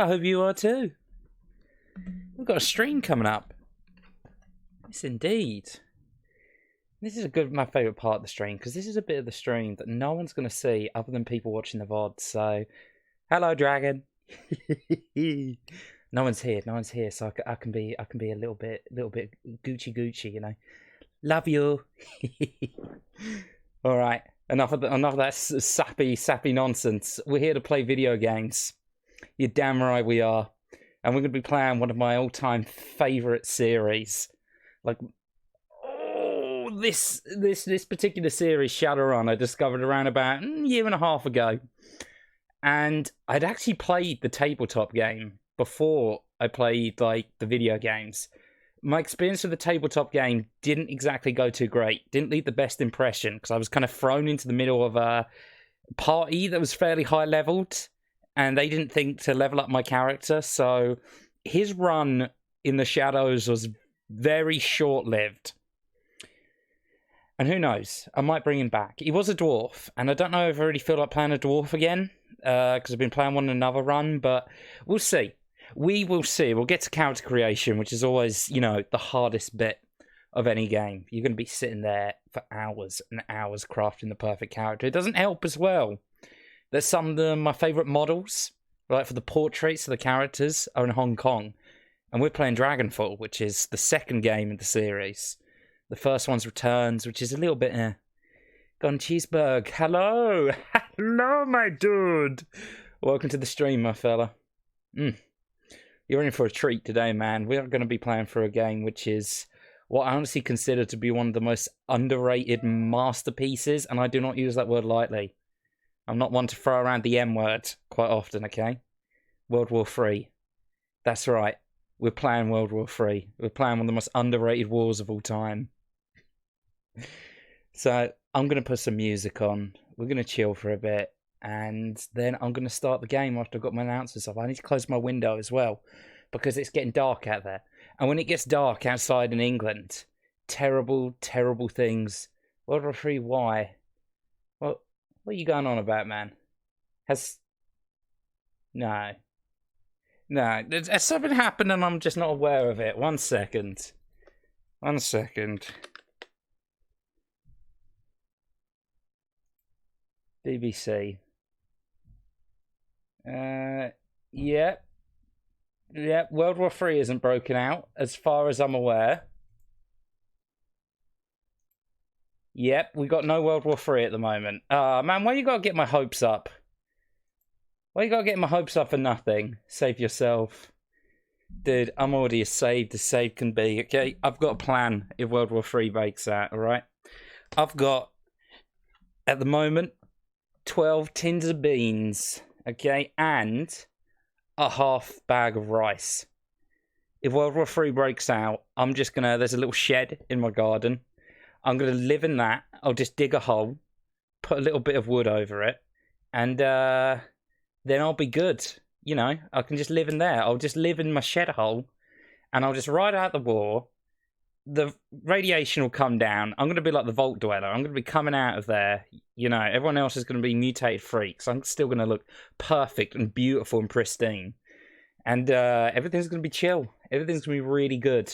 I hope you are too. We've got a stream coming up. Yes, indeed. This is my favourite part of the stream, because this is a bit of the stream that no one's going to see other than people watching the VOD. So, hello, Dragon. No one's here, so I can be a little bit Gucci, you know. Love you. All right, enough of that sappy nonsense. We're here to play video games. You're damn right we are, and we're going to be playing one of my all-time favourite series. Like, oh, this particular series, Shadowrun, I discovered around about a year and a half ago, and I'd actually played the tabletop game before I played like the video games. My experience with the tabletop game didn't exactly go too great. Didn't leave the best impression, because I was kind of thrown into the middle of a party that was fairly high leveled, and they didn't think to level up my character. So his run in the shadows was very short-lived. And who knows? I might bring him back. He was a dwarf, and I don't know if I really feel like playing a dwarf again, because I've been playing one in another run, but we'll see. We will see. We'll get to character creation, which is always, you know, the hardest bit of any game. You're going to be sitting there for hours and hours crafting the perfect character. It doesn't help as well that some of my favourite models, like for the portraits of the characters, are in Hong Kong. And we're playing Dragonfall, which is the second game in the series. The first one's Returns, which is a little bit, Gone Cheeseburg. Hello! Hello, my dude! Welcome to the stream, my fella. You're in for a treat today, man. We're going to be playing for a game which is what I honestly consider to be one of the most underrated masterpieces, and I do not use that word lightly. I'm not one to throw around the M word quite often, okay? World War III. That's right. We're playing World War III. We're playing one of the most underrated wars of all time. So, I'm going to put some music on. We're going to chill for a bit. And then I'm going to start the game after I've got my announcements up. I need to close my window as well, because it's getting dark out there. And when it gets dark outside in England, terrible, terrible things. World War III, why? What are you going on about, man? No. Has something happened and I'm just not aware of it? One second. BBC. Yep. World War III isn't broken out, as far as I'm aware. Yep, we got no World War III at the moment. Man, why you gotta get my hopes up? Why you gotta get my hopes up for nothing? Save yourself. Dude, I'm already as saved can be, okay? I've got a plan if World War III breaks out, alright? I've got, at the moment, 12 tins of beans, okay, and a half bag of rice. If World War III breaks out, I'm just gonna, there's a little shed in my garden. I'm gonna live in that. I'll just dig a hole, put a little bit of wood over it, and then I'll be good. You know, I can just live in there. I'll just live in my shed hole, and I'll just ride out the war. The radiation will come down. I'm going to be like the Vault Dweller. I'm going to be coming out of there. You know, everyone else is going to be mutated freaks. I'm still going to look perfect and beautiful and pristine. And everything's going to be chill. Everything's going to be really good.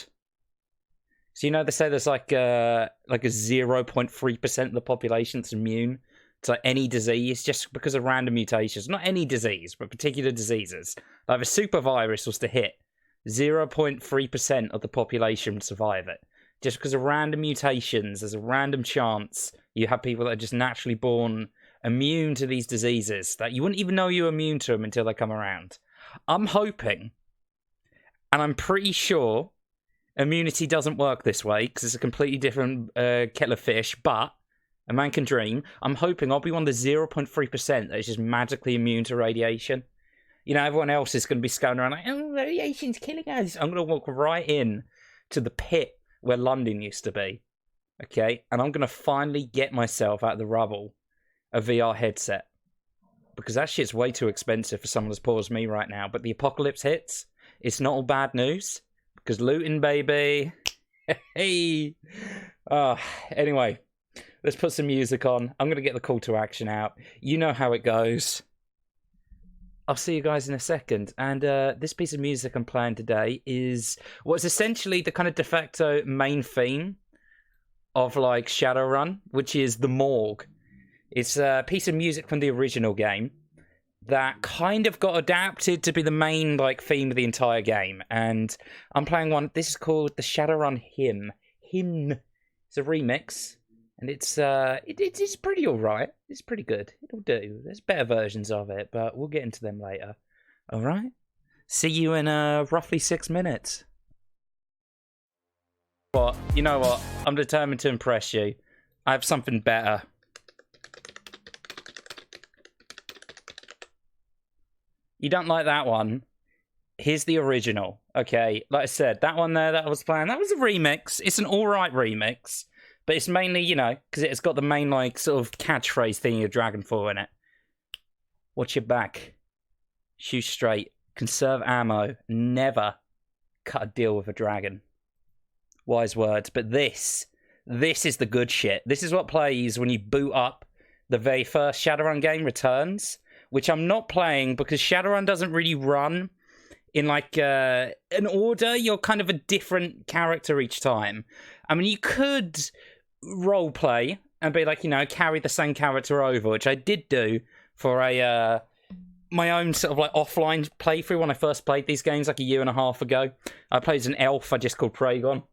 So, you know, they say there's like a 0.3% of the population that's immune to like any disease just because of random mutations. Not any disease, but particular diseases. Like if a super virus was to hit, 0.3% of the population would survive it. Just because of random mutations, there's a random chance you have people that are just naturally born immune to these diseases that you wouldn't even know you're immune to them until they come around. I'm hoping, and I'm pretty sure, immunity doesn't work this way because it's a completely different kettle of fish, but a man can dream. I'm hoping I'll be one of the 0.3% that is just magically immune to radiation. You know, everyone else is going to be scouting around like, oh, radiation's killing us. I'm going to walk right in to the pit where London used to be. Okay? And I'm going to finally get myself out of the rubble a VR headset. Because that shit's way too expensive for someone as poor as me right now. But the apocalypse hits. It's not all bad news. Because looting, baby. Hey. Anyway, let's put some music on. I'm going to get the call to action out. You know how it goes. I'll see you guys in a second. And this piece of music I'm playing today is what's essentially the kind of de facto main theme of like Shadowrun, which is the morgue. It's a piece of music from the original game that kind of got adapted to be the main like theme of the entire game. And I'm playing one. This is called the Shadowrun Hymn. It's a remix, and it's pretty alright. It's pretty good. It'll do. There's better versions of it, but we'll get into them later. All right. See you in roughly 6 minutes. But you know what? I'm determined to impress you. I have something better. You don't like that one? Here's the original. Okay, like I said, that one there that I was playing, that was a remix. It's an alright remix, but it's mainly, you know, because it's got the main, like, sort of catchphrase thing of Dragonfall in it. Watch your back. Shoot straight. Conserve ammo. Never cut a deal with a dragon. Wise words. But this is the good shit. This is what plays when you boot up the very first Shadowrun game, Returns, which I'm not playing because Shadowrun doesn't really run in like an order. You're kind of a different character each time. I mean, you could roleplay and be like, you know, carry the same character over, which I did do for a my own sort of like offline playthrough when I first played these games like a year and a half ago. I played as an elf I just called Praygon.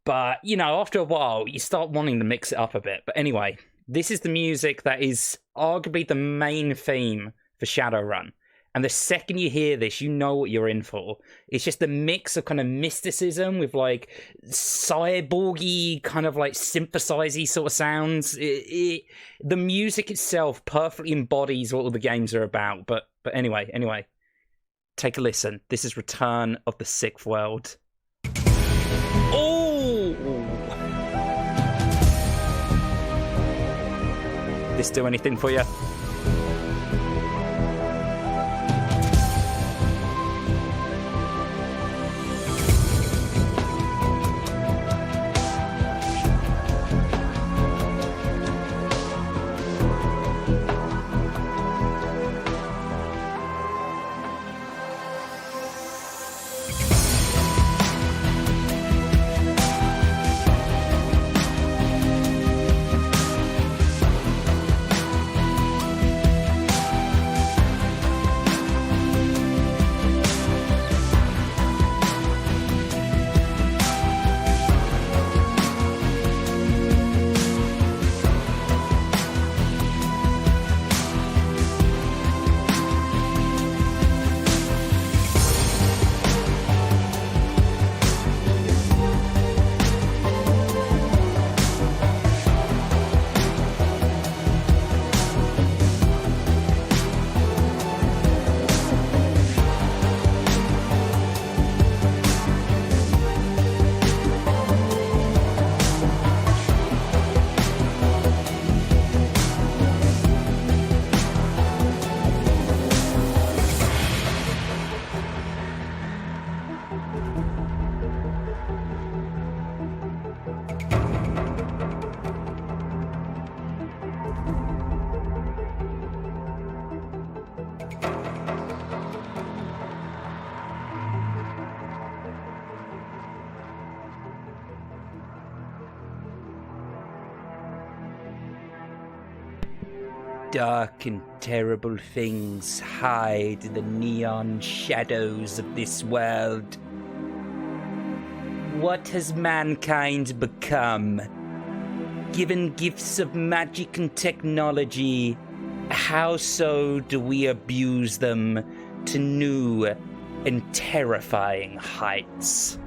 But, you know, after a while, you start wanting to mix it up a bit. But anyway, this is the music that is arguably the main theme for Shadowrun. And the second you hear this, you know what you're in for. It's just the mix of kind of mysticism with like cyborgy kind of like synthesizer-y sort of sounds. The music itself perfectly embodies what all the games are about. But anyway, take a listen. This is Return of the Sixth World. Oh! This do anything for you? Dark and terrible things hide in the neon shadows of this world. What has mankind become? Given gifts of magic and technology, how so do we abuse them to new and terrifying heights?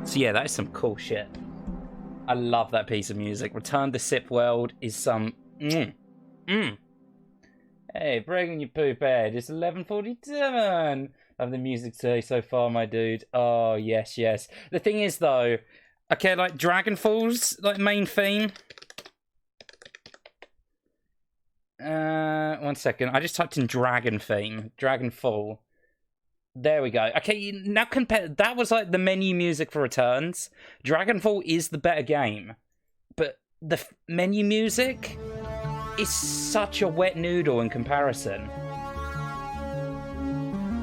So yeah, that is some cool shit. I love that piece of music. Return to Sip World is some... Hey, Praygon, you poop head. It's 11:47. Love the music today so far, my dude. Oh, yes. The thing is, though... Okay, like, Dragonfall's, like, main theme... 1 second. I just typed in Dragon theme. Dragonfall. There we go. Okay, now compare. That was like the menu music for Returns. Dragonfall is the better game, but the menu music is such a wet noodle in comparison.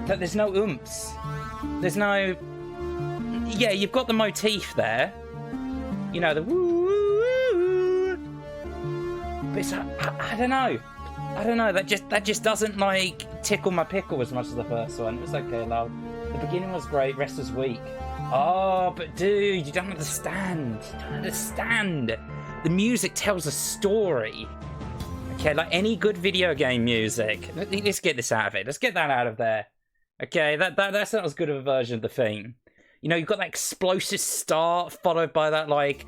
That there's no oomphs. There's no. Yeah, you've got the motif there. You know, the woo. But it's I don't know. I don't know. That just doesn't like tickle my pickle as much as the first one. It was okay, love. The beginning was great. Rest was weak. Oh, but dude, you don't understand. You don't understand. The music tells a story. Okay, like any good video game music. Let's get this out of it. Let's get that out of there. Okay, that's not as good of a version of the theme. You know, you've got that explosive start followed by that like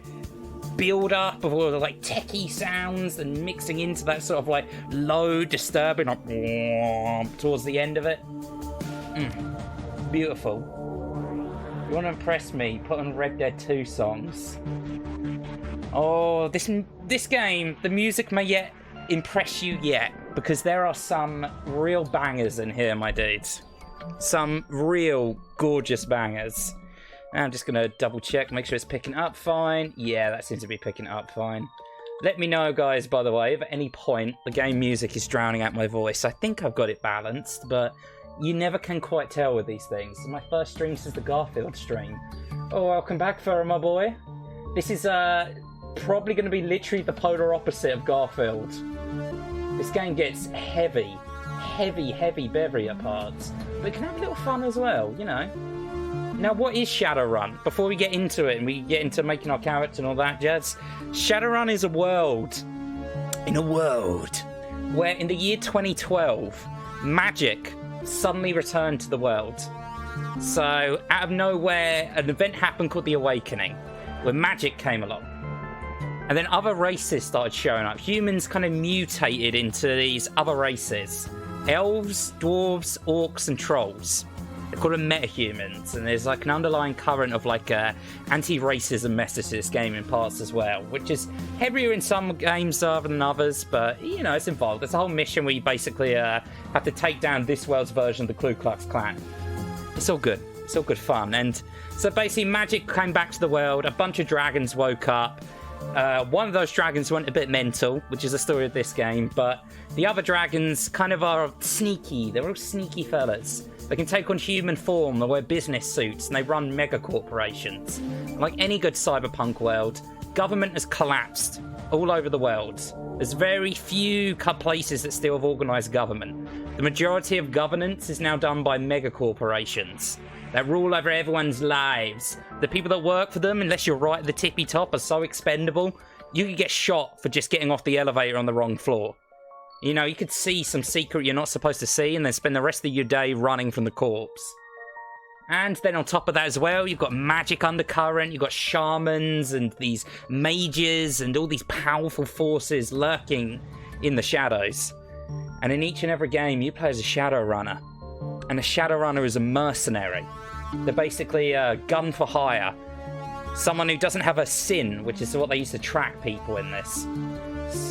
build up of all the like techie sounds and mixing into that sort of like low, disturbing like towards the end of it. Beautiful. You want to impress me? Put on Red Dead 2 songs. Oh, this game, the music may yet impress you yet, because there are some real bangers in here, my dudes. Some real gorgeous bangers. I'm just going to double check, make sure it's picking up fine. Yeah, that seems to be picking up fine. Let me know, guys, by the way, if at any point the game music is drowning out my voice. I think I've got it balanced, but you never can quite tell with these things. My first stream since the Garfield stream. Oh, welcome back, Furrow, my boy. This is probably going to be literally the polar opposite of Garfield. This game gets heavy beverly at parts, but it can have a little fun as well, you know. Now, what is Shadowrun? Before we get into it and we get into making our character and all that jazz, Shadowrun is a world where in the year 2012, magic suddenly returned to the world. So, out of nowhere, an event happened called the Awakening, where magic came along. And then other races started showing up. Humans kind of mutated into these other races. Elves, dwarves, orcs, and trolls. They call them metahumans, and there's like an underlying current of like anti-racism message to this game in parts as well, which is heavier in some games rather than others, but you know, it's involved. There's a whole mission where you basically have to take down this world's version of the Ku Klux Klan. It's all good. It's all good fun. And so basically magic came back to the world, a bunch of dragons woke up. One of those dragons went a bit mental, which is the story of this game, but the other dragons kind of are sneaky. They're all sneaky fellas. They can take on human form, they wear business suits, and they run mega corporations. Like any good cyberpunk world, government has collapsed all over the world. There's very few places that still have organised government. The majority of governance is now done by mega corporations that rule over everyone's lives. The people that work for them, unless you're right at the tippy top, are so expendable, you could get shot for just getting off the elevator on the wrong floor. You know, you could see some secret you're not supposed to see and then spend the rest of your day running from the corpse. And then on top of that as well, you've got magic undercurrent, you've got shamans and these mages and all these powerful forces lurking in the shadows. And in each and every game, you play as a Shadowrunner. And a Shadowrunner is a mercenary. They're basically a gun for hire. Someone who doesn't have a sin, which is what they used to track people in this.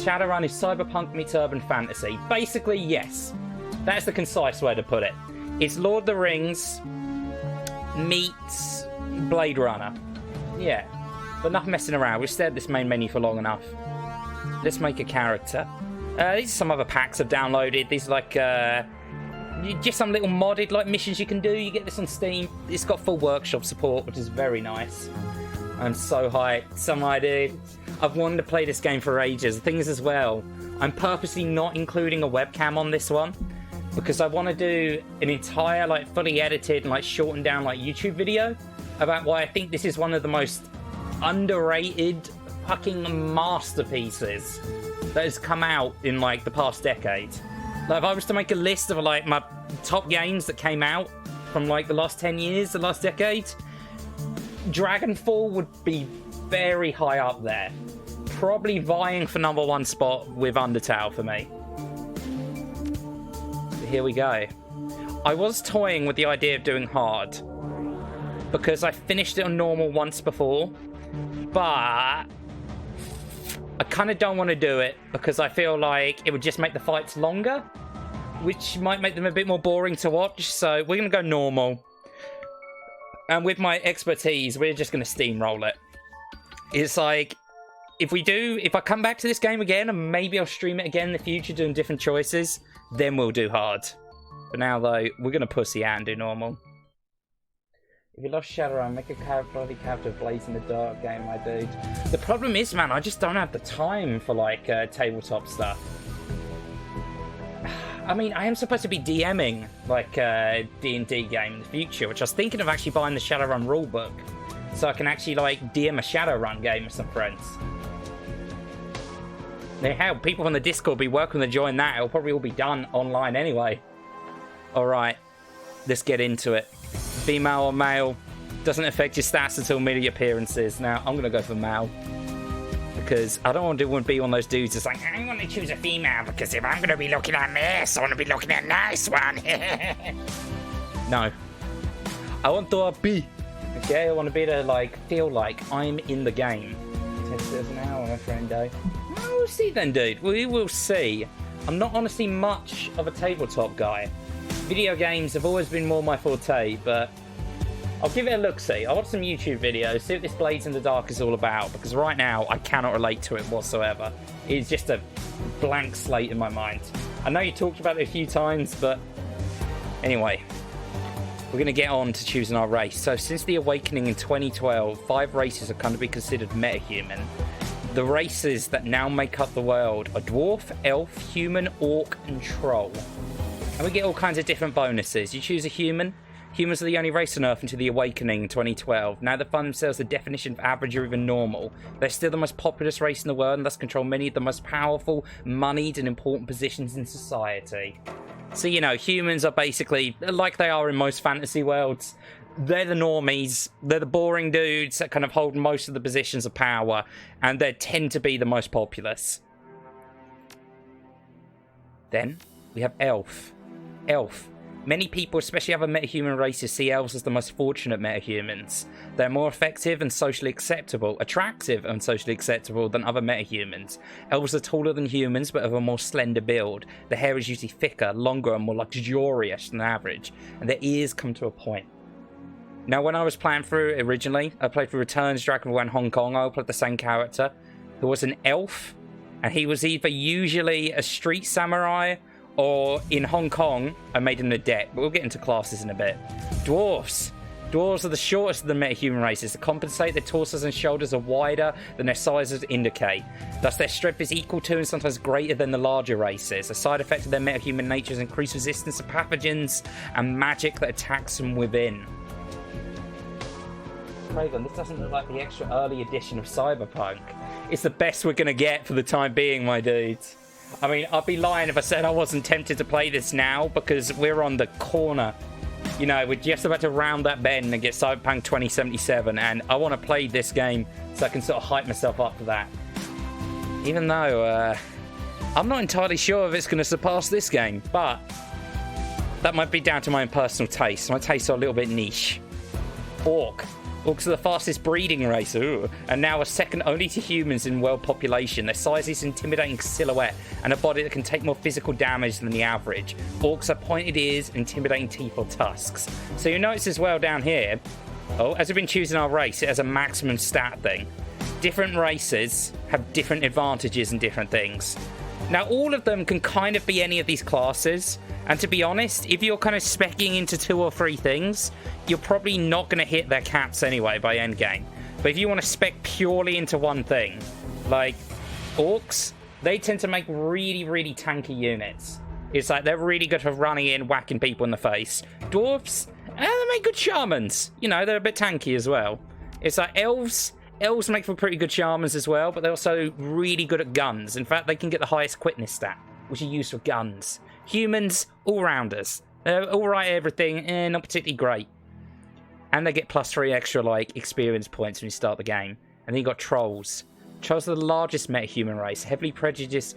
Shadowrun is cyberpunk meets urban fantasy. Basically, yes. That's the concise way to put it. It's Lord of the Rings meets Blade Runner. Yeah. But enough messing around. We've stared at this main menu for long enough. Let's make a character. These are some other packs I've downloaded. These are like, just some little modded like missions you can do. You get this on Steam. It's got full workshop support, which is very nice. I'm so hyped. Some idea. I've wanted to play this game for ages. The thing is as well, I'm purposely not including a webcam on this one because I want to do an entire like fully edited and like shortened down like YouTube video about why I think this is one of the most underrated fucking masterpieces that has come out in like the past decade. Like if I was to make a list of like my top games that came out from like the last 10 years, the last decade, Dragonfall would be very high up there. Probably vying for #1 spot with Undertale for me. So here we go. I was toying with the idea of doing hard because I finished it on normal once before, but I kind of don't want to do it because I feel like it would just make the fights longer. which might make them a bit more boring to watch. So we're going to go normal. And with my expertise, we're just going to steamroll it. It's like, if I come back to this game again, and maybe I'll stream it again in the future doing different choices, then we'll do hard. But now, though, we're going to pussy out and do normal. If you love Shadowrun, make a bloody character Blaze in the Dark game, my dude. The problem is, man, I just don't have the time for, like, tabletop stuff. I mean, I am supposed to be DMing, like, a D&D game in the future, which I was thinking of actually buying the Shadowrun rulebook, so I can actually, like, DM a Shadowrun game with some friends. Now, hell, people on the Discord will be welcome to join that. It'll probably all be done online anyway. Alright, let's get into it. Female or male, doesn't affect your stats until media appearances. Now, I'm going to go for male. Because I don't want to be one of those dudes that's like, I want to choose a female because if I'm going to be looking at this, I want to be looking at a nice one. No. I want to be. Okay, I want to be to, like, feel like I'm in the game. Test it an hour, my friend, though. Well, we'll see then, dude. We will see. I'm not honestly much of a tabletop guy. Video games have always been more my forte, but I'll give it a look-see. I'll watch some YouTube videos, see what this Blades in the Dark is all about, because right now I cannot relate to it whatsoever. It's just a blank slate in my mind. I know you talked about it a few times, but anyway, we're going to get on to choosing our race. So since the Awakening in 2012, 5 races have come to be considered metahuman. The races that now make up the world are Dwarf, Elf, Human, Orc, and Troll. And we get all kinds of different bonuses. You choose a human. Humans are the only race on Earth until the Awakening in 2012. Now they find themselves the definition of average or even normal. They're still the most populous race in the world and thus control many of the most powerful, moneyed and important positions in society. So, you know, humans are basically, like they are in most fantasy worlds, they're the normies, they're the boring dudes that kind of hold most of the positions of power, and they tend to be the most populous. Then, we have Elf. Elf. Many people, especially other metahuman races, see elves as the most fortunate metahumans. They're more effective and socially acceptable, attractive and socially acceptable than other metahumans. Elves are taller than humans, but have a more slender build. Their hair is usually thicker, longer, and more luxurious than average, and their ears come to a point. Now, when I was playing through it originally, I played through Returns, Dragonfall, and Hong Kong. I played the same character, who was an elf, and he was either usually a street samurai, or in Hong Kong, I made him an adept, but we'll get into classes in a bit. Dwarves. Dwarves are the shortest of the metahuman races. To compensate, their torsos and shoulders are wider than their sizes indicate. Thus, their strength is equal to and sometimes greater than the larger races. A side effect of their metahuman nature is increased resistance to pathogens and magic that attacks from within. Praygon, this doesn't look like the extra early edition of Cyberpunk. It's the best we're going to get for the time being, my dudes. I mean, I'd be lying if I said I wasn't tempted to play this now, because we're on the corner. You know, we're just about to round that bend and get Cyberpunk 2077, and I want to play this game so I can sort of hype myself up for that. Even though, I'm not entirely sure if it's going to surpass this game, but that might be down to my own personal taste. My tastes are a little bit niche. Orc. Orcs are the fastest breeding race, and now are second only to humans in world population. Their size is intimidating silhouette, and a body that can take more physical damage than the average. Orcs have pointed ears, intimidating teeth or tusks. So you notice as well down here, as we've been choosing our race, it has a maximum stat thing. Different races have different advantages and different things. Now, all of them can kind of be any of these classes, and to be honest, if you're kind of speccing into 2 or 3 things, you're probably not going to hit their caps anyway by endgame. But if you want to spec purely into one thing, like orcs, they tend to make really, really tanky units. It's like they're really good for running in, whacking people in the face. Dwarfs, they make good shamans. You know, they're a bit tanky as well. It's like elves. Elves make for pretty good shamans as well, but they're also really good at guns. In fact, they can get the highest quickness stat, which are used for guns. Humans, all-rounders. They're alright at everything, not particularly great. And they get +3 extra, like, experience points when you start the game. And then you got trolls. Trolls are the largest metahuman race. Heavy prejudice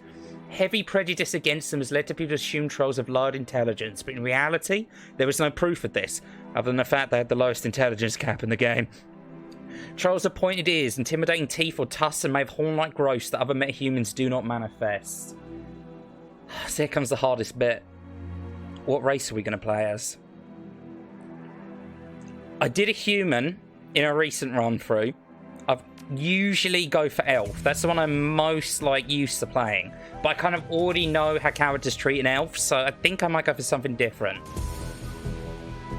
against them has led to people to assume trolls have lowered intelligence, but in reality, there was no proof of this, other than the fact they had the lowest intelligence cap in the game. Trolls have pointed ears, intimidating teeth or tusks, and may have horn-like growths that other metahumans do not manifest. So here comes the hardest bit. What race are we going to play as? I did a human in a recent run through. I usually go for elf. That's the one I'm most like used to playing. But I kind of already know how characters treat an elf, so I think I might go for something different.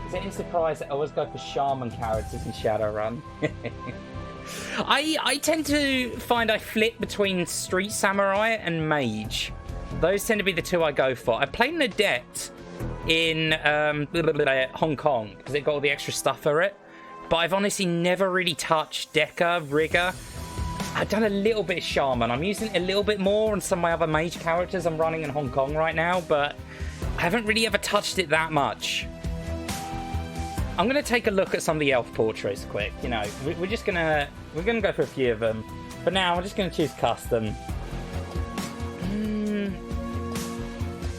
Is it any surprise that I always go for shaman characters in Shadowrun? I tend to find I flip between street samurai and mage. Those tend to be the two I go for. I played an adept in Hong Kong because it got all the extra stuff for it. But I've honestly never really touched Deca, Rigger. I've done a little bit of Shaman. I'm using it a little bit more on some of my other mage characters I'm running in Hong Kong right now, but I haven't really ever touched it that much. I'm going to take a look at some of the elf portraits quick. You know, we're going to go for a few of them. For now, I'm just going to choose custom.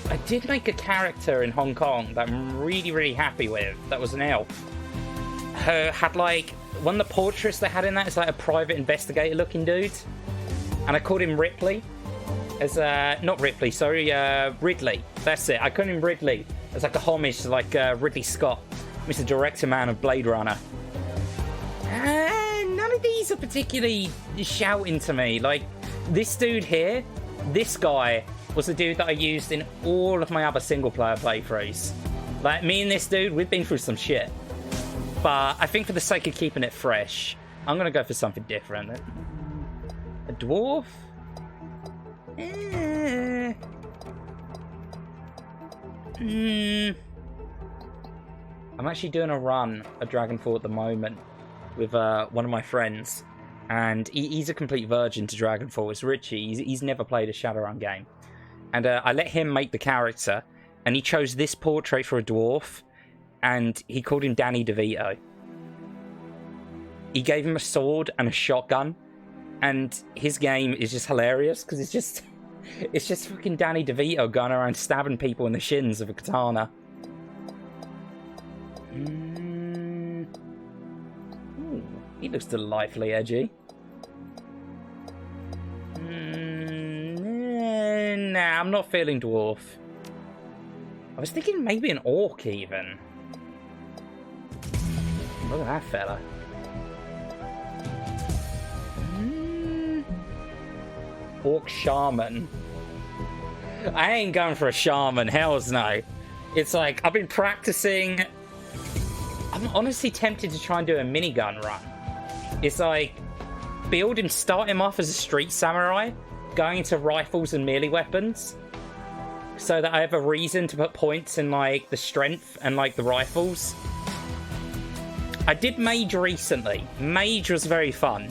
I did make a character in Hong Kong that I'm really, really happy with. That was an elf. Her had like one of the portraits they had in that is like a private investigator looking dude, and I called him Ripley as not Ripley, sorry, Ridley. That's it. I called him Ridley as like a homage to like Ridley Scott, Mr. Director Man of Blade Runner. None of these are particularly shouting to me. Like this dude here, this guy was the dude that I used in all of my other single player playthroughs. Like me and this dude, we've been through some shit. But I think for the sake of keeping it fresh, I'm going to go for something different. A dwarf? I'm actually doing a run of Dragonfall at the moment with one of my friends. And he's a complete virgin to Dragonfall. It's Richie. He's never played a Shadowrun game. And I let him make the character. And he chose this portrait for a dwarf. And he called him Danny DeVito. He gave him a sword and a shotgun, and his game is just hilarious because it's just fucking Danny DeVito going around stabbing people in the shins with a katana. Ooh, he looks delightfully edgy. Nah, I'm not feeling dwarf. I was thinking maybe an orc even. Look at that fella. Orc shaman. I ain't going for a shaman, hells no. It's like, I've been practicing. I'm honestly tempted to try and do a minigun run. It's like, start him off as a street samurai, going into rifles and melee weapons, so that I have a reason to put points in like the strength and like the rifles. I did Mage recently. Mage was very fun.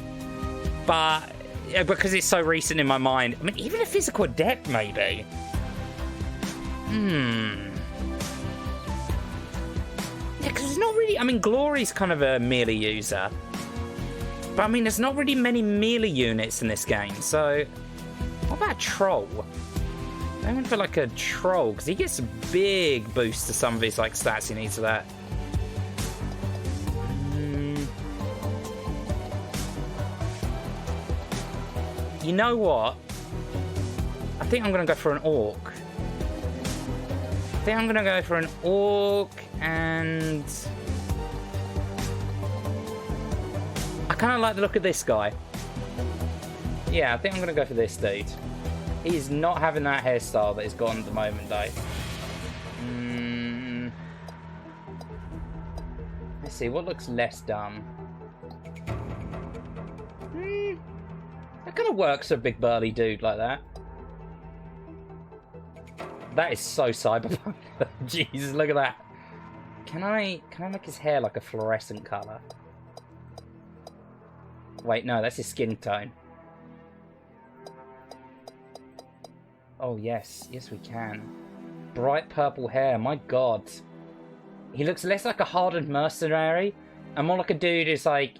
But because it's so recent in my mind, I mean, even a physical adept, maybe. Yeah, because it's not really... I mean, Glory's kind of a melee user. But, I mean, there's not really many melee units in this game, so... What about a troll? I went for, like, a troll, because he gets a big boost to some of his, like, stats he needs for that. You know what? I think I'm going to go for an orc. And... I kind of like the look of this guy. Yeah, I think I'm going to go for this dude. He's not having that hairstyle that he's got at the moment, though. Let's see, what looks less dumb? That kind of works for a big burly dude like that. That is so cyberpunk. Jesus, look at that. Can I make his hair like a fluorescent colour? Wait, no, that's his skin tone. Oh, yes. Yes, we can. Bright purple hair. My God. He looks less like a hardened mercenary and more like a dude who's like,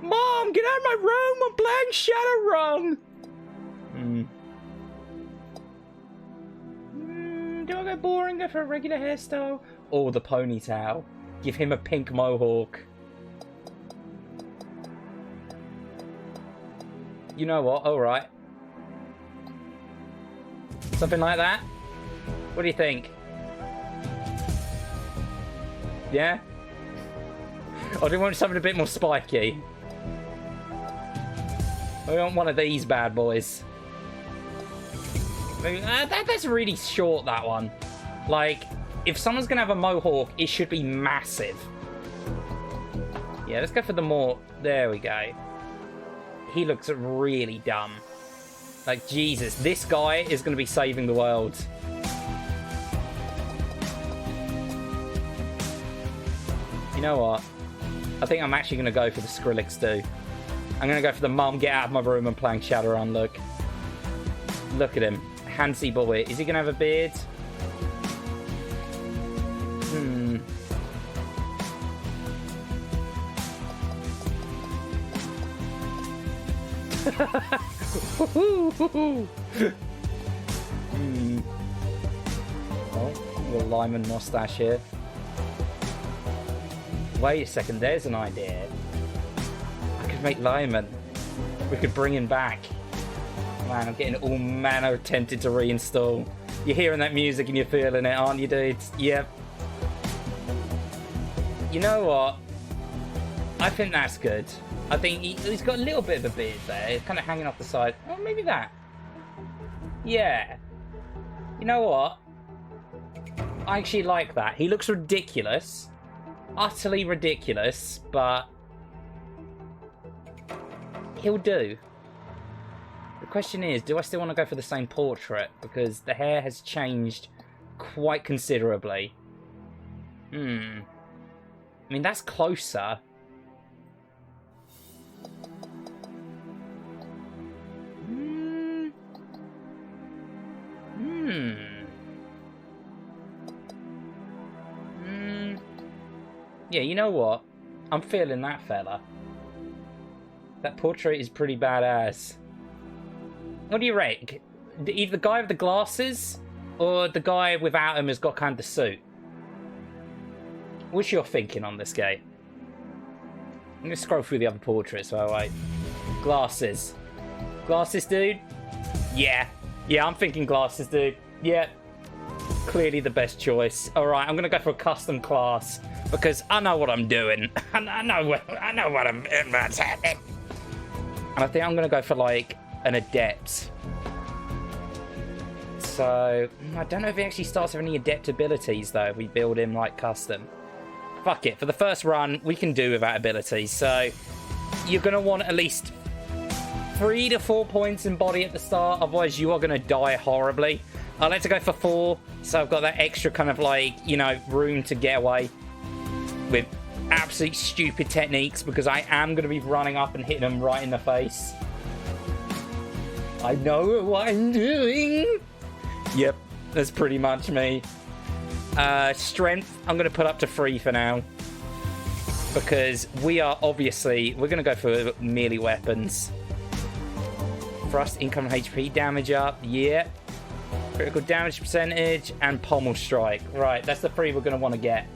Mom, get out of my room! I'm playing Shadowrun! Do I go boring, go for a regular hairstyle? Or the ponytail? Give him a pink mohawk. You know what? Alright. Something like that? What do you think? Yeah? Or do we want something a bit more spiky? We want one of these bad boys. Maybe, that's really short, that one. Like, if someone's going to have a mohawk, it should be massive. Yeah, let's go for the more... There we go. He looks really dumb. Like, Jesus, this guy is going to be saving the world. You know what? I think I'm actually going to go for the Skrillex do. I'm going to go for the mum, get out of my room and playing Shadowrun look. Look at him. Handsy boy. Is he going to have a beard? Oh, little Lyman mustache here. Wait a second, there's an idea. I could make Lyman. We could bring him back. Man, I'm getting all manner tempted to reinstall. You're hearing that music and you're feeling it, aren't you, dudes? Yep. You know what? I think that's good. I think he's got a little bit of a beard there. It's kind of hanging off the side. Oh, maybe that. Yeah. You know what? I actually like that. He looks ridiculous. Utterly ridiculous, but he'll do. The question is, do I still want to go for the same portrait? Because the hair has changed quite considerably. I mean, that's closer. Yeah, you know what? I'm feeling that fella. That portrait is pretty badass. What do you rank? Either the guy with the glasses or the guy without him has got kind of the suit? What's your thinking on this guy? I'm going to scroll through the other portraits while I wait. Glasses. Glasses, dude? Yeah. Yeah, I'm thinking glasses, dude. Yeah. Clearly the best choice. Alright, I'm going to go for a custom class because I know what I'm doing. I know what what's happening. And I think I'm going to go for, like, an adept. So, I don't know if he actually starts with any adept abilities, though, if we build him, like, custom. Fuck it. For the first run, we can do without abilities. So, you're going to want at least 3 to 4 points in body at the start. Otherwise, you are going to die horribly. I like to go for 4. So, I've got that extra kind of, like, you know, room to get away with absolute stupid techniques. Because I am going to be running up and hitting them right in the face. I know what I'm doing. Yep, that's pretty much me. Strength, I'm going to put up to 3 for now. Because we're going to go for melee weapons. Thrust, income, HP damage up. Yeah. Critical damage percentage and pommel strike. Right, that's the 3 we're going to want to get.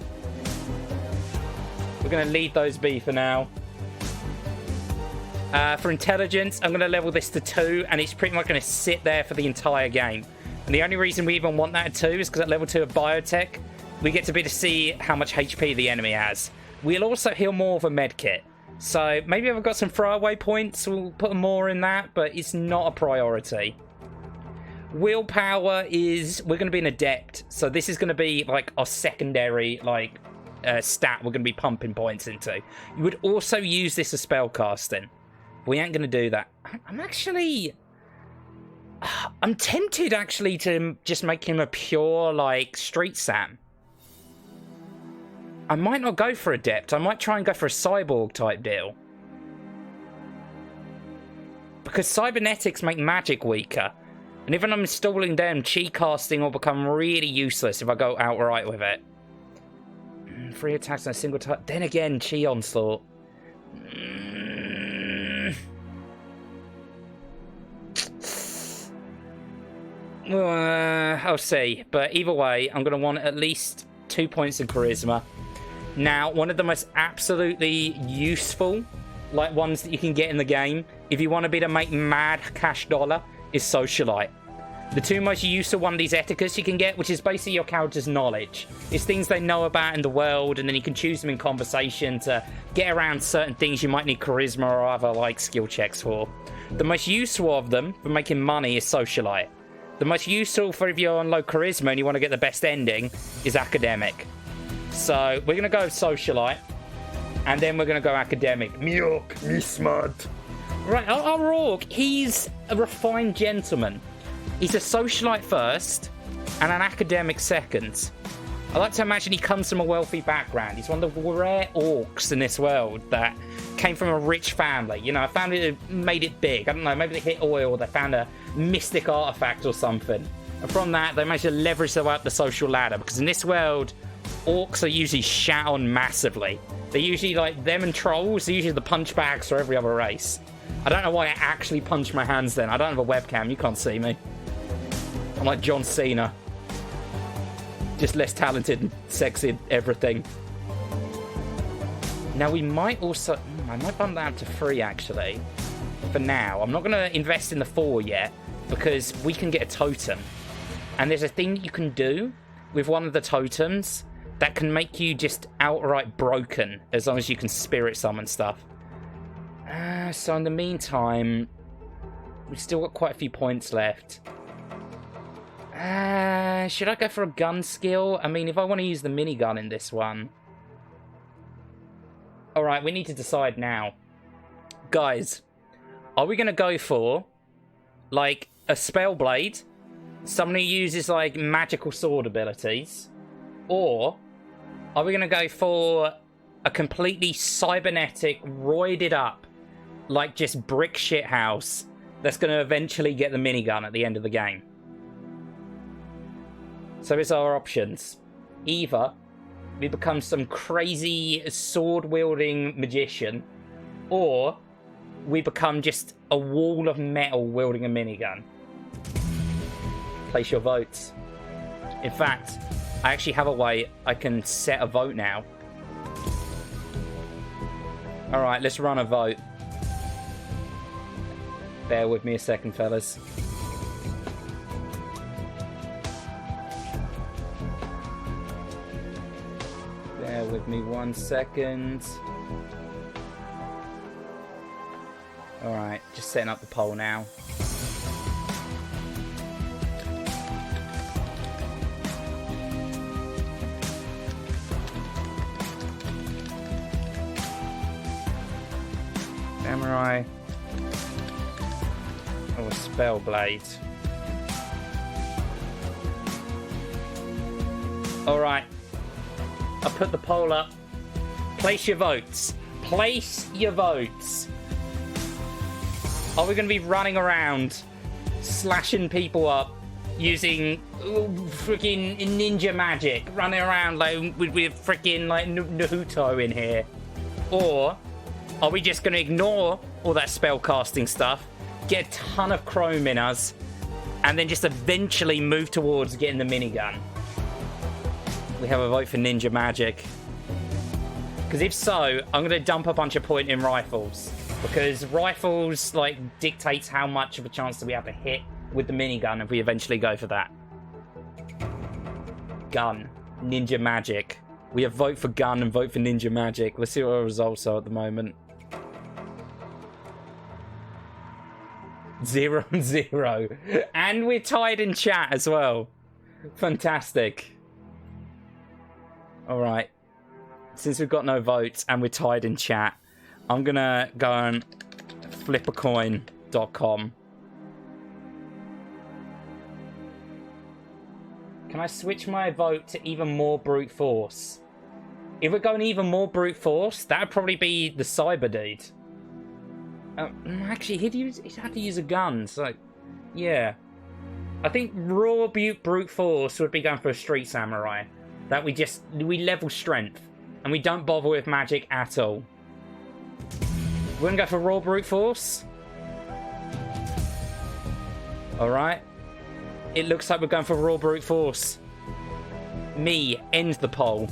We're going to leave those be for now. For intelligence, I'm going to level this to 2, and it's pretty much going to sit there for the entire game. And the only reason we even want that at 2 is because at level 2 of biotech, we get to be to see how much HP the enemy has. We'll also heal more of a medkit. So maybe if I've got some throwaway points, we'll put more in that, but it's not a priority. Willpower is, we're going to be an adept. So this is going to be like our secondary, like, stat we're going to be pumping points into. You would also use this as spellcasting. We ain't going to do that. I'm tempted, actually, to just make him a pure, like, Street Sam. I might not go for Adept. I might try and go for a Cyborg type deal. Because Cybernetics make magic weaker. And if I'm installing them, Chi casting will become really useless if I go outright with it. 3 attacks on a single type. Then again, Chi Onslaught. I'll see. But either way, I'm going to want at least 2 points in Charisma. Now, one of the most absolutely useful like ones that you can get in the game, if you want to be to make mad cash dollar, is Socialite. The two most useful one of these etiquettes you can get, which is basically your character's knowledge. It's things they know about in the world, and then you can choose them in conversation to get around certain things you might need charisma or other like skill checks for. The most useful of them for making money is socialite. The most useful for if you're on low charisma and you want to get the best ending is academic. So we're going to go with socialite, and then we're going to go academic. Me orc, me smart. Right, our orc, he's a refined gentleman. He's a socialite first, and an academic second. I like to imagine he comes from a wealthy background. He's one of the rare orcs in this world that came from a rich family. You know, a family that made it big. I don't know, maybe they hit oil, or they found a mystic artifact or something. And from that, they managed to leverage their way up the social ladder. Because in this world, orcs are usually shat on massively. They're usually like them and trolls. They're usually the punch bags for every other race. I don't know why I actually punched my hands then. I don't have a webcam. You can't see me. I'm like John Cena. Just less talented and sexy and everything. Now we might also... I might bump that up to 3 actually. For now. I'm not going to invest in the 4 yet. Because we can get a totem. And there's a thing that you can do with one of the totems that can make you just outright broken. As long as you can spirit summon stuff. So in the meantime... We've still got quite a few points left. Should I go for a gun skill? I mean, if I want to use the minigun in this one. Alright, we need to decide now. Guys, are we going to go for, like, a Spellblade? Someone who uses, like, magical sword abilities? Or are we going to go for a completely cybernetic, roided up, like, just brick shithouse that's going to eventually get the minigun at the end of the game? So here's our options. Either we become some crazy sword-wielding magician, or we become just a wall of metal wielding a minigun. Place your votes. In fact, I actually have a way I can set a vote now. Alright, let's run a vote. Bear with me a second, fellas. Bear with me 1 second. Alright, just setting up the poll now. Samurai or Spellblade. Alright. I put the poll up. Place your votes. Place your votes. Are we going to be running around slashing people up using freaking ninja magic, running around like with freaking like Naruto in here? Or are we just going to ignore all that spell casting stuff, get a ton of chrome in us, and then just eventually move towards getting the minigun? We have a vote for ninja magic. Because if so, I'm going to dump a bunch of point in rifles. Because rifles, like, dictates how much of a chance do we have to hit with the minigun if we eventually go for that. Gun. Ninja magic. We have vote for gun and vote for ninja magic. Let's see what our results are at the moment. 0 and 0. And we're tied in chat as well. Fantastic. Alright. Since we've got no votes and we're tied in chat, I'm gonna go on flipacoin.com. Can I switch my vote to even more brute force? If we're going even more brute force, that'd probably be the cyber dude. Actually, he'd have to use a gun, so yeah. I think raw brute force would be going for a street samurai. That we level strength and we don't bother with magic at all. We're gonna go for raw brute force. Alright. It looks like we're going for raw brute force. Me, end the poll.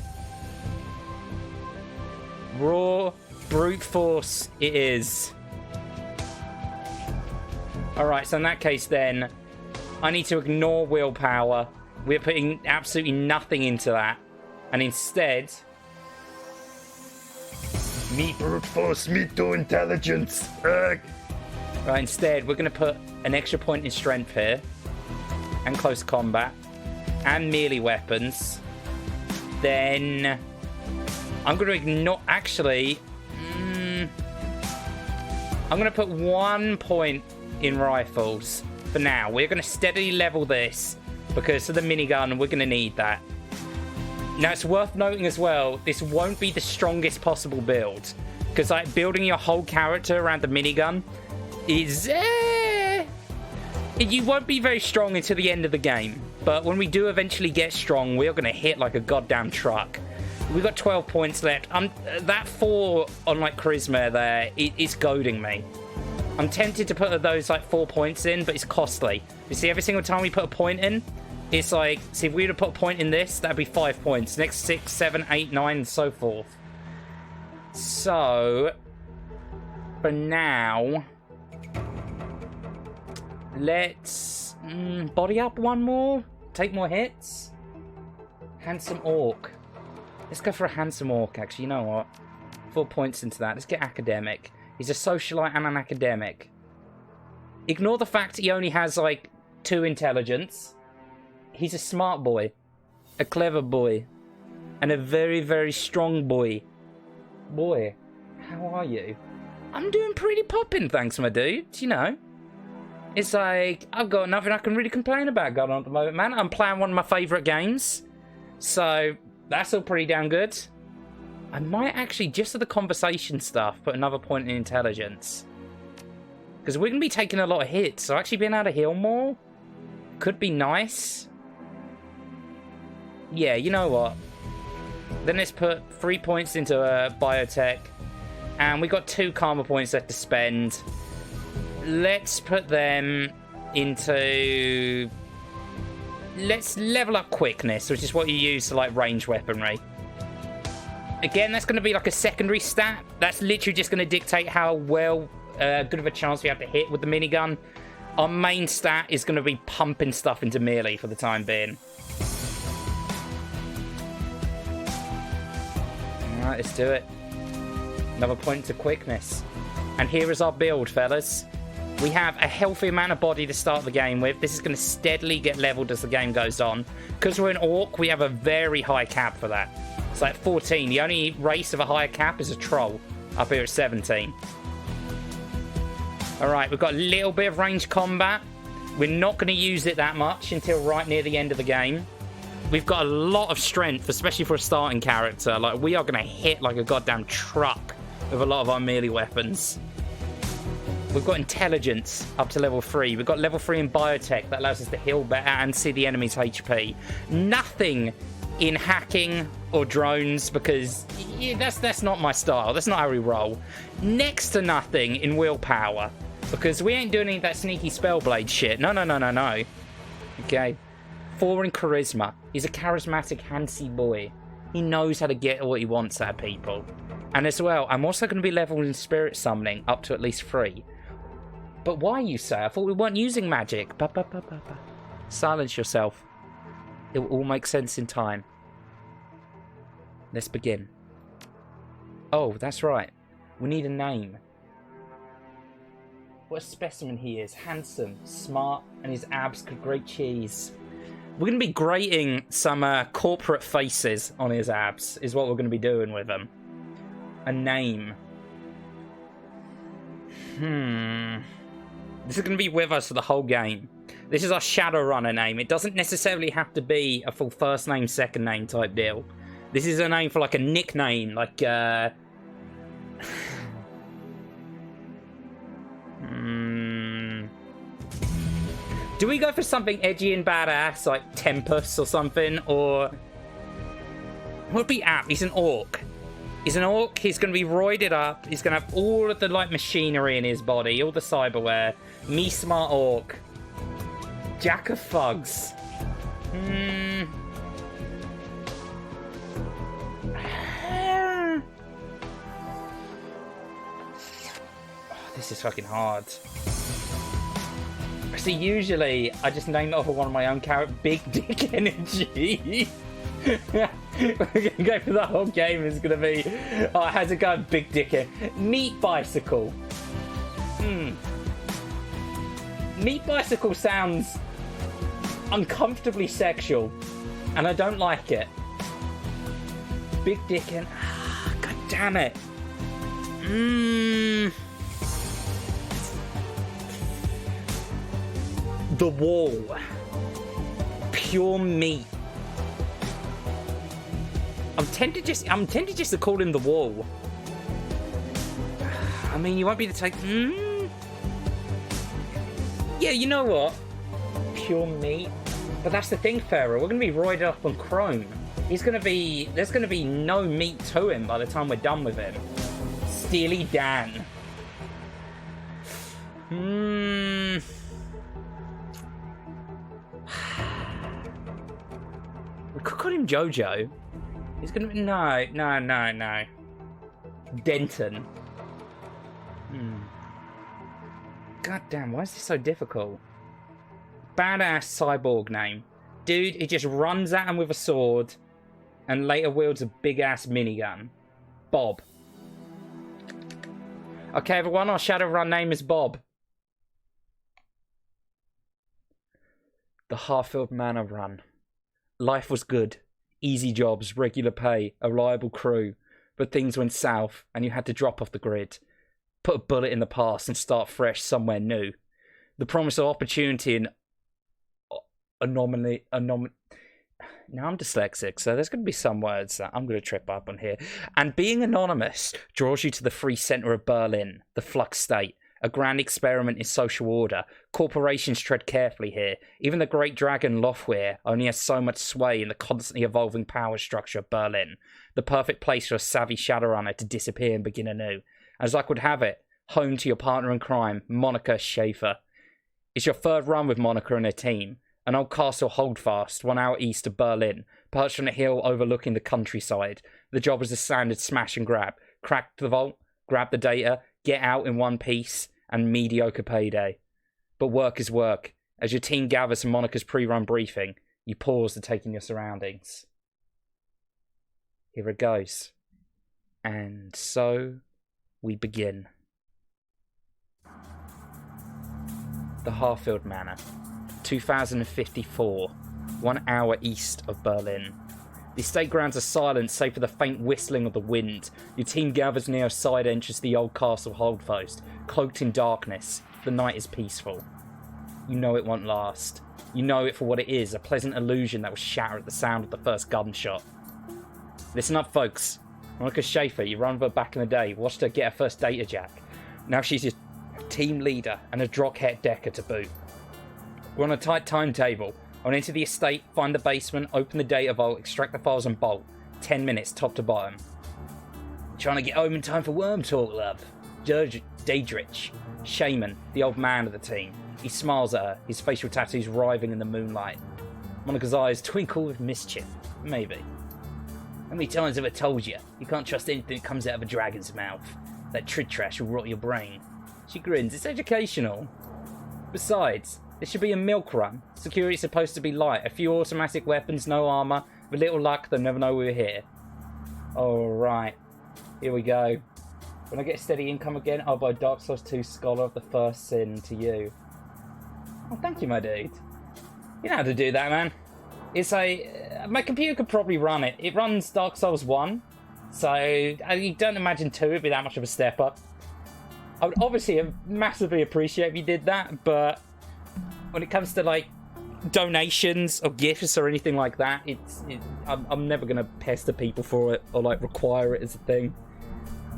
Raw brute force it is. Alright, so in that case then, I need to ignore willpower. We're putting absolutely nothing into that. And instead... me brute force, me to intelligence. Right, instead, we're going to put an extra point in strength here. And close combat. And melee weapons. Then... I'm going to ignore... Actually... I'm going to put 1 point in rifles for now. We're going to steadily level this because of the minigun. We're going to need that. Now, it's worth noting as well, this won't be the strongest possible build. Because like building your whole character around the minigun is... you won't be very strong until the end of the game. But when we do eventually get strong, we're going to hit like a goddamn truck. We've got 12 points left. That 4 on like charisma there, it's goading me. I'm tempted to put those like 4 points in, but it's costly. You see, every single time we put a point in, it's like, see, if we were to put a point in this, that'd be 5 points. Next 6, 7, 8, 9, and so forth. So, for now, let's body up 1 more. Take more hits. Handsome orc. Let's go for a handsome orc, actually. You know what? 4 points into that. Let's get academic. He's a socialite and an academic. Ignore the fact he only has, like, 2 intelligence. He's a smart boy. A clever boy. And a very, very strong boy. Boy, how are you? I'm doing pretty popping, thanks, my dude. You know. It's like, I've got nothing I can really complain about going on at the moment, man. I'm playing one of my favourite games. So... that's all pretty damn good. I might actually, just for the conversation stuff, put another point in intelligence. Because we're going to be taking a lot of hits, so actually being able to heal more could be nice. Yeah, you know what? Then let's put 3 points into biotech. And we got 2 karma points left to spend. Let's put them into... let's level up quickness, which is what you use to, like, range weaponry. Again, that's going to be like a secondary stat. That's literally just going to dictate how well good of a chance we have to hit with the minigun. Our main stat is going to be pumping stuff into melee for the time being. Alright, let's do it. Another point to quickness. And here is our build, fellas. We have a healthy amount of body to start the game with. This is going to steadily get leveled as the game goes on. Because we're an orc, we have a very high cap for that. It's like 14. The only race of a higher cap is a troll. Up here at 17. Alright, we've got a little bit of ranged combat. We're not going to use it that much until right near the end of the game. We've got a lot of strength, especially for a starting character. Like, we are going to hit like a goddamn truck with a lot of our melee weapons. We've got intelligence up to level 3. We've got level 3 in biotech that allows us to heal better and see the enemy's HP. Nothing in hacking or drones because that's not my style. That's not how we roll. Next to nothing in willpower because we ain't doing any of that sneaky spellblade shit. No. Okay. 4 in charisma. He's a charismatic, handsy boy. He knows how to get what he wants out of people. And as well, I'm also going to be leveling spirit summoning up to at least 3. But why, you say? I thought we weren't using magic. Silence yourself. It will all make sense in time. Let's begin. Oh, that's right. We need a name. What a specimen he is. Handsome, smart, and his abs could grate cheese. We're going to be grating some corporate faces on his abs, is what we're going to be doing with them. A name. This is going to be with us for the whole game. This is our Shadowrunner name. It doesn't necessarily have to be a full first name, second name type deal. This is a name for like a nickname, like Do we go for something edgy and badass, like Tempest or something, or what would be apt? He's an orc. He's an orc. He's going to be roided up. He's going to have all of the like machinery in his body, all the cyberware. Me smart orc. Jack of Fugs. This is fucking hard. See, usually I just name it off of one of my own characters. Big Dick Energy. We're gonna go for the whole game. It's gonna be, oh, how's it going, Big Dick? Meat Bicycle. Meat Bicycle sounds uncomfortably sexual, and I don't like it. Big Dick and God damn it. The Wall. Pure meat. I'm tempted just to call him The Wall. I mean, you won't be able to take. Yeah, you know what? Pure meat. But that's the thing, Pharaoh. We're gonna be roided up on Chrome. There's gonna be no meat to him by the time we're done with him. Steely Dan. We could call him Jojo. He's gonna be no. Denton. God damn, why is this so difficult? Badass cyborg name. Dude, he just runs at him with a sword and later wields a big-ass minigun. Bob. Okay, everyone, our Shadowrun name is Bob. The Harfield Manor run. Life was good. Easy jobs, regular pay, a reliable crew. But things went south and you had to drop off the grid. Put a bullet in the past and start fresh somewhere new. The promise of opportunity and anomaly. Now I'm dyslexic, so there's going to be some words that I'm going to trip up on here. And being anonymous draws you to the free centre of Berlin, the flux state, a grand experiment in social order. Corporations tread carefully here. Even the great dragon Lofweir only has so much sway in the constantly evolving power structure of Berlin. The perfect place for a savvy Shadowrunner to disappear and begin anew. As luck would have it, home to your partner in crime, Monica Schaefer. It's your third run with Monica and her team. An old castle holdfast, 1 hour east of Berlin, perched on a hill overlooking the countryside. The job was a standard smash and grab. Crack the vault, grab the data, get out in one piece, and mediocre payday. But work is work. As your team gathers from Monica's pre-run briefing, you pause to take in your surroundings. Here it goes. And so we begin. The Harfield Manor, 2054, 1 hour east of Berlin. The estate grounds are silent save for the faint whistling of the wind. Your team gathers near a side entrance to the old castle holdfast, cloaked in darkness. The night is peaceful. You know it won't last. You know it for what it is, a pleasant illusion that will shatter at the sound of the first gunshot. Listen up, folks. Monica Schaefer, you ran with her back in the day, watched her get her first data jack. Now she's your team leader and a Drockhet Decker to boot. We're on a tight timetable. I went into the estate, find the basement, open the data vault, extract the files and bolt. 10 minutes, top to bottom. Trying to get home in time for worm talk, love. Judge Daedrich, Shaman, the old man of the team. He smiles at her, his facial tattoos writhing in the moonlight. Monica's eyes twinkle with mischief. Maybe. How many times have I told you? You can't trust anything that comes out of a dragon's mouth. That trid trash will rot your brain. She grins. It's educational. Besides, this should be a milk run. Security's supposed to be light. A few automatic weapons, no armour. With little luck, they'll never know we're here. Alright. Here we go. When I get a steady income again, I'll buy Dark Souls 2 Scholar of the First Sin to you. Oh, thank you, my dude. You know how to do that, man. It's my computer could probably run it. It runs Dark Souls 1. So, I don't imagine 2 would be that much of a step up. I would obviously massively appreciate if you did that, but when it comes to, like, donations or gifts or anything like that, I'm never going to pester people for it or, like, require it as a thing.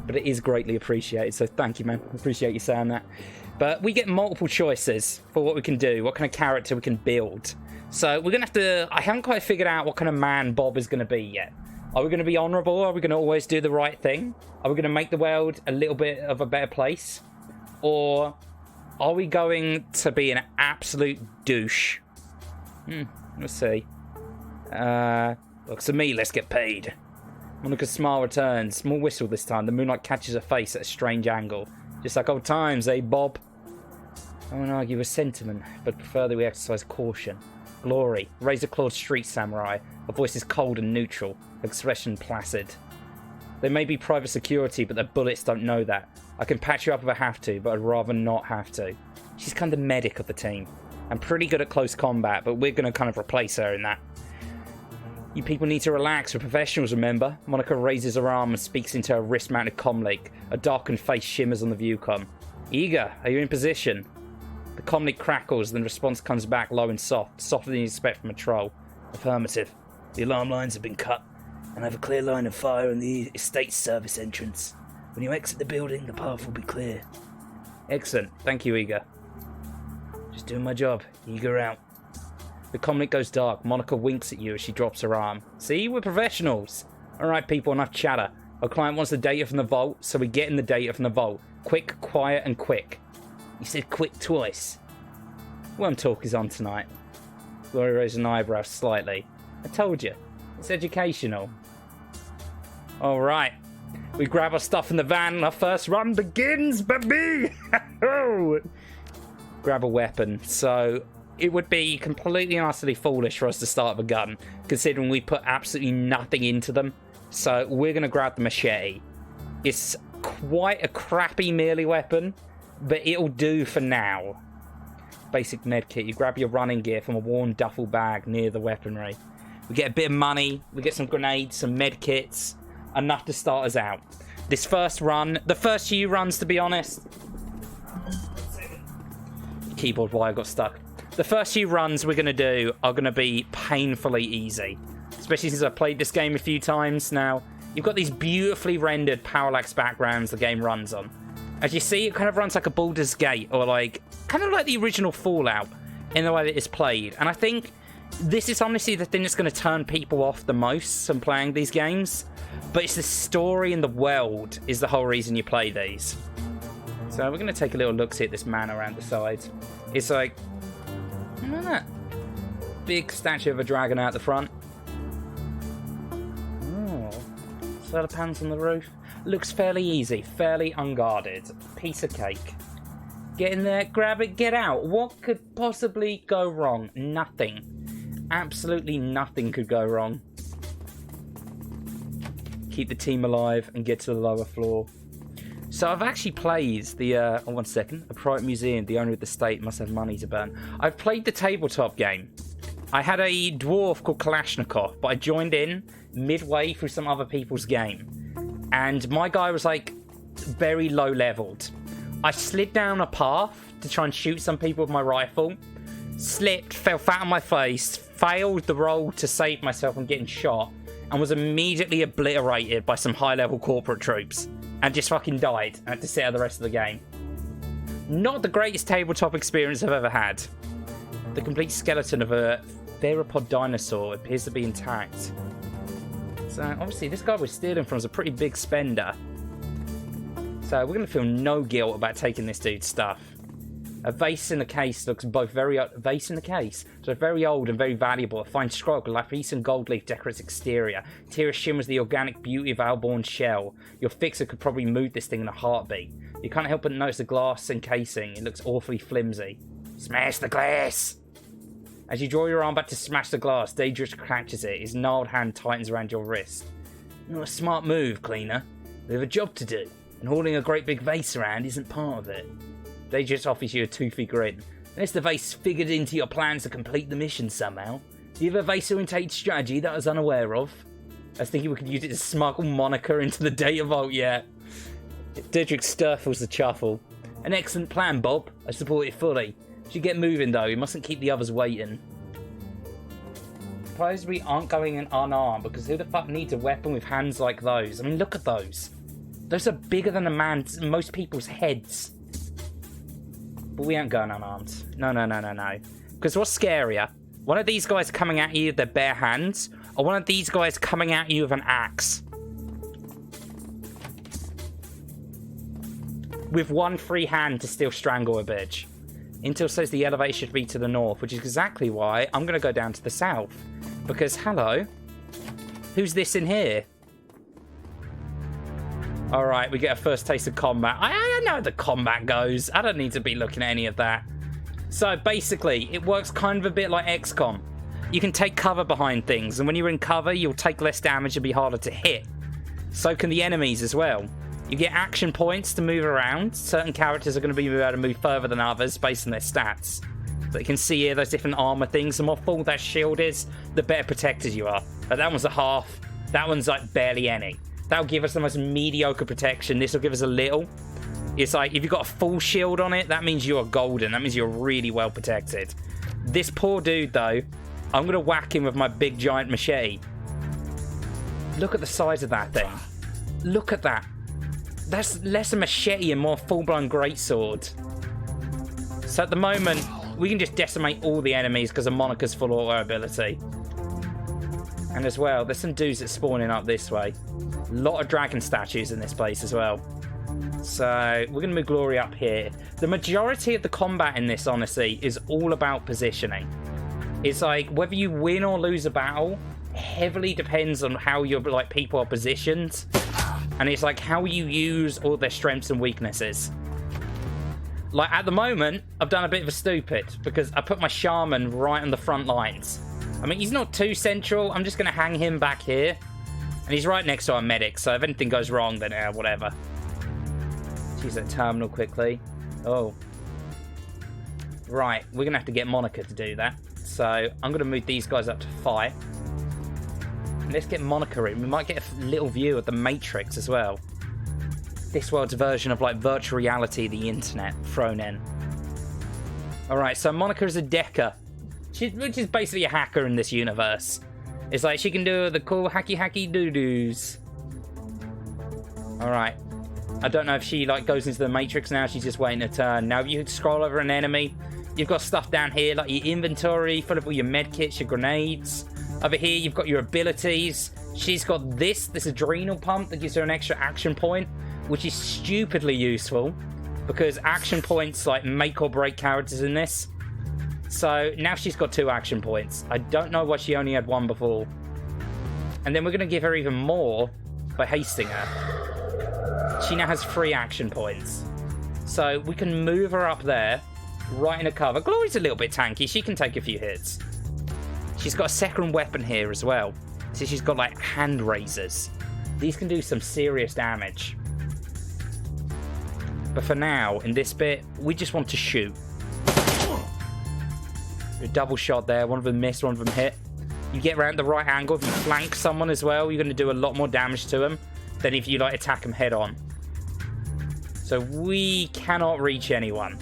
But it is greatly appreciated, so thank you, man. I appreciate you saying that. But we get multiple choices for what we can do, what kind of character we can build. So we're going to have to... I haven't quite figured out what kind of man Bob is going to be yet. Are we going to be honourable? Are we going to always do the right thing? Are we going to make the world a little bit of a better place? Or are we going to be an absolute douche? Let's see. Looks to me, let's get paid. Monica's smile returns. More whistle this time. The moonlight catches her face at a strange angle. Just like old times, eh, Bob? I won't argue with sentiment, but prefer that we exercise caution. Glory, razor-clawed street samurai. Her voice is cold and neutral, expression placid. They may be private security, but their bullets don't know that. I can patch you up if I have to, but I'd rather not have to. She's kind of the medic of the team. I'm pretty good at close combat, but we're going to kind of replace her in that. You people need to relax. We're professionals, remember? Monica raises her arm and speaks into her wrist-mounted comlink. A darkened face shimmers on the viewcom. Eager, are you in position? The comlink crackles, then the response comes back low and soft, softer than you expect from a troll. Affirmative. The alarm lines have been cut, and I have a clear line of fire on the estate service entrance. When you exit the building, the path will be clear. Excellent. Thank you, Eager. Just doing my job. Eager out. The comlink goes dark. Monica winks at you as she drops her arm. See, we're professionals. Alright, people, enough chatter. Our client wants the data from the vault, so we're getting the data from the vault. Quick, quiet, and quick. You said quick twice. Worm talk is on tonight. Glory raised an eyebrow slightly. I told you. It's educational. Alright. We grab our stuff in the van and our first run begins, baby! Grab a weapon. So, it would be completely and utterly foolish for us to start with a gun, considering we put absolutely nothing into them. So, we're going to grab the machete. It's quite a crappy melee weapon, but it'll do for now. Basic medkit. You grab your running gear from a worn duffel bag near the weaponry. We get a bit of money. We get some grenades, some medkits. Enough to start us out. This first run, the first few runs, to be honest. Keyboard wire got stuck. The first few runs we're going to do are going to be painfully easy. Especially since I've played this game a few times now. You've got these beautifully rendered parallax backgrounds the game runs on. As you see, it kind of runs like a Baldur's Gate, or like, kind of like the original Fallout in the way that it's played. And I think this is honestly the thing that's going to turn people off the most from playing these games. But it's the story and the world is the whole reason you play these. So we're going to take a little look-see at this man around the side. It's like, look at that. Big statue of a dragon out the front. Oh, solar panels on the roof. Looks fairly easy, fairly unguarded. Piece of cake. Get in there, grab it, get out. What could possibly go wrong? Nothing. Absolutely nothing could go wrong. Keep the team alive and get to the lower floor. So I've actually played the, oh, 1 second, a private museum, the owner of the state must have money to burn. I've played the tabletop game. I had a dwarf called Kalashnikov, but I joined in midway through some other people's game. And my guy was like very low leveled. I slid down a path to try and shoot some people with my rifle. Slipped, fell flat on my face, failed the roll to save myself from getting shot, and was immediately obliterated by some high-level corporate troops. And just fucking died. I had to sit out the rest of the game. Not the greatest tabletop experience I've ever had. The complete skeleton of a theropod dinosaur appears to be intact. So, obviously, this guy we're stealing from is a pretty big spender. So, we're going to feel no guilt about taking this dude's stuff. A vase in the case looks both very... Vase in the case? So very old and very valuable. A fine scroll, lapis and gold leaf decorates exterior. Tear shimmers the organic beauty of Alborn's shell. Your fixer could probably move this thing in a heartbeat. You can't help but notice the glass encasing. It looks awfully flimsy. Smash the glass! As you draw your arm back to smash the glass, Daedrus catches it. His gnarled hand tightens around your wrist. Not a smart move, cleaner. We have a job to do, and hauling a great big vase around isn't part of it. Daedrus offers you a toothy grin. Unless the vase figured into your plans to complete the mission somehow. Do you have a vase-orientated strategy that I was unaware of? I was thinking we could use it to smuggle Monica into the data vault yet. Daedrus stirfles the chuffle. An excellent plan, Bob. I support it fully. Should get moving though, we mustn't keep the others waiting. Suppose we aren't going in unarmed, because who the fuck needs a weapon with hands like those? I mean, look at those. Those are bigger than most people's heads. But we ain't going unarmed. No. Because what's scarier? One of these guys coming at you with their bare hands, or one of these guys coming at you with an axe? With one free hand to still strangle a bitch. Intel says the elevator should be to the north, which is exactly why I'm going to go down to the south. Because, hello, who's this in here? Alright, we get a first taste of combat. I know how the combat goes. I don't need to be looking at any of that. So basically, it works kind of a bit like XCOM. You can take cover behind things, and when you're in cover, you'll take less damage and be harder to hit. So can the enemies as well. You get action points to move around. Certain characters are going to be able to move further than others based on their stats. So you can see here those different armor things. The more full that shield is, the better protected you are. But that one's a half. That one's like barely any. That'll give us the most mediocre protection. This will give us a little. It's like, if you've got a full shield on it, that means you are golden. That means you're really well protected. This poor dude, though, I'm going to whack him with my big giant machete. Look at the size of that thing. Look at that. That's less a machete and more full-blown greatsword. So at the moment, we can just decimate all the enemies because of Monica's full auto ability. And as well, there's some dudes that spawning up this way. A lot of dragon statues in this place as well. So we're going to move Glory up here. The majority of the combat in this, honestly, is all about positioning. It's like, whether you win or lose a battle heavily depends on how your like people are positioned. And it's like how you use all their strengths and weaknesses. Like, at the moment, I've done a bit of a stupid because I put my shaman right on the front lines. I mean, he's not too central. I'm just going to hang him back here. And he's right next to our medic, so if anything goes wrong, then whatever. Use that terminal quickly. Oh. Right, we're going to have to get Monica to do that. So I'm going to move these guys up to 5. And let's get Monica in. We might get a little view of the Matrix as well. This world's version of like virtual reality, the internet thrown in. Alright, so Monica is a decker. Which is basically a hacker in this universe. It's like she can do the cool hacky doo-doos. Alright. I don't know if she like goes into the Matrix now. She's just waiting her turn. Now, if you scroll over an enemy, you've got stuff down here like your inventory, full of all your medkits, your grenades. Over here, you've got your abilities. She's got this adrenal pump that gives her an extra action point, which is stupidly useful because action points like make or break characters in this. So now she's got 2 action points. I don't know why she only had 1 before. And then we're going to give her even more by hasting her. She now has 3 action points. So we can move her up there, right in a cover. Glory's a little bit tanky. She can take a few hits. She's got a second weapon here as well. So she's got like hand razors. These can do some serious damage. But for now, in this bit, we just want to shoot. A double shot there. One of them missed, one of them hit. You get around the right angle. If you flank someone as well, you're going to do a lot more damage to them than if you like attack them head on. So we cannot reach anyone.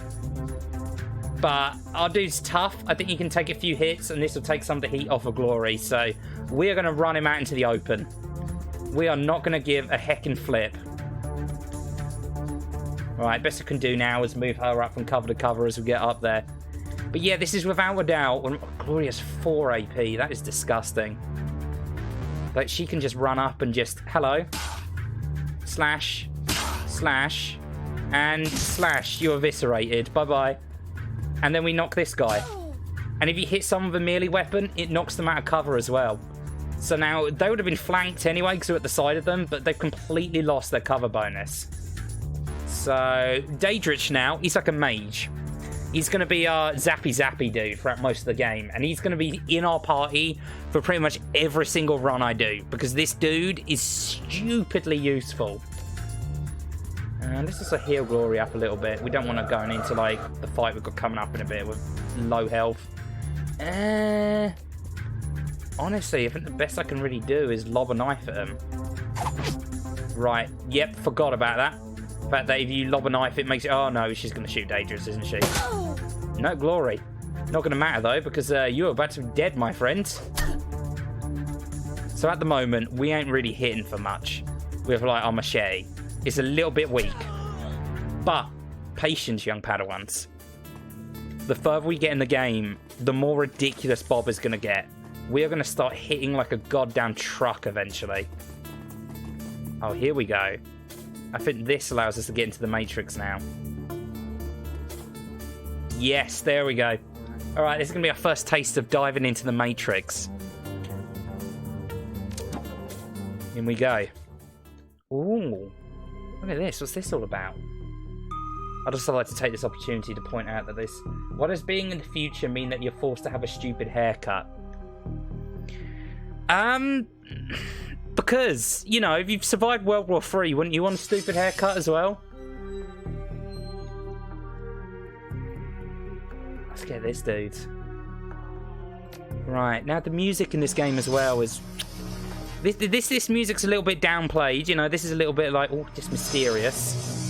But our dude's tough. I think he can take a few hits, and this will take some of the heat off of Glory. So we are going to run him out into the open. We are not going to give a heckin' flip. Alright, best I can do now is move her up from cover to cover as we get up there. But yeah, this is without a doubt. Glory has 4 AP. That is disgusting. Like, she can just run up and just, hello. Slash. Slash. And slash. You're eviscerated. Bye-bye. And then we knock this guy. And if you hit someone with a melee weapon, it knocks them out of cover as well. So now, they would have been flanked anyway because we're at the side of them, but they've completely lost their cover bonus. So, Daedrich now, he's like a mage. He's going to be our zappy dude throughout most of the game. And he's going to be in our party for pretty much every single run I do. Because this dude is stupidly useful. Let's also heal Glory up a little bit. We don't want to go into like the fight we've got coming up in a bit with low health. Honestly, I think the best I can really do is lob a knife at him. Right. Yep, forgot about that. The fact that if you lob a knife, it makes it... Oh, no, she's going to shoot Daedrus, isn't she? No, Glory. Not going to matter, though, because you're about to be dead, my friend. So at the moment, we ain't really hitting for much with, like, our machete. It's a little bit weak. But, patience, young Padawans. The further we get in the game, the more ridiculous Bob is going to get. We are going to start hitting like a goddamn truck eventually. Oh, here we go. I think this allows us to get into the Matrix now. Yes, there we go. Alright, this is going to be our first taste of diving into the Matrix. In we go. Ooh. Look at this. What's this all about? I'd also like to take this opportunity to point out that what does being in the future mean that you're forced to have a stupid haircut? Because, you know, if you've survived World War III, wouldn't you want a stupid haircut as well? Let's get this dude. Right, now the music in this game as well is... This music's a little bit downplayed, you know, this is a little bit like, oh, just mysterious.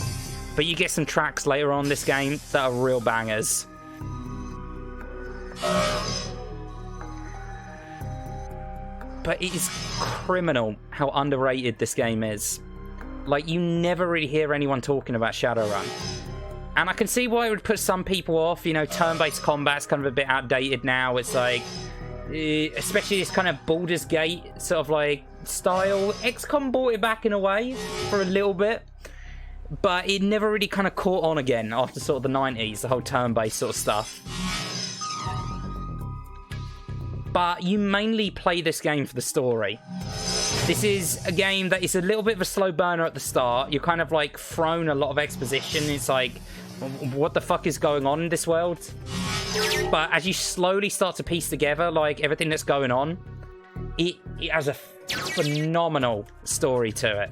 But you get some tracks later on in this game that are real bangers. But it is criminal how underrated this game is. Like, you never really hear anyone talking about Shadowrun. And I can see why it would put some people off, you know, turn-based combat's kind of a bit outdated now. It's like, especially this kind of Baldur's Gate sort of like style. XCOM brought it back in a way for a little bit. But it never really kind of caught on again after sort of the 90s, the whole turn-based sort of stuff. But you mainly play this game for the story. This is a game that is a little bit of a slow burner at the start. You're kind of like thrown a lot of exposition. It's like, what the fuck is going on in this world? But as you slowly start to piece together like everything that's going on, it has a phenomenal story to it.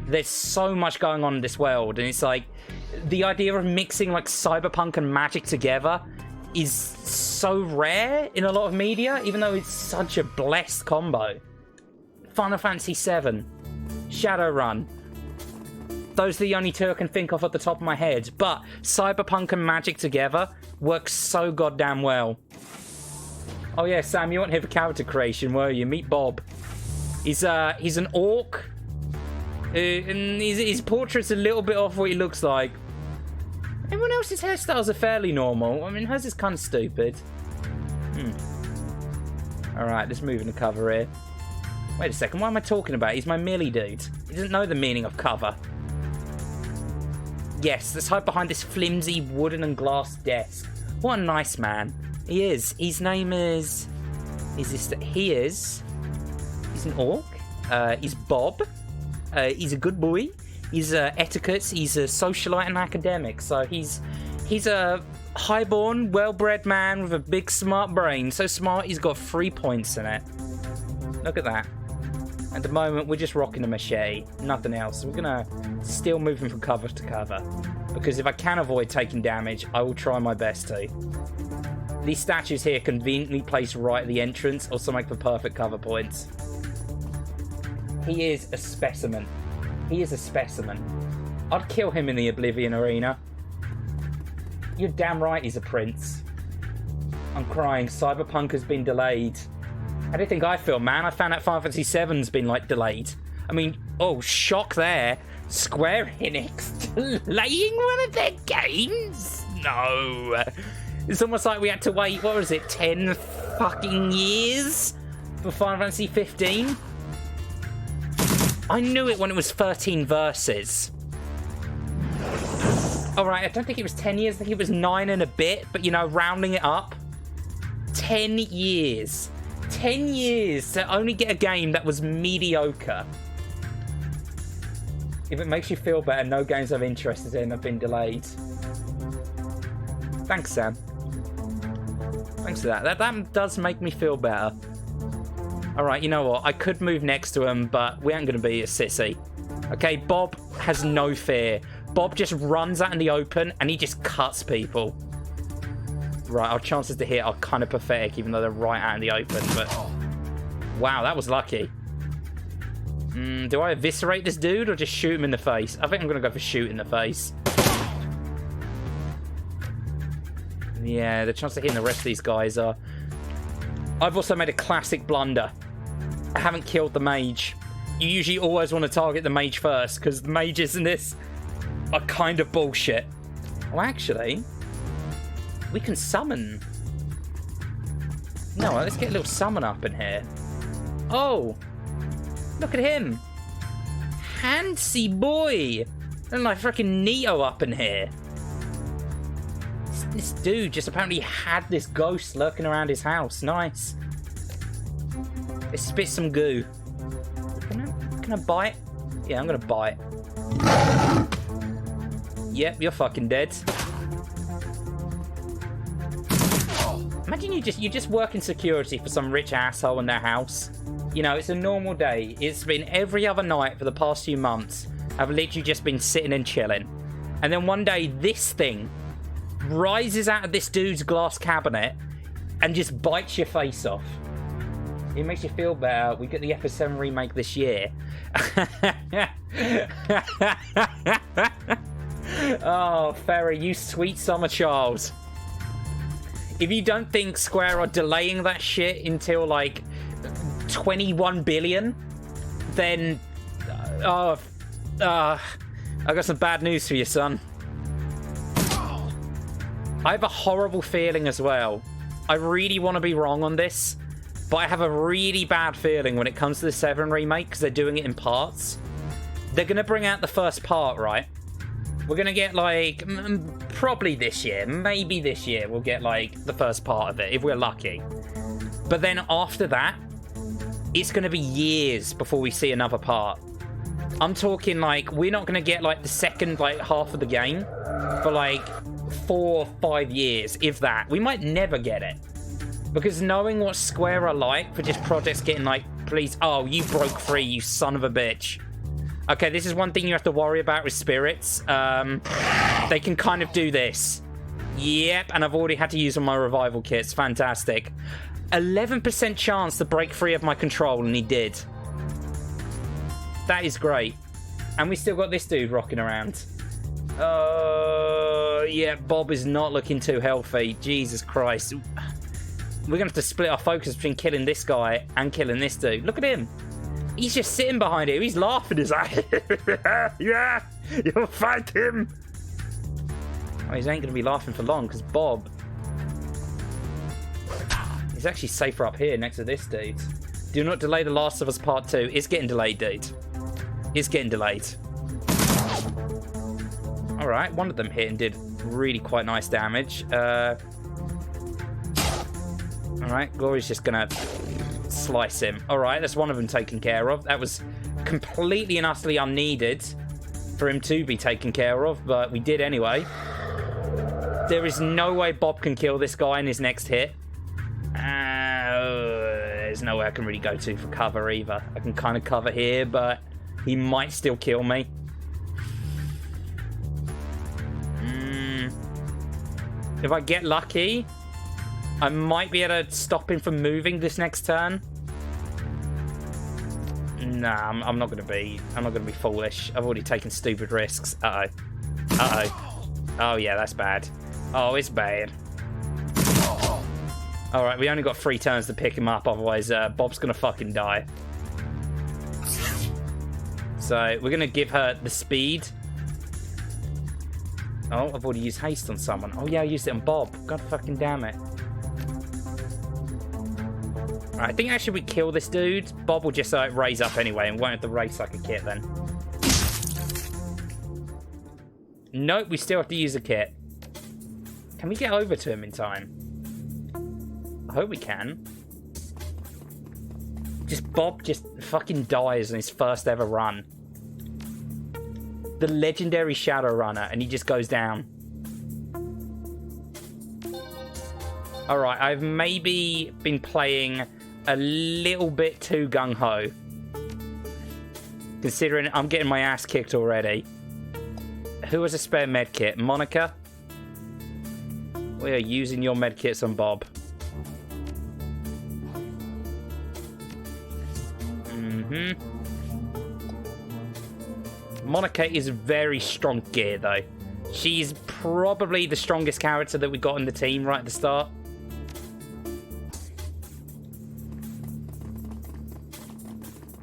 There's so much going on in this world, and it's like the idea of mixing like cyberpunk and magic together is so rare in a lot of media, even though it's such a blessed combo. Final Fantasy VII, Shadowrun. Those are the only two I can think of at the top of my head. But cyberpunk and magic together works so goddamn well. Oh yeah, Sam, you weren't here for character creation, were you? Meet Bob. He's an orc. And his portrait's a little bit off what he looks like. Everyone else's hairstyles are fairly normal. I mean, hers is kind of stupid. Alright, let's move in the cover here. Wait a second, what am I talking about? He's my Millie dude. He doesn't know the meaning of cover. Yes, let's hide behind this flimsy wooden and glass desk. What a nice man. He is. His name is... He's an orc. He's Bob. He's a good boy. He's etiquette. He's a socialite and academic. So he's a highborn, well-bred man with a big, smart brain. So smart, he's got 3 points in it. Look at that. At the moment, we're just rocking a machete. Nothing else. We're gonna still move him from cover to cover. Because if I can avoid taking damage, I will try my best to. These statues here conveniently placed right at the entrance also make for perfect cover points. He is a specimen. He is a specimen. I'd kill him in the Oblivion arena. You're damn right he's a prince. I'm crying. Cyberpunk has been delayed. How do you think I feel, man? I found out Final Fantasy VII's been, like, delayed. I mean, oh, shock there. Square Enix delaying one of their games? No. It's almost like we had to wait, what was it, 10 fucking years for Final Fantasy 15? I knew it when it was 13 verses. Alright, I don't think it was 10 years. I think it was 9 and a bit. But, you know, rounding it up. 10 years. 10 years to only get a game that was mediocre. If it makes you feel better, no games I'm interested in have been delayed. Thanks, Sam. Thanks for that. That does make me feel better. Alright, you know what? I could move next to him, but we ain't going to be a sissy. Okay, Bob has no fear. Bob just runs out in the open, and he just cuts people. Right, our chances to hit are kind of pathetic, even though they're right out in the open, but... Wow, that was lucky. Do I eviscerate this dude, or just shoot him in the face? I think I'm going to go for shoot in the face. Yeah, the chance of hitting the rest of these guys are... I've also made a classic blunder. I haven't killed the mage. You usually always want to target the mage first, because the mages in this are kind of bullshit. Oh, actually... We can summon. No, let's get a little summon up in here. Oh! Look at him! Handsy boy! Looking like freaking Neo up in here. This dude just apparently had this ghost lurking around his house. Nice. Let's spit some goo. Can I bite? Yeah, I'm gonna bite. Yep, you're fucking dead. Imagine you just work in security for some rich asshole in their house. You know, it's a normal day. It's been every other night for the past few months. I've literally just been sitting and chilling. And then one day, this thing rises out of this dude's glass cabinet and just bites your face off. It makes you feel better. We get the FS7 remake this year. Oh, Ferry, you sweet summer child. If you don't think Square are delaying that shit until, like, 21 billion, then... I got some bad news for you, son. I have a horrible feeling as well. I really want to be wrong on this, but I have a really bad feeling when it comes to the 7 remake, because they're doing it in parts. They're going to bring out the first part, right? We're going to get, like, probably this year, maybe this year, we'll get, like, the first part of it, if we're lucky. But then after that, it's going to be years before we see another part. I'm talking, like, we're not going to get, like, the second, like, half of the game for, like, 4 or 5 years, if that. We might never get it. Because knowing what Square are like for just projects getting, like, please, oh, you broke free, you son of a bitch. Okay, this is one thing you have to worry about with spirits. They can kind of do this. Yep, and I've already had to use on my revival kits. Fantastic. 11% chance to break free of my control, and he did. That is great. And we still got this dude rocking around. Yeah, Bob is not looking too healthy. Jesus Christ. We're going to have to split our focus between killing this guy and killing this dude. Look at him. He's just sitting behind him. He's laughing. He's like, yeah, you'll fight him. Oh, he ain't going to be laughing for long, because Bob... He's actually safer up here next to this dude. Do not delay The Last of Us Part 2. It's getting delayed, dude. It's getting delayed. Alright, one of them hit and did really quite nice damage. Alright, Glory's just going to slice him. Alright, that's one of them taken care of. That was completely and utterly unneeded for him to be taken care of, but we did anyway. There is no way Bob can kill this guy in his next hit. There's nowhere I can really go to for cover either. I can kind of cover here, but he might still kill me. If I get lucky, I might be able to stop him from moving this next turn. Nah, I'm not gonna be foolish. I've already taken stupid risks. Oh yeah, that's bad. Oh, it's bad. Alright, we only got 3 turns to pick him up, otherwise Bob's gonna fucking die. So we're gonna give her the speed. Oh, I've already used haste on someone. Oh yeah, I used it on Bob. God fucking damn it. Right, I think actually we kill this dude. Bob will just raise up anyway and won't have to race like a kit then. Nope, we still have to use a kit. Can we get over to him in time? I hope we can. Bob just fucking dies on his first ever run. The legendary Shadowrunner, and he just goes down. Alright, I've maybe been playing a little bit too gung-ho. Considering I'm getting my ass kicked already. Who has a spare medkit? Monica? We are using your medkits on Bob. Monica is very strong gear, though. She's probably the strongest character that we got in the team right at the start.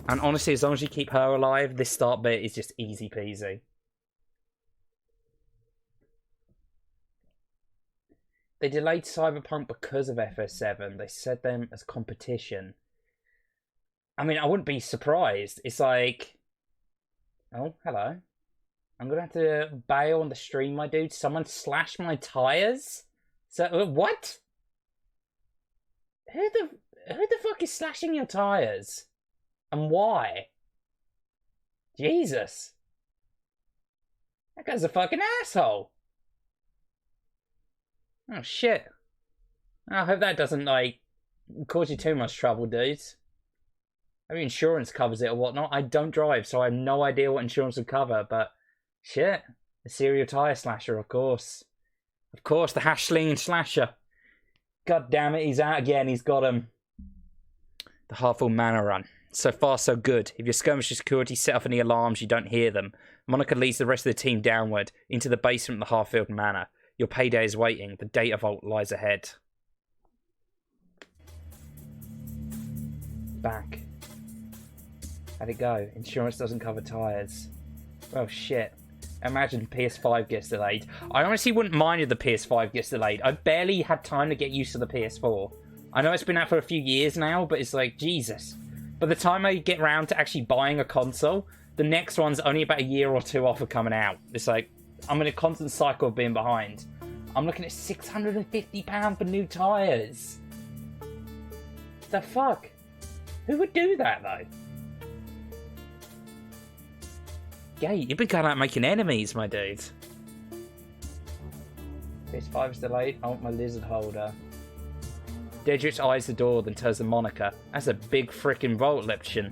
And honestly, as long as you keep her alive, this start bit is just easy peasy. They delayed Cyberpunk because of FS7. They said them as competition. I mean, I wouldn't be surprised. It's like... Oh, hello. I'm going to have to bail on the stream, my dude. Someone slashed my tires? So, what? Who the fuck is slashing your tires? And why? Jesus. That guy's a fucking asshole. Oh, shit. I hope that doesn't, like, cause you too much trouble, dudes. Maybe insurance covers it or whatnot. I don't drive, so I have no idea what insurance would cover, but shit. The serial tire slasher, of course. Of course, the hash-slinging slasher. God damn it, he's out again. He's got him. The half-full mana run. So far, so good. If your skirmisher security set off any alarms, you don't hear them. Monica leads the rest of the team downward into the basement of the half-filled manor. Your payday is waiting. The data vault lies ahead. Back. How'd it go? Insurance doesn't cover tyres. Well, shit. Imagine PS5 gets delayed. I honestly wouldn't mind if the PS5 gets delayed. I barely had time to get used to the PS4. I know it's been out for a few years now, but it's like, Jesus. By the time I get around to actually buying a console, the next one's only about a year or two off of coming out. It's like, I'm in a constant cycle of being behind. I'm looking at £650 for new tyres. The fuck? Who would do that, though? Gate, you've been going out making enemies, my dude. PS5's delayed. I want my lizard holder. Dedrich eyes the door, then turns to Monica. That's a big frickin' vault, Leption.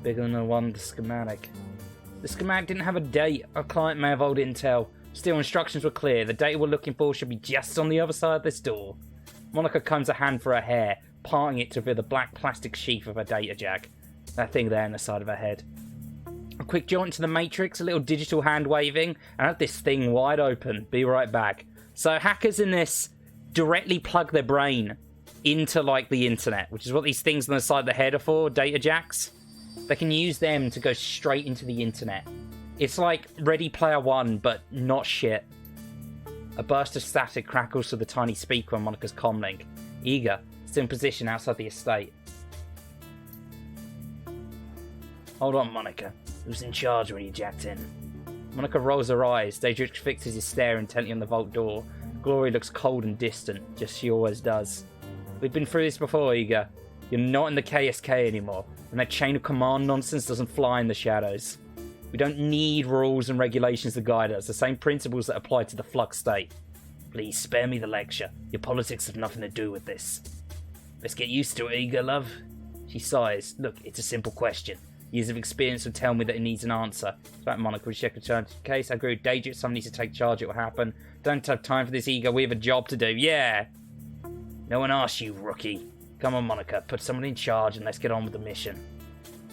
Bigger than the one, the schematic. The schematic didn't have a date. Our client may have old intel. Still, instructions were clear. The data we're looking for should be just on the other side of this door. Monica combs a hand for her hair, parting it to reveal the black plastic sheath of her data jack. That thing there on the side of her head. A quick jaunt to the Matrix, a little digital hand waving, and I have this thing wide open. Be right back. So hackers in this directly plug their brain into, like, the internet, which is what these things on the side of the head are for, data jacks. They can use them to go straight into the internet. It's like Ready Player One, but not shit. A burst of static crackles through the tiny speaker on Monica's comlink. Eager, still in position outside the estate. Hold on, Monica. Who's in charge when you jacked in? Monica rolls her eyes. Daedric fixes his stare intently on the vault door. Glory looks cold and distant, just she always does. We've been through this before, Eager. You're not in the KSK anymore, and that chain of command nonsense doesn't fly in the shadows. We don't need rules and regulations to guide us, the same principles that apply to the Flux state. Please spare me the lecture. Your politics have nothing to do with this. Let's get used to it, Eager, love. She sighs. Look, it's a simple question. Years of experience would tell me that it needs an answer. It's like Monica, we check the case. I agree with Daedric. Someone needs to take charge. It will happen. Don't have time for this, Eager. We have a job to do. Yeah. No one asked you, rookie. Come on, Monica. Put someone in charge and let's get on with the mission.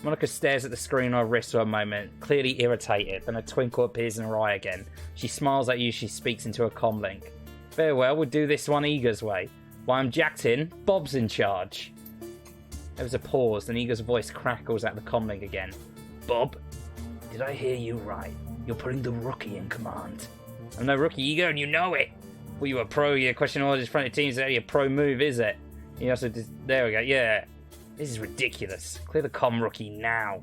Monica stares at the screen on her wrist for a moment, clearly irritated. Then a twinkle appears in her eye again. She smiles at you as she speaks into her comlink. Very well, we'll do this one Eager's way. While I'm jacked in, Bob's in charge. There was a pause, then Eager's voice crackles at the comlink again. Bob, did I hear you right? You're putting the rookie in command. I'm no rookie, Eager, and you know it. Well, you a pro, your question orders front of teams, is a pro move, is it? You also just, there we go, yeah. This is ridiculous. Clear the comm, rookie, now.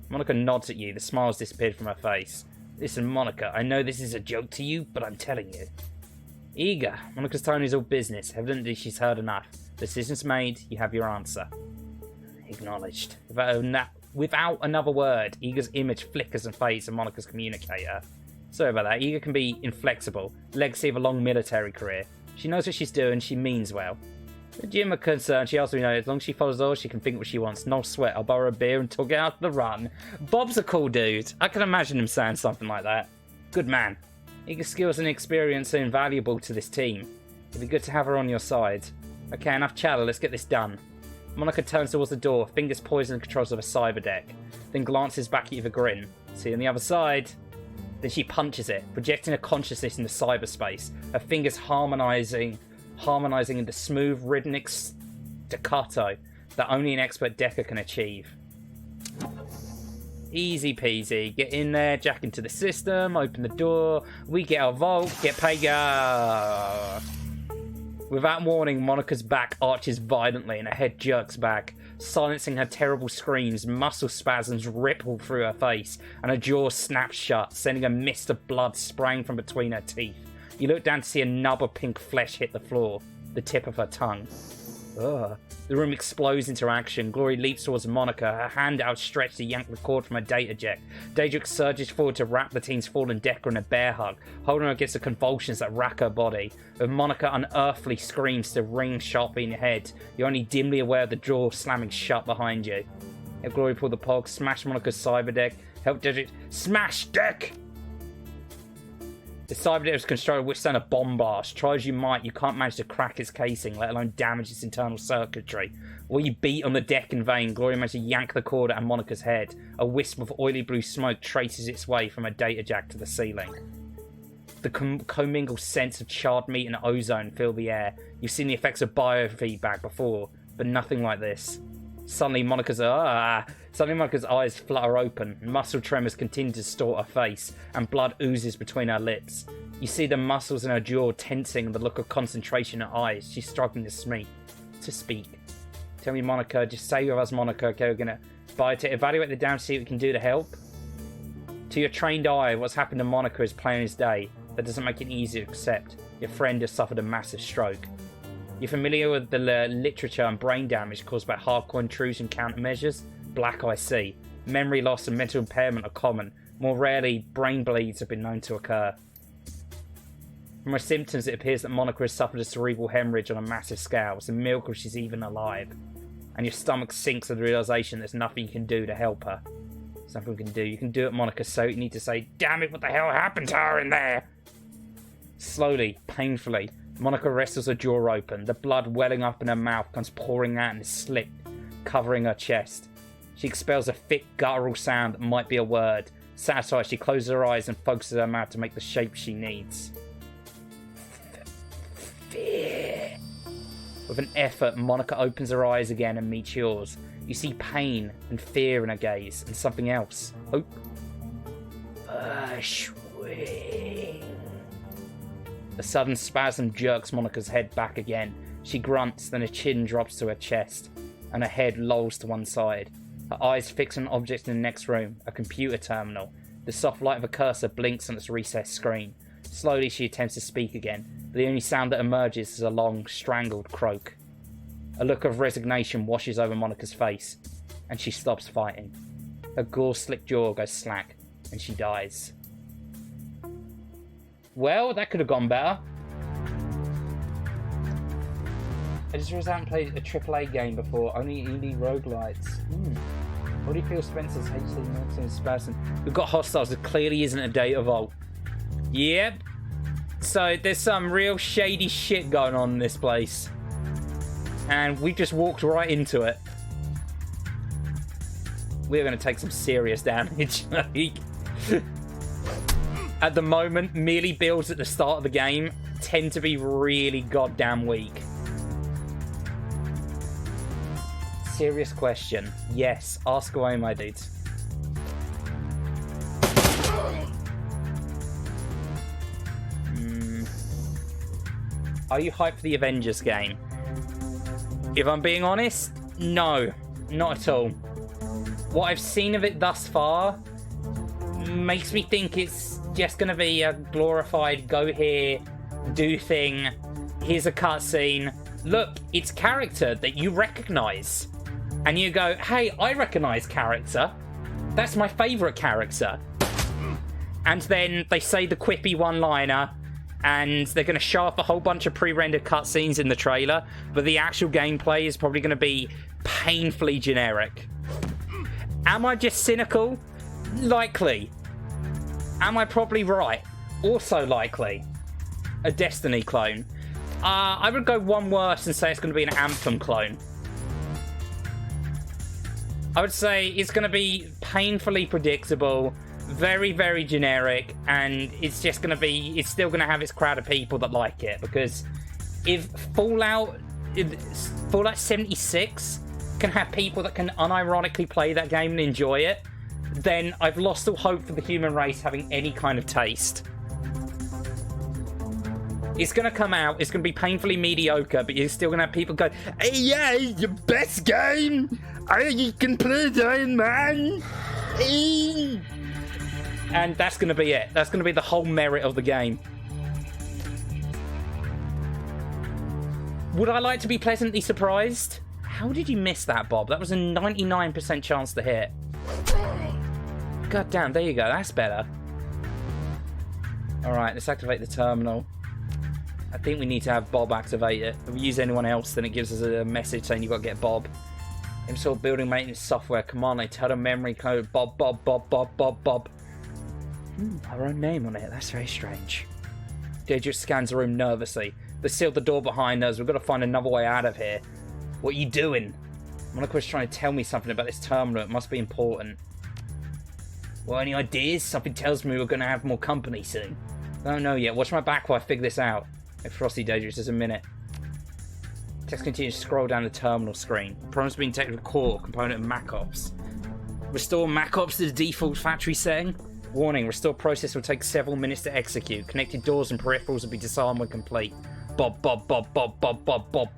Monica nods at you, the smile's disappeared from her face. Listen, Monica, I know this is a joke to you, but I'm telling you. Eager, Monica's tone is all business. Evidently she's heard enough. Decision's made, you have your answer. Acknowledged. Without another word, Eager's image flickers and fades on Monica's communicator. Sorry about that, Eager can be inflexible, legacy of a long military career. She knows what she's doing, she means well. The Jim are concerned, she also knows as long as she follows orders, she can think what she wants. No sweat, I'll borrow a beer and talk it out the run. Bob's a cool dude. I can imagine him saying something like that. Good man. Eager's skills and experience are invaluable to this team. It'd be good to have her on your side. Okay, enough chatter, let's get this done. Monica turns towards the door, fingers poised in the controls of a cyber deck, then glances back at you with a grin. See you on the other side. Then she punches it, projecting her consciousness into cyberspace, her fingers harmonizing into smooth, rhythmic staccato that only an expert decker can achieve. Easy peasy. Get in there, jack into the system, open the door, we get our vault, get Praygon. Without warning, Monica's back arches violently and her head jerks back, silencing her terrible screams. Muscle spasms ripple through her face and her jaw snaps shut, sending a mist of blood spraying from between her teeth. You look down to see a nub of pink flesh hit the floor, the tip of her tongue. Ugh. The room explodes into action. Glory leaps towards Monica, her hand outstretched to yank the cord from her data jet. Daedric surges forward to wrap the teen's fallen Decker in a bear hug, holding her against the convulsions that rack her body. With Monica unearthly screams to ring sharply in your head, you're only dimly aware of the door slamming shut behind you. If Glory pulled the pog, smash Monica's cyber deck, help Daedric smash deck! The cyber deck was constructed to withstand a bomb blast. Try as you might, you can't manage to crack its casing, let alone damage its internal circuitry. While you beat on the deck in vain, Glory managed to yank the cord out of Monica's head. A wisp of oily blue smoke traces its way from her data jack to the ceiling. The commingled scents of charred meat and ozone fill the air. You've seen the effects of biofeedback before, but nothing like this. Suddenly Monica's eyes flutter open, muscle tremors continue to distort her face, and blood oozes between her lips. You see the muscles in her jaw tensing and the look of concentration in her eyes. She's struggling to speak. Tell me, Monica, just say with us, Monica, okay, we're gonna evaluate the damage, see what we can do to help. To your trained eye, what's happened to Monica is plain as day. That doesn't make it easy to accept. Your friend has suffered a massive stroke. You're familiar with the literature and brain damage caused by hardcore intrusion countermeasures? Black I see. Memory loss and mental impairment are common. More rarely, brain bleeds have been known to occur. From her symptoms, it appears that Monica has suffered a cerebral hemorrhage on a massive scale. It's a miracle she's even alive. And your stomach sinks at the realization there's nothing you can do to help her. There's nothing we can do. You can do it, Monica, so you need to say, damn it, what the hell happened to her in there? Slowly, painfully, Monica wrestles her jaw open. The blood welling up in her mouth comes pouring out in a slit, covering her chest. She expels a thick, guttural sound that might be a word. Satisfied, she closes her eyes and focuses her mouth to make the shape she needs. Fear. With an effort, Monica opens her eyes again and meets yours. You see pain and fear in her gaze, and something else. Hope. Swing. A sudden spasm jerks Monica's head back again. She grunts, then her chin drops to her chest, and her head lolls to one side. Her eyes fix on an object in the next room, a computer terminal. The soft light of a cursor blinks on its recessed screen. Slowly she attempts to speak again, but the only sound that emerges is a long, strangled croak. A look of resignation washes over Monica's face, and she stops fighting. Her gore-slick jaw goes slack, and she dies. Well, that could have gone better. I just realized I haven't played a AAA game before, only indie roguelites. What do you feel Spencer's HD Nelson is person? We've got hostiles, there clearly isn't a data vault. Yep. So there's some real shady shit going on in this place. And we just walked right into it. We're going to take some serious damage. At the moment, melee builds at the start of the game tend to be really goddamn weak. Serious question. Yes, ask away, my dudes. Are you hyped for the Avengers game? If I'm being honest, no, not at all. What I've seen of it thus far makes me think it's just going to be a glorified go here, do thing, here's a cutscene, look, it's character that you recognise. And you go, hey, I recognise character. That's my favourite character. And then they say the quippy one-liner, and they're going to show off a whole bunch of pre-rendered cutscenes in the trailer, but the actual gameplay is probably going to be painfully generic. Am I just cynical? Likely. Am I probably right? Also likely. A Destiny clone. I would go one worse and say it's going to be an Anthem clone. I would say it's going to be painfully predictable, very, very generic, and it's just going to be, it's still going to have its crowd of people that like it, because if Fallout 76 can have people that can unironically play that game and enjoy it, then I've lost all hope for the human race having any kind of taste. It's going to come out, it's going to be painfully mediocre, but you're still going to have people go, hey, yeah, your best game! You can play as Iron Man! Hey. And that's going to be it. That's going to be the whole merit of the game. Would I like to be pleasantly surprised? How did you miss that, Bob? That was a 99% chance to hit. God damn, there you go. That's better. Alright, let's activate the terminal. I think we need to have Bob activate it. If we use anyone else, then it gives us a message saying you've got to get Bob. Install building maintenance software. Command line, total memory code. Bob. Our own name on it. That's very strange. Daedric scans the room nervously. They sealed the door behind us. We've got to find another way out of here. What are you doing? Monica's trying to tell me something about this terminal. It must be important. Well, any ideas? Something tells me we're going to have more company soon. I don't know yet. Watch my back while I figure this out. Hey, Frosty Daedric, just a minute. Text continues to scroll down the terminal screen. Problems being detected with core component of MacOps. Restore MacOps to the default factory setting. Warning, restore process will take several minutes to execute. Connected doors and peripherals will be disarmed when complete. Bob. 0%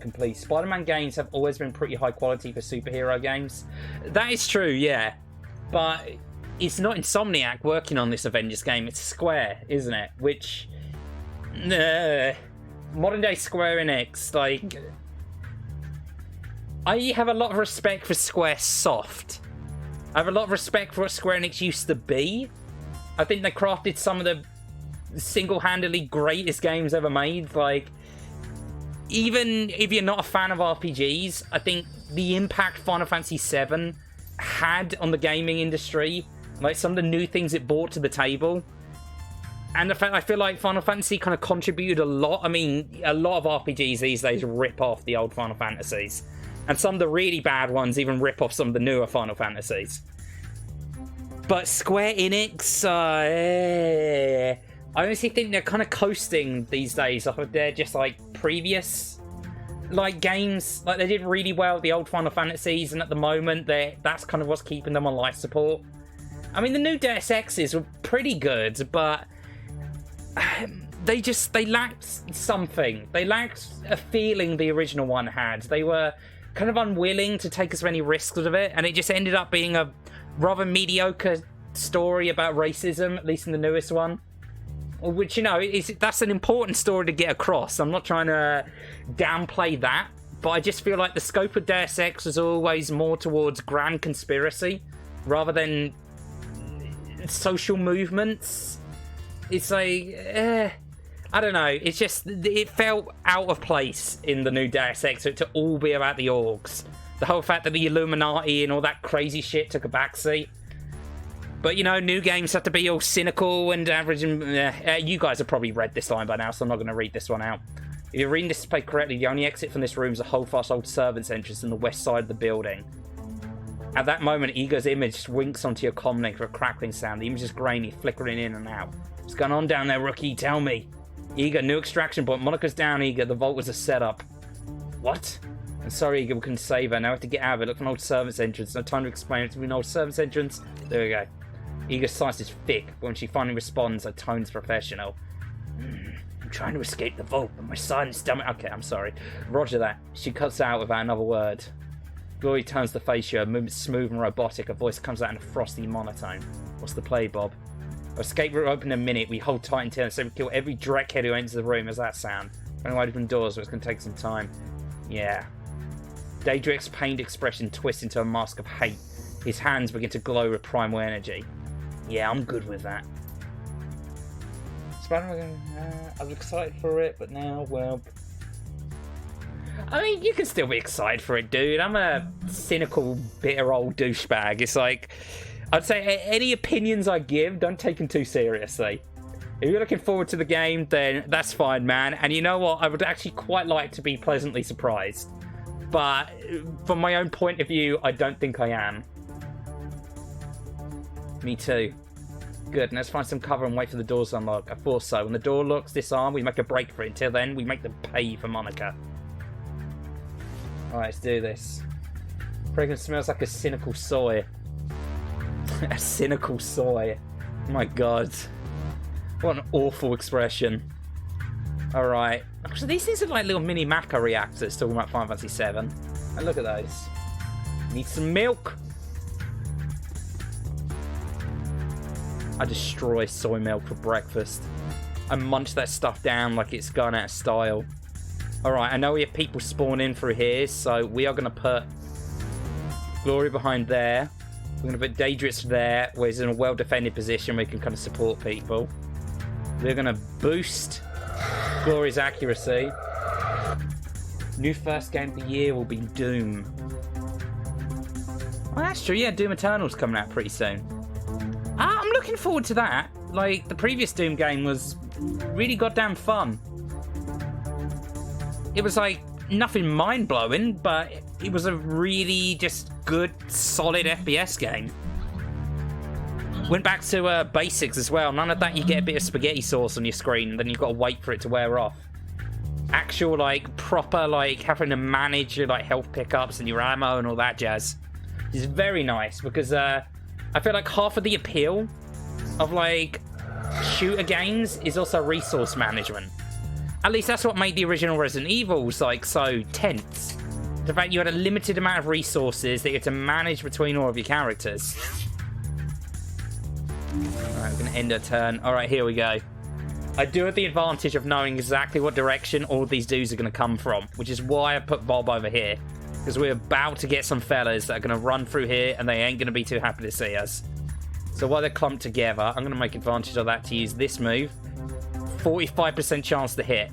complete. Spider-Man games have always been pretty high quality for superhero games. That is true, yeah. But it's not Insomniac working on this Avengers game. It's Square, isn't it? Which... modern day Square Enix, like... I have a lot of respect for Square Soft. I have a lot of respect for what Square Enix used to be. I think they crafted some of the single-handedly greatest games ever made. Like, even if you're not a fan of RPGs, I think the impact Final Fantasy VII had on the gaming industry, like some of the new things it brought to the table, and the fact I feel like Final Fantasy kind of contributed a lot. I mean, a lot of RPGs these days rip off the old Final Fantasies, and some of the really bad ones even rip off some of the newer Final Fantasies. But Square Enix, I honestly think they're kind of coasting these days off of their just like previous like games. Like, they did really well with the old Final Fantasies, and at the moment that's kind of what's keeping them on life support. I mean, the new Deus Exes were pretty good, but they lacked something. They lacked a feeling the original one had. They were kind of unwilling to take as many risks with it, and it just ended up being a rather mediocre story about racism, at least in the newest one. Which, you know, that's an important story to get across. I'm not trying to downplay that, but I just feel like the scope of Deus Ex was always more towards grand conspiracy rather than social movements. It's like, I don't know. It's just, it felt out of place in the new Deus Ex for it to all be about the orgs. The whole fact that the Illuminati and all that crazy shit took a backseat. But, you know, new games have to be all cynical and average. And you guys have probably read this line by now, so I'm not going to read this one out. If you're reading this play correctly, the only exit from this room is a Holdfast Old Servant's entrance in the west side of the building. At that moment, Ego's image winks onto your comlink for a crackling sound. The image is grainy, flickering in and out. What's going on down there, rookie? Tell me. Ego, new extraction point. Monica's down, Ego. The vault was a setup. What? I'm sorry, Ego, we couldn't save her. Now we have to get out of it. Look for an old servant's entrance. No time to explain it. To an old servant's entrance. There we go. Ego's sight is thick, but when she finally responds, her tone's professional. I'm trying to escape the vault, but my silent stomach... Okay, I'm sorry. Roger that. She cuts out without another word. Glory turns to face you, her movement smooth and robotic. Her voice comes out in a frosty monotone. What's the play, Bob? Our escape route open in a minute. We hold tight until so we kill every Dreckhead who enters the room. How's that sound? Running wide open doors, so it's going to take some time. Yeah. Daedric's pained expression twists into a mask of hate. His hands begin to glow with primal energy. Yeah, I'm good with that. Spider-Man, I was excited for it, but now, well... I mean, you can still be excited for it, dude. I'm a cynical, bitter old douchebag. It's like, I'd say any opinions I give, don't take them too seriously. If you're looking forward to the game, then that's fine, man. And you know what? I would actually quite like to be pleasantly surprised. But from my own point of view, I don't think I am. Me too. Good, let's find some cover and wait for the doors to unlock. I thought so. When the door locks, disarm, we make a break for it. Until then, we make them pay for Monica. Alright, let's do this. Praygon smells like a cynical soy. A cynical soy. Oh my god. What an awful expression. Alright. Actually, these things are like little mini Maca reactors talking about Final Fantasy VII. And look at those. Need some milk. I destroy soy milk for breakfast. and munch that stuff down like it's gone out of style. Alright, I know we have people spawn in through here, so we are going to put Glory behind there. We're going to put Daedrus there, where he's in a well-defended position where he can kind of support people. We're going to boost Glory's accuracy. New first game of the year will be Doom. Well, that's true, yeah, Doom Eternal's coming out pretty soon. I'm looking forward to that. Like, the previous Doom game was really goddamn fun. It was, like, nothing mind-blowing, but it was a really just good, solid FPS game. Went back to basics as well. None of that you get a bit of spaghetti sauce on your screen, and then you've got to wait for it to wear off. Actual, like, proper, like, having to manage your, like, health pickups and your ammo and all that jazz. It's very nice, because I feel like half of the appeal of, like, shooter games is also resource management. At least that's what made the original Resident Evils, like, so tense. The fact you had a limited amount of resources that you had to manage between all of your characters. Alright, we're going to end our turn. Alright, here we go. I do have the advantage of knowing exactly what direction all these dudes are going to come from, which is why I put Bob over here. Because we're about to get some fellas that are going to run through here, and they ain't going to be too happy to see us. So while they're clumped together, I'm going to make advantage of that to use this move. 45% chance to hit.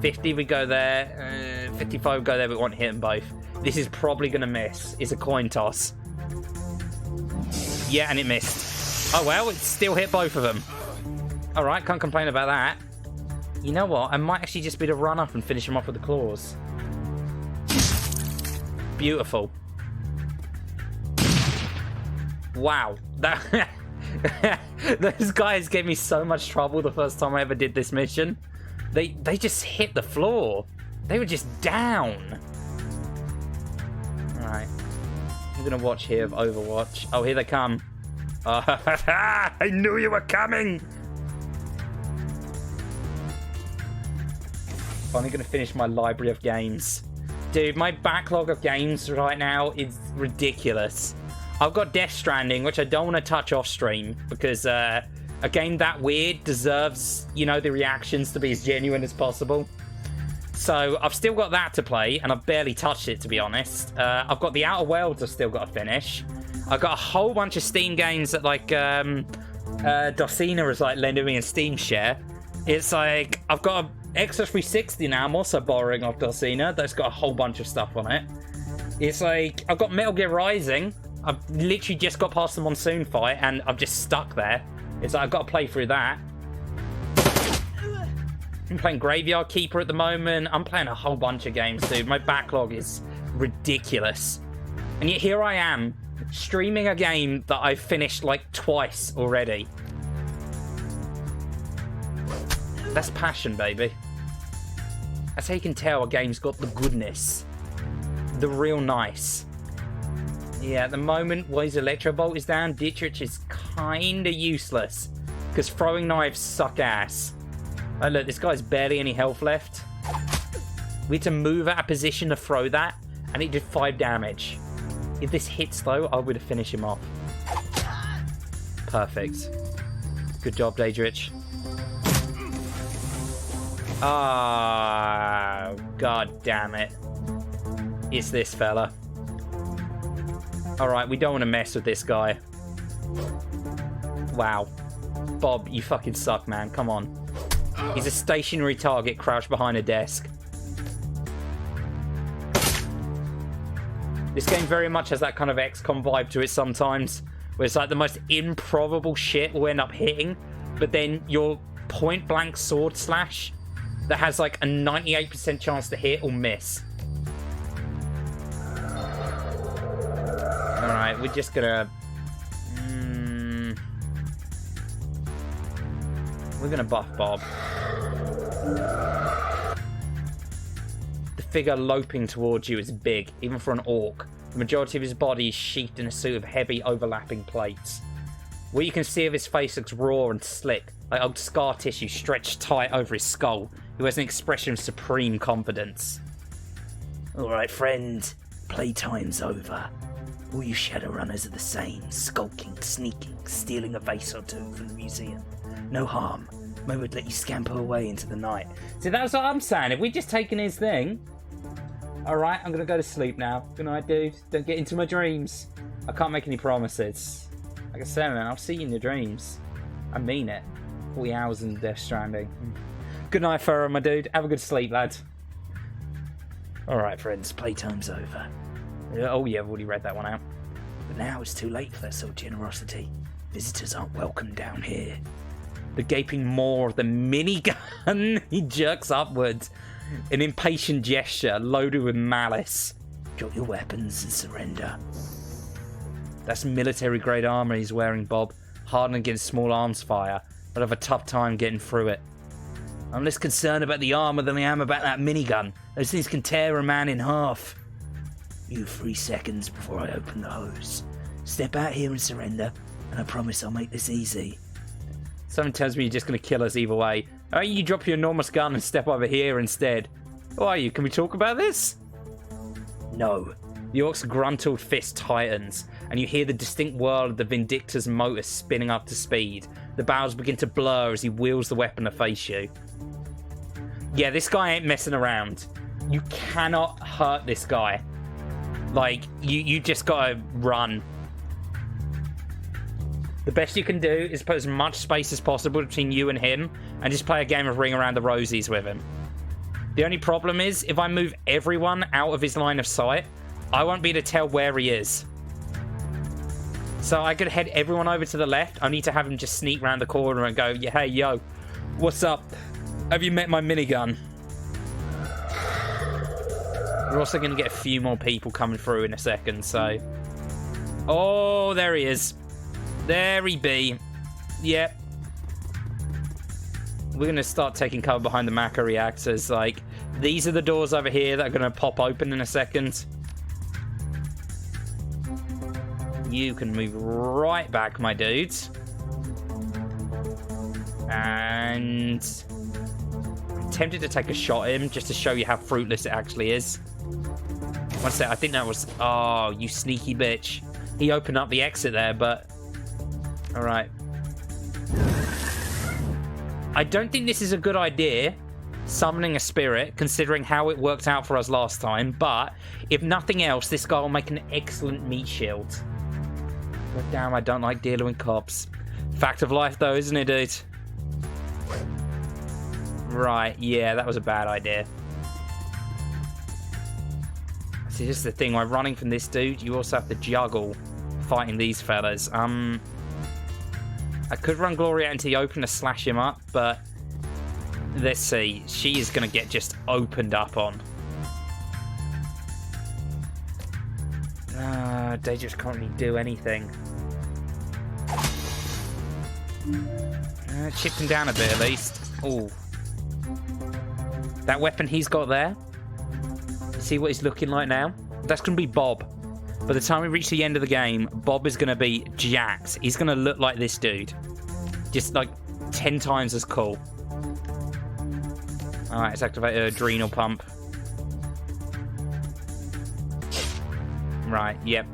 50 we go there. 55 we go there, we want to hit them both. This is probably going to miss. It's a coin toss. Yeah, and it missed. Oh well, it still hit both of them. Alright, can't complain about that. You know what? I might actually just be to run up and finish him off with the claws. Beautiful. Wow. That those guys gave me so much trouble the first time I ever did this mission. They just hit the floor. They were just down. Alright. I'm gonna watch here of Overwatch. Oh, here they come. I knew you were coming! Finally gonna finish my library of games. Dude, my backlog of games right now is ridiculous. I've got Death Stranding, which I don't want to touch off stream, because a game that weird deserves, you know, the reactions to be as genuine as possible. So I've still got that to play, and I've barely touched it, to be honest. I've got the Outer Worlds I've still got to finish. I've got a whole bunch of Steam games that, like, Docina is, like, lending me a Steam share. It's like, I've got an Xbox 360 now. I'm also borrowing off Docina. That's got a whole bunch of stuff on it. It's like, I've got Metal Gear Rising. I've literally just got past the monsoon fight, and I'm just stuck there. It's like, I've got to play through that. I'm playing Graveyard Keeper at the moment. I'm playing a whole bunch of games, dude. My backlog is ridiculous. And yet here I am, streaming a game that I've finished, like, twice already. That's passion, baby. That's how you can tell a game's got the goodness. The real nice. Yeah, at the moment, while his Electro Bolt is down, Dietrich is kinda useless. Because throwing knives suck ass. Oh, look, this guy's barely any health left. We had to move out of position to throw that, and it did 5 damage. If this hits, though, I would have finished him off. Perfect. Good job, Daedrich. Ah, god damn it. It's this fella. Alright, we don't want to mess with this guy. Wow. Bob, you fucking suck, man. Come on. He's a stationary target crouched behind a desk. This game very much has that kind of XCOM vibe to it sometimes, where it's like the most improbable shit will end up hitting, but then your point-blank sword slash that has like a 98% chance to hit or miss. Alright, we're just gonna... we're gonna buff Bob. The figure loping towards you is big, even for an orc. The majority of his body is sheathed in a suit of heavy overlapping plates. What you can see of his face looks raw and slick, like old scar tissue stretched tight over his skull. He has an expression of supreme confidence. Alright, friend. Playtime's over. All you Shadowrunners are the same. Skulking, sneaking, stealing a vase or two from the museum. No harm. Maybe we'd let you scamper away into the night. See, that's what I'm saying. If we just taken his thing... Alright, I'm gonna go to sleep now. Good night, dude. Don't get into my dreams. I can't make any promises. Like I said, man, I'll see you in your dreams. I mean it. 40 hours in Death Stranding. Good night, Furrow, my dude. Have a good sleep, lad. Alright, friends. Playtime's over. Oh, yeah, I've already read that one out. But now it's too late for that sort of generosity. Visitors aren't welcome down here. The gaping maw of the minigun. He jerks upwards. An impatient gesture loaded with malice. Drop your weapons and surrender. That's military-grade armor he's wearing, Bob. Hardened against small arms fire. I'd have a tough time getting through it. I'm less concerned about the armor than I am about that minigun. Those things can tear a man in half. You 3 seconds before I open the hose. Step out here and surrender, and I promise I'll make this easy. Something tells me you're just going to kill us either way. Why don't you drop your enormous gun and step over here instead? Who are you? Can we talk about this? No. The orc's gruntled fist tightens, and you hear the distinct whirl of the Vindictor's motor spinning up to speed. The barrels begin to blur as he wheels the weapon to face you. Yeah, this guy ain't messing around. You cannot hurt this guy. Like, you just gotta run. The best you can do is put as much space as possible between you and him, and just play a game of Ring Around the Rosies with him. The only problem is, if I move everyone out of his line of sight, I won't be able to tell where he is. So I could head everyone over to the left. I need to have him just sneak around the corner and go, yeah, hey, yo, what's up? Have you met my minigun? We're also going to get a few more people coming through in a second, so... Oh, there he is. There he be. Yep. We're going to start taking cover behind the Maka reactors. Like, these are the doors over here that are going to pop open in a second. You can move right back, my dudes. And... I'm tempted to take a shot at him just to show you how fruitless it actually is. One sec, I think that was... Oh, you sneaky bitch. He opened up the exit there, but... Alright. I don't think this is a good idea, summoning a spirit, considering how it worked out for us last time, but if nothing else, this guy will make an excellent meat shield. God damn, I don't like dealing with cops. Fact of life, though, isn't it, dude? Right, yeah, that was a bad idea. See, this is the thing, when running from this dude, you also have to juggle fighting these fellas. I could run Gloria out into the open to slash him up, but let's see. She is going to get just opened up on. They just can't really do anything. Chipped him down a bit at least. Ooh. That weapon he's got there. See what he's looking like now? That's going to be Bob. By the time we reach the end of the game, Bob is going to be jacked. He's going to look like this dude. Just like 10 times as cool. Alright, let's activate an adrenal pump. Right, yep.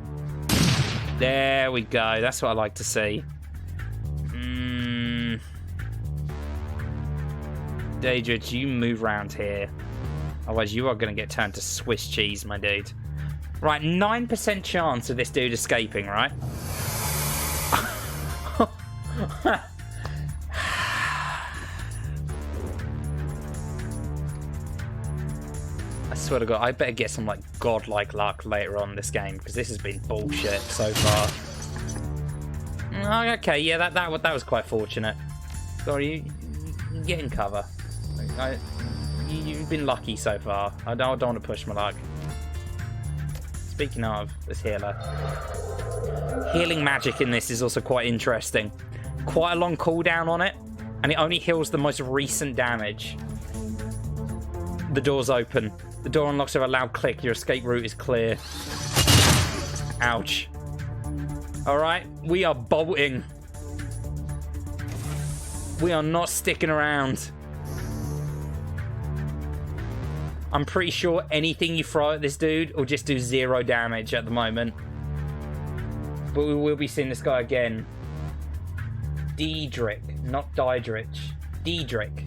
There we go. That's what I like to see. Daedra, you move around here. Otherwise, you are going to get turned to Swiss cheese, my dude. Right, 9% chance of this dude escaping, right? I swear to God, I better get some like godlike luck later on in this game, because this has been bullshit so far. Okay, yeah, that was quite fortunate. Sorry, you get in cover. You've been lucky so far. I don't want to push my luck. Speaking of, this healer. Healing magic in this is also quite interesting. Quite a long cooldown on it, and it only heals the most recent damage. The door's open. The door unlocks with a loud click. Your escape route is clear. Ouch. Alright, we are bolting. We are not sticking around. I'm pretty sure anything you throw at this dude will just do 0 damage at the moment. But we will be seeing this guy again. Diedrich, not Diedrich. Diedrich.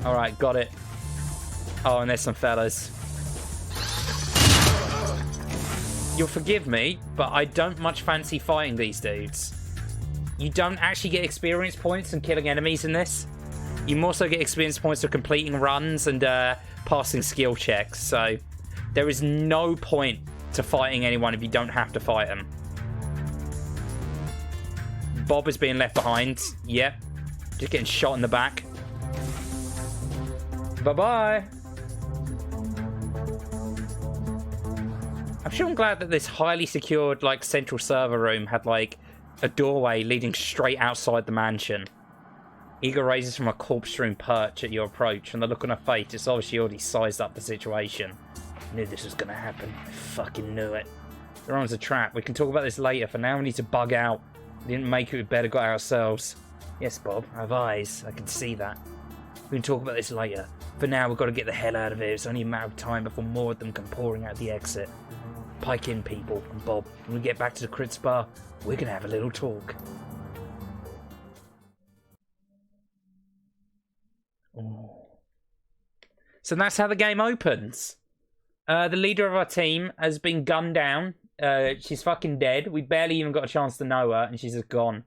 Alright, got it. Oh, and there's some fellas. You'll forgive me, but I don't much fancy fighting these dudes. You don't actually get experience points and killing enemies in this. You more so get experience points for completing runs and passing skill checks. So there is no point to fighting anyone if you don't have to fight them. Bob is being left behind. Yep. Just getting shot in the back. Bye-bye. I'm sure I'm glad that this highly secured, like, central server room had, like, a doorway leading straight outside the mansion. Ego raises from a corpse-strewn perch at your approach, and the look on her face is obviously already sized up the situation. Knew this was gonna happen. I fucking knew it. The room's a trap. We can talk about this later. For now, we need to bug out. We didn't make it, we better got ourselves. Yes, Bob, I have eyes. I can see that. We can talk about this later. For now, we've got to get the hell out of here. It's only a matter of time before more of them come pouring out the exit. Pike in, people. And Bob, when we get back to the Crit Spa, we're going to have a little talk. Ooh. So that's how the game opens. The leader of our team has been gunned down. She's fucking dead. We barely even got a chance to know her, and she's just gone.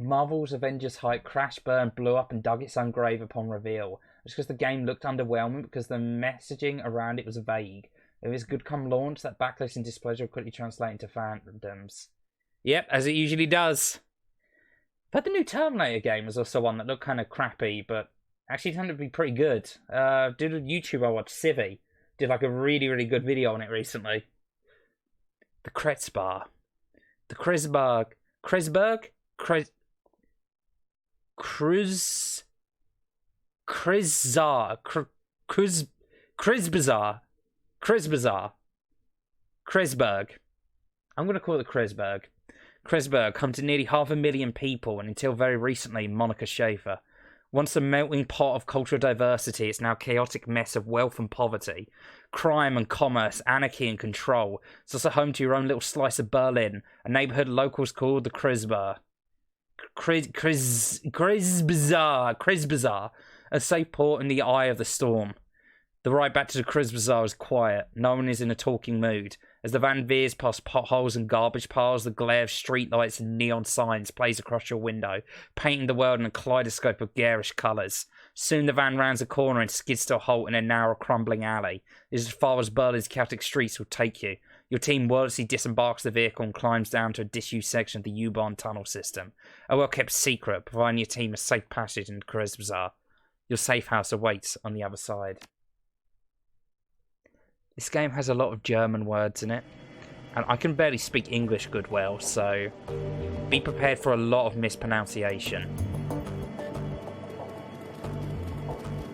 Marvel's Avengers hype crashed, burned, blew up, and dug its own grave upon reveal. It's because the game looked underwhelming because the messaging around it was vague. If it's good come launch, that backlash and displeasure will quickly translate into fandoms. Yep, as it usually does. But the new Terminator game was also one that looked kind of crappy, but actually turned out to be pretty good. Did a YouTuber I watched, Civvy, did like a really, really good video on it recently. The Kretzbar. The Kreisberg. Kreisberg. I'm going to call it Kreisberg. Kreisberg, home to nearly 500,000 people, and until very recently, Monica Schaefer. Once a melting pot of cultural diversity, it's now a chaotic mess of wealth and poverty, crime and commerce, anarchy and control. It's also home to your own little slice of Berlin, a neighborhood locals call the Kreisbar. Kreisbazaar, a safe port in the eye of the storm. The ride back to the Kreisbazaar is quiet. No one is in a talking mood. As the van veers past potholes and garbage piles, the glare of streetlights and neon signs plays across your window, painting the world in a kaleidoscope of garish colours. Soon the van rounds a corner and skids to a halt in a narrow, crumbling alley. This is as far as Berlin's chaotic streets will take you. Your team wordlessly disembarks the vehicle and climbs down to a disused section of the U-Bahn tunnel system. A well-kept secret, providing your team a safe passage into Kreisbazaar. Your safe house awaits on the other side. This game has a lot of German words in it, and I can barely speak English good well, so be prepared for a lot of mispronunciation.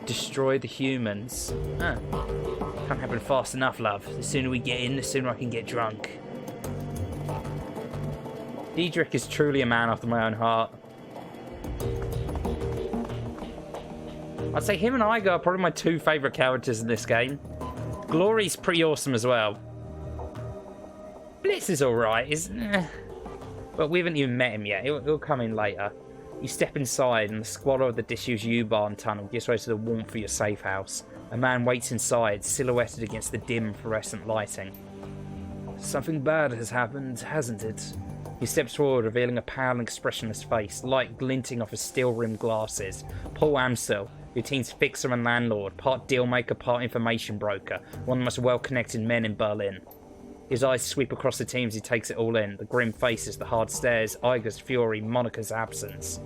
Destroy the humans. Can't happen fast enough, love. The sooner we get in, the sooner I can get drunk. Diedrich is truly a man after my own heart. I'd say him and Iger are probably my two favourite characters in this game. Glory's pretty awesome as well. Blitz is alright, but we haven't even met him yet. He'll come in later. You step inside, and the squalor of the disused U-Bahn tunnel gives way to the warmth of your safe house. A man waits inside, silhouetted against the dim fluorescent lighting. Something bad has happened, hasn't it? He steps forward, revealing a pale and expressionless face, light glinting off his steel-rimmed glasses. Paul Amstel, your team's fixer and landlord, part dealmaker, part information broker, one of the most well-connected men in Berlin. His eyes sweep across the team as he takes it all in. The grim faces, the hard stares, Iger's fury, Monica's absence.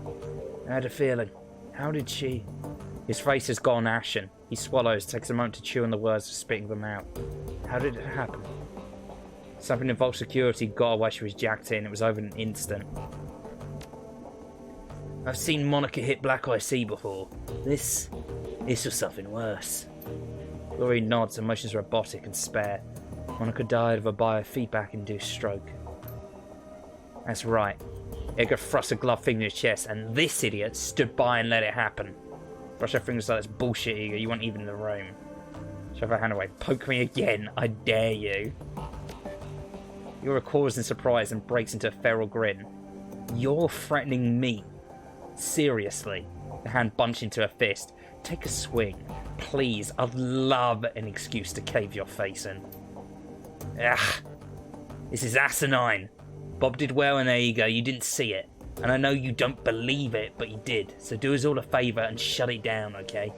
I had a feeling. How did she... His face has gone ashen. He swallows, takes a moment to chew on the words of spitting them out. How did it happen? Something involved security got her while she was jacked in. It was over in an instant. I've seen Monica hit Black IC before. This was something worse. Glory nods, emotions robotic and spare. Monica died of a biofeedback-induced stroke. That's right. Edgar thrust a gloved finger in his chest, and this idiot stood by and let it happen. Brush her fingers like that's bullshit, Edgar. You weren't even in the room. Shove her hand away. Poke me again. I dare you. Yura caws in surprise and breaks into a feral grin. You're threatening me? Seriously? The hand bunched into her fist. Take a swing. Please, I'd love an excuse to cave your face in. Ugh. This is asinine. Bob did well, and there you go. You didn't see it. And I know you don't believe it, but you did. So do us all a favour and shut it down, okay?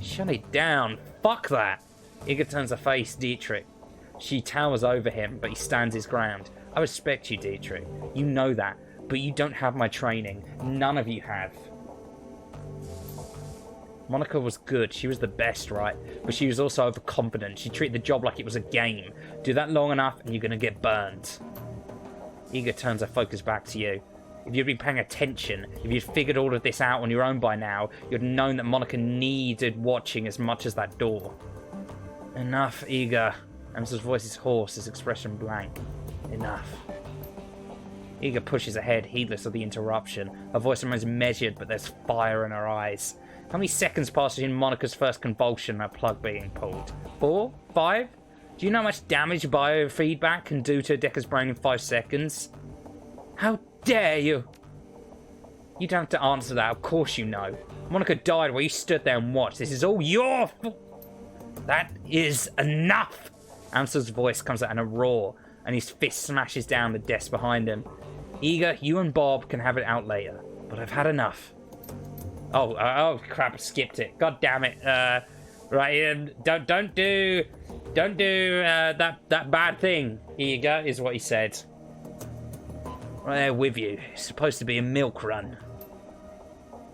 Shut it down? Fuck that. Iga turns her face to Dietrich. She towers over him, but he stands his ground. I respect you, Dietrich. You know that. But you don't have my training. None of you have. Monica was good. She was the best, right? But she was also overconfident. She treated the job like it was a game. Do that long enough and you're going to get burned. Iga turns her focus back to you. If you'd been paying attention, if you'd figured all of this out on your own by now, you'd have known that Monica needed watching as much as that door. Enough, Iga. Amsel's voice is hoarse, his expression blank. Enough. Iga pushes ahead, heedless of the interruption. Her voice remains measured, but there's fire in her eyes. How many seconds pass between Monica's first convulsion and her plug being pulled? 4? 5? Do you know how much damage biofeedback can do to a Decker's brain in 5 seconds? How dare you? You don't have to answer that, of course you know. Monica died while you stood there and watched. This is all your fault. That is enough! Amsel's voice comes out in a roar, and his fist smashes down the desk behind him. Iga, you and Bob can have it out later, but I've had enough. Oh crap! I skipped it. God damn it! Right, don't do that bad thing. Iga is what he said. Right there with you. It's supposed to be a milk run.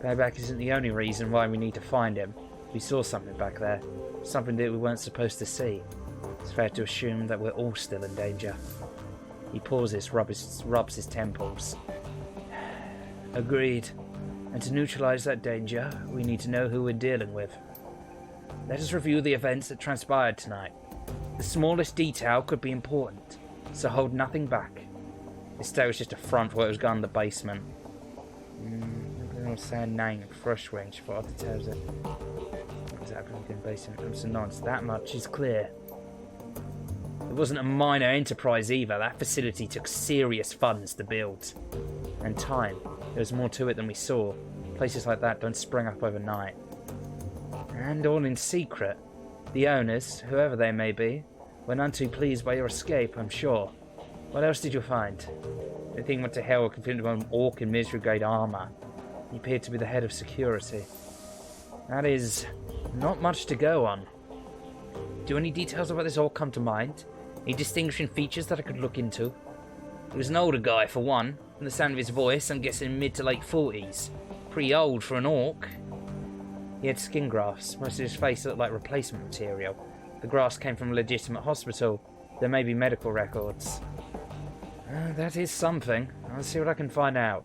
Payback isn't the only reason why we need to find him. We saw something back there, something that we weren't supposed to see. It's fair to assume that we're all still in danger. He pauses, rubs his temples. Agreed. And to neutralize that danger, we need to know who we're dealing with. Let us review the events that transpired tonight. The smallest detail could be important, so hold nothing back. This day was just a front for what was going on in the basement. Sad name, fresh range for other tabs. Exactly in basement. So nonce. That much is clear. It wasn't a minor enterprise either. That facility took serious funds to build. And time. There was more to it than we saw. Places like that don't spring up overnight. And all in secret. The owners, whoever they may be, were none too pleased by your escape, I'm sure. What else did you find? Anything went to hell confined by an orc in military-grade armour. He appeared to be the head of security. That is not much to go on. Do any details about this all come to mind? Any distinguishing features that I could look into? He was an older guy, for one. From the sound of his voice, I'm guessing mid to late 40s. Pretty old for an orc. He had skin grafts. Most of his face looked like replacement material. The grafts came from a legitimate hospital. There may be medical records. That is something. I'll see what I can find out.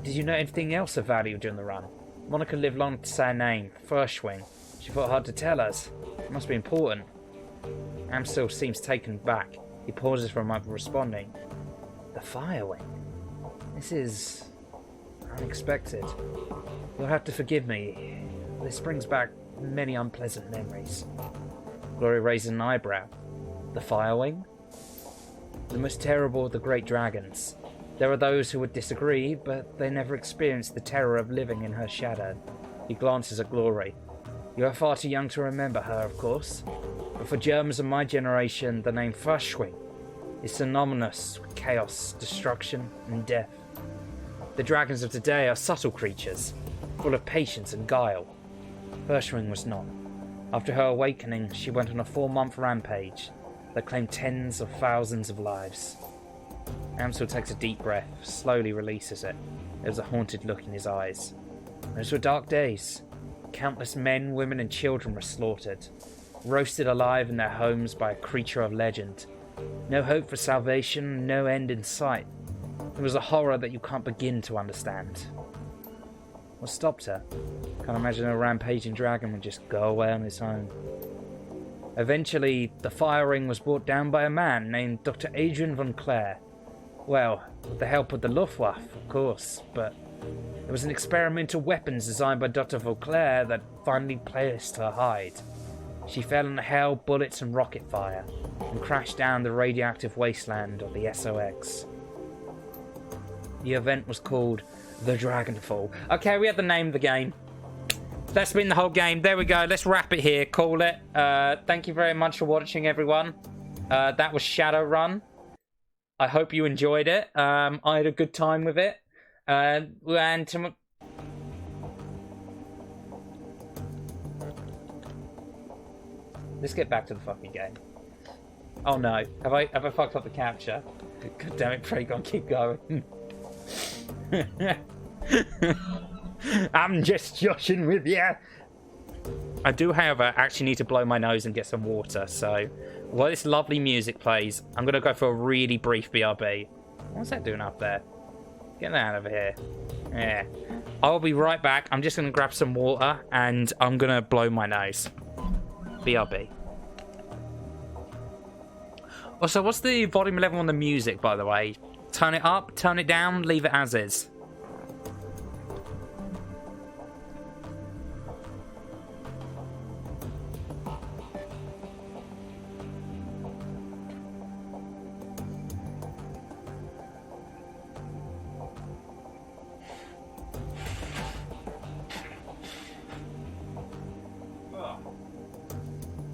Did you know anything else of value during the run? Monica lived long to say her name, Firschwing. She fought hard to tell us. It must be important. Amsel seems taken back. He pauses for a moment before responding. The Firewing? This is unexpected. You'll have to forgive me. This brings back many unpleasant memories. Gloria raises an eyebrow. The Firewing? The most terrible of the great dragons. There are those who would disagree, but they never experienced the terror of living in her shadow. He glances at Glory. You are far too young to remember her, of course. But for Germans of my generation, the name Verschwing is synonymous with chaos, destruction, and death. The dragons of today are subtle creatures, full of patience and guile. Verschwing was not. After her awakening, she went on a 4-month rampage that claimed tens of thousands of lives. Amsel takes a deep breath, slowly releases it. There's a haunted look in his eyes. Those were dark days. Countless men, women, and children were slaughtered, roasted alive in their homes by a creature of legend. No hope for salvation, no end in sight. It was a horror that you can't begin to understand. What stopped her? Can't imagine a rampaging dragon would just go away on its own. Eventually, the firing was brought down by a man named Dr. Adrian von Clare. Well, with the help of the Luftwaffe, of course, but it was an experimental weapons designed by Dr. von Clare that finally pierced her hide. She fell in hell, bullets and rocket fire, and crashed down the radioactive wasteland of the SOX. The event was called the Dragonfall. Okay, we have the name of the game. That's been the whole game. There we go. Let's wrap it here. Call it. Thank you very much for watching, everyone. That was Shadowrun. I hope you enjoyed it. I had a good time with it. Let's get back to the fucking game. Oh no. Have I fucked up the capture? God damn it, Praygon, keep going. I'm just joshing with you. I do, however, actually need to blow my nose and get some water, so while this lovely music plays, I'm going to go for a really brief BRB. What's that doing up there? Get that out of here. Yeah. I'll be right back. I'm just going to grab some water, and I'm going to blow my nose. BRB. Also, what's the volume level on the music, by the way? Turn it up, turn it down, leave it as is.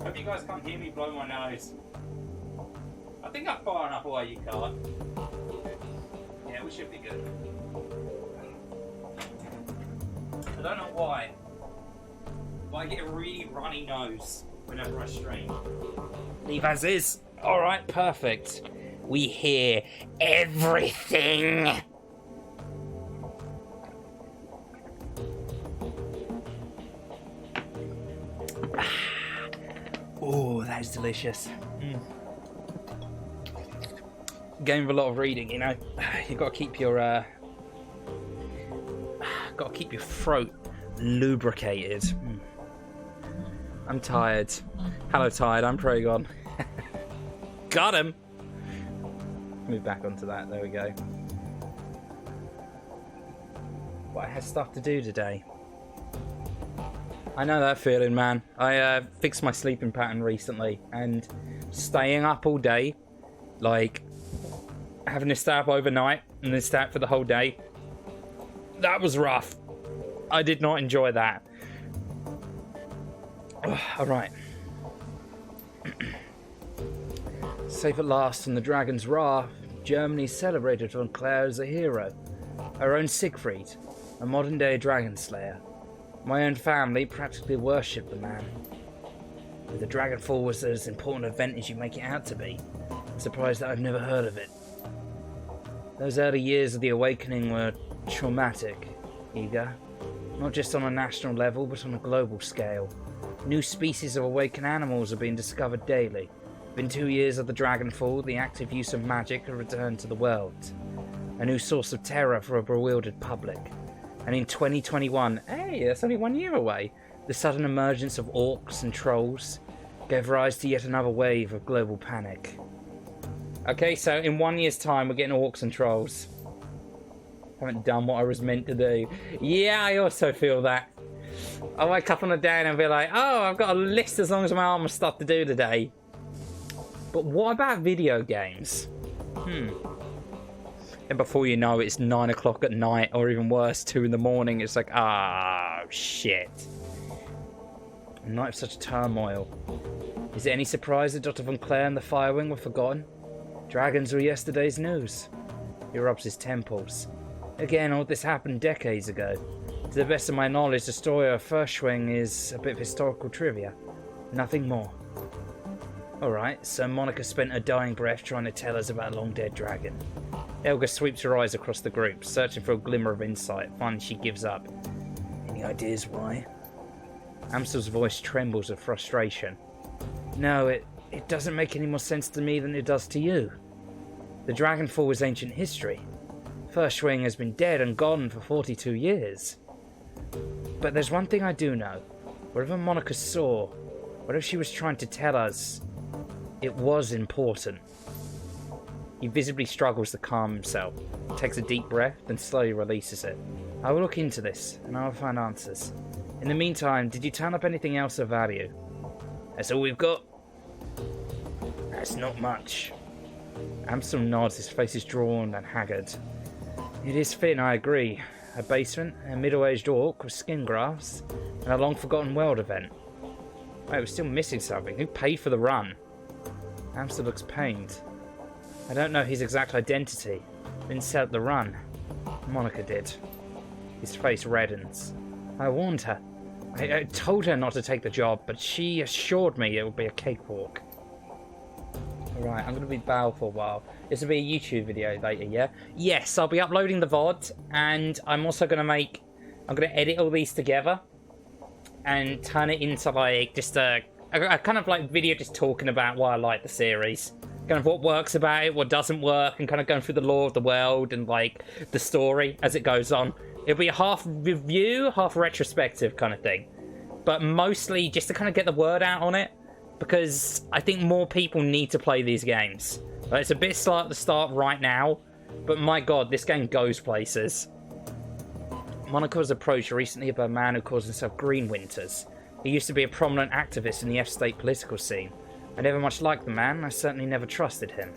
Hope you guys can't hear me blow my nose. I think I'm far enough away you can't. Yeah, we should be good. I don't know why, but I get a really runny nose whenever I stream. Leave as is. Alright, perfect. We hear everything. Oh, that is delicious. Game of a lot of reading, you know. You got to keep your throat lubricated. I'm tired. Hello, tired. I'm Praygon. Got him. Move back onto that. There we go. But I had stuff to do today. I know that feeling, man. I fixed my sleeping pattern recently, and staying up all day, like having to stay up overnight and then stay up for the whole day, that was rough. I did not enjoy that. All right. Safe at last on the Dragon's Wrath, Germany celebrated von Claire as a hero. Our own Siegfried, a modern-day dragon slayer. My own family practically worshipped the man. If the Dragonfall was as important an event as you make it out to be, I'm surprised that I've never heard of it. Those early years of the Awakening were traumatic, Eager. Not just on a national level, but on a global scale. New species of awakened animals are being discovered daily. Within 2 years of the Dragonfall, the active use of magic had returned to the world. A new source of terror for a bewildered public. And in 2021, hey, that's only 1 year away, the sudden emergence of orcs and trolls gave rise to yet another wave of global panic. Okay, so in 1 year's time, we're getting orcs and trolls. Haven't done what I was meant to do. Yeah, I also feel that. I wake up on a day and I'll be like, oh, I've got a list as long as my arm of stuff to do today. But what about video games? And before you know it, it's 9 o'clock at night, or even worse, 2 in the morning. It's like, ah, shit. A night of such turmoil. Is it any surprise that Dr. Von Claire and the Firewing were forgotten? Dragons were yesterday's news. He rubs his temples. Again, all this happened decades ago. To the best of my knowledge, the story of Firschwing is a bit of historical trivia. Nothing more. Alright, so Monica spent her dying breath trying to tell us about a long-dead dragon. Elga sweeps her eyes across the group, searching for a glimmer of insight. Finally, she gives up. Any ideas why? Amstel's voice trembles with frustration. No, it doesn't make any more sense to me than it does to you. The Dragonfall is ancient history. Firschwing has been dead and gone for 42 years. But there's one thing I do know. Whatever Monica saw, whatever she was trying to tell us, it was important. He visibly struggles to calm himself, takes a deep breath, then slowly releases it. I will look into this, and I will find answers. In the meantime, did you turn up anything else of value? That's all we've got. That's not much. Amstel nods, his face is drawn and haggard. It is thin, I agree. A basement, a middle-aged orc with skin grafts, and a long-forgotten world event. Wait, we're still missing something. Who paid for the run? Amstel looks pained. I don't know his exact identity. Didn't set up the run. Monica did. His face reddens. I warned her. I told her not to take the job, but she assured me it would be a cakewalk. Alright, I'm going to be Bal for a while. This will be a YouTube video later, yeah? Yes, I'll be uploading the VOD, and I'm also going to I'm going to edit all these together and turn it into, like, just a kind of, like, video just talking about why I like the series. Kind of what works about it, what doesn't work, and kind of going through the lore of the world and, like, the story as it goes on. It'll be a half review, half retrospective kind of thing. But mostly just to kind of get the word out on it. Because I think more people need to play these games. It's a bit slow at the start right now. But my god, this game goes places. Monica was approached recently by a man who calls himself Green Winters. He used to be a prominent activist in the F-State political scene. I never much liked the man, I certainly never trusted him.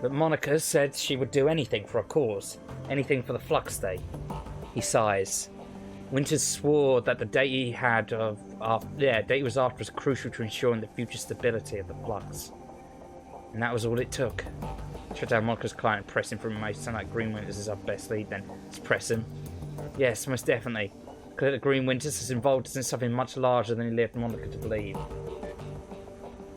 But Monica said she would do anything for a cause. Anything for the Flux State. He sighs. Winters swore that the date he was after was crucial to ensuring the future stability of the Flux. And that was all it took. Shut down Monica's client and press him for information. Sound like Green Winters is our best lead then. Let's press him. Yes, most definitely. Clear that Green Winters is involved in something much larger than he left Monica to believe.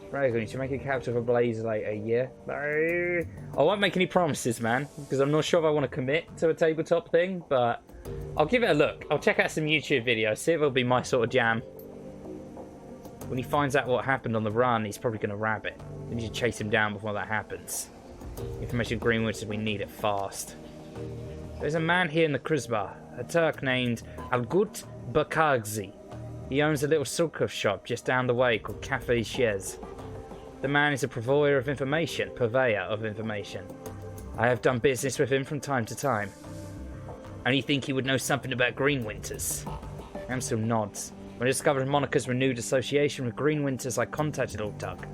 Praygon, you should make a character of a blaze later, yeah? I won't make any promises, man, because I'm not sure if I want to commit to a tabletop thing, but I'll give it a look. I'll check out some YouTube videos, see if it'll be my sort of jam. When he finds out what happened on the run, he's probably going to rab it. We need to chase him down before that happens. Information Greenwood says we need it fast. There's a man here in the Krizbar, a Turk named Algut Bakagzi. He owns a little silk shop just down the way called Cafe Shez. The man is a purveyor of information. I have done business with him from time to time. And you think he would know something about Green Winters? Amstel nods. When I discovered Monica's renewed association with Green Winters, I contacted Old Tuck.